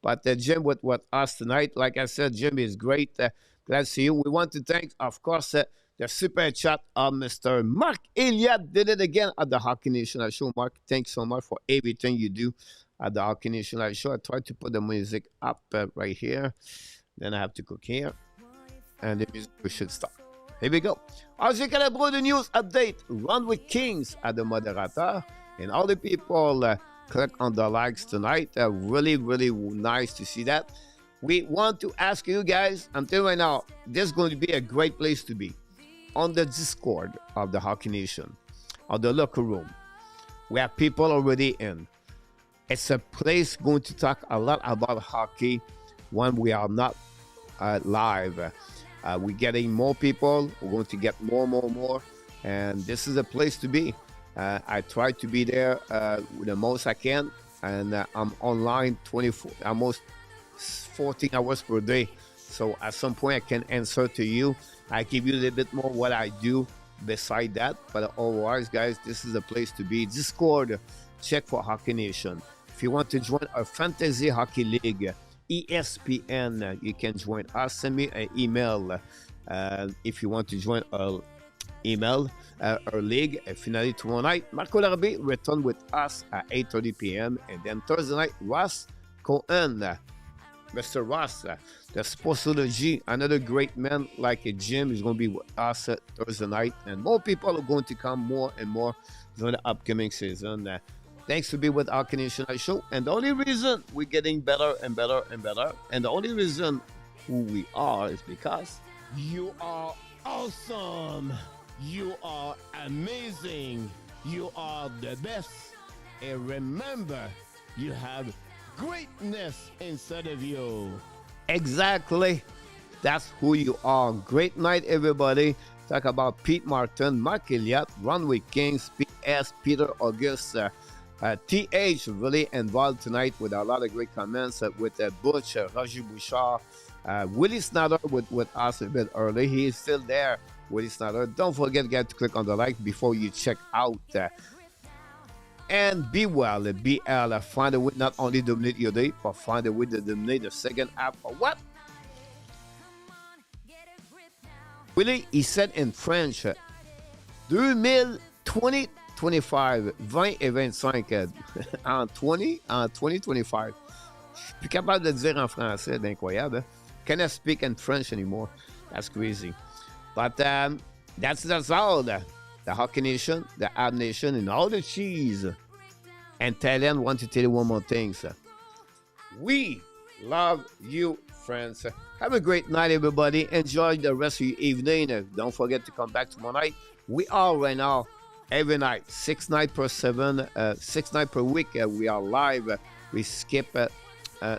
but Jim with us tonight. Like I said, Jim is great. Glad to see you. We want to thank, of course, the super chat of Mr. Mark Elliott. Did it again at the Hockey National Show. Mark, thanks so much for everything you do at the Hockey National Show. I tried to put the music up right here. Then I have to cook here. And the music we should stop. Here we go. As you can about the news update, Run with Kings at the moderator. And all the people click on the likes tonight. Really, really nice to see that. We want to ask you guys, I'm telling you right now, this is going to be a great place to be. On the Discord of the Hockey Nation, on the locker room. We have people already in. It's a place going to talk a lot about hockey when we are not live. We're getting more people. We're going to get more. And this is a place to be. I try to be there the most I can. And I'm online 24, almost 14 hours per day. So at some point I can answer to you. I give you a little bit more what I do beside that. But otherwise, guys, this is a place to be. Discord, check for Hockey Nation. If you want to join our Fantasy Hockey League, ESPN, you can join us. Send me an email if you want to join our email, our league. Finally, tomorrow night, Marco Larabé return with us at 8:30 p.m. And then Thursday night, Ross Cohen, Mr. Ross, the Sportsology, another great man like a Jim is going to be with us Thursday night. And more people are going to come more and more during the upcoming season. Thanks to be with our Canadian Show. And the only reason we're getting better and better and better, and the only reason who we are is because you are awesome. You are amazing. You are the best. And remember, you have greatness inside of you. Exactly. That's who you are. Great night, everybody. Talk about Pete Martin, Mark Elliott, Runway Kings, PS, Peter August, TH really involved tonight with a lot of great comments with Butch, Roger Bouchard, Willie Snyder with us a bit early. He is still there, Willie Snyder. Don't forget to click on the like before you check out. And be well, BL. Find a way not only dominate your day, but find a way to dominate the second half. Or what? Willie, he said in French, 2020 25, 20 et 25 en 2025. Je suis plus capable de dire en français, c'est incroyable. Hein? Cannot speak in French anymore. That's crazy. But that's all. The Hockey Nation, the Ab Nation, and all the cheese. And Thailand want to tell you one more thing, sir. We love you, friends. Have a great night, everybody. Enjoy the rest of your evening. Don't forget to come back tomorrow night. We are right now every night, 6 nights per 7, 6 nights per week. We are live. We skip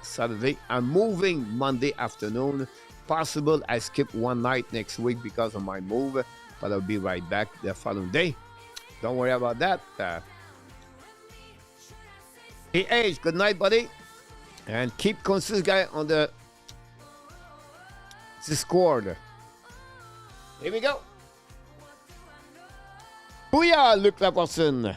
Saturday. I'm moving Monday afternoon. Possible I skip one night next week because of my move, but I'll be right back the following day. Don't worry about that. Hey, good night, buddy. And keep consistent guy on the Discord. Here we go. Booyah, Luc Laporcine.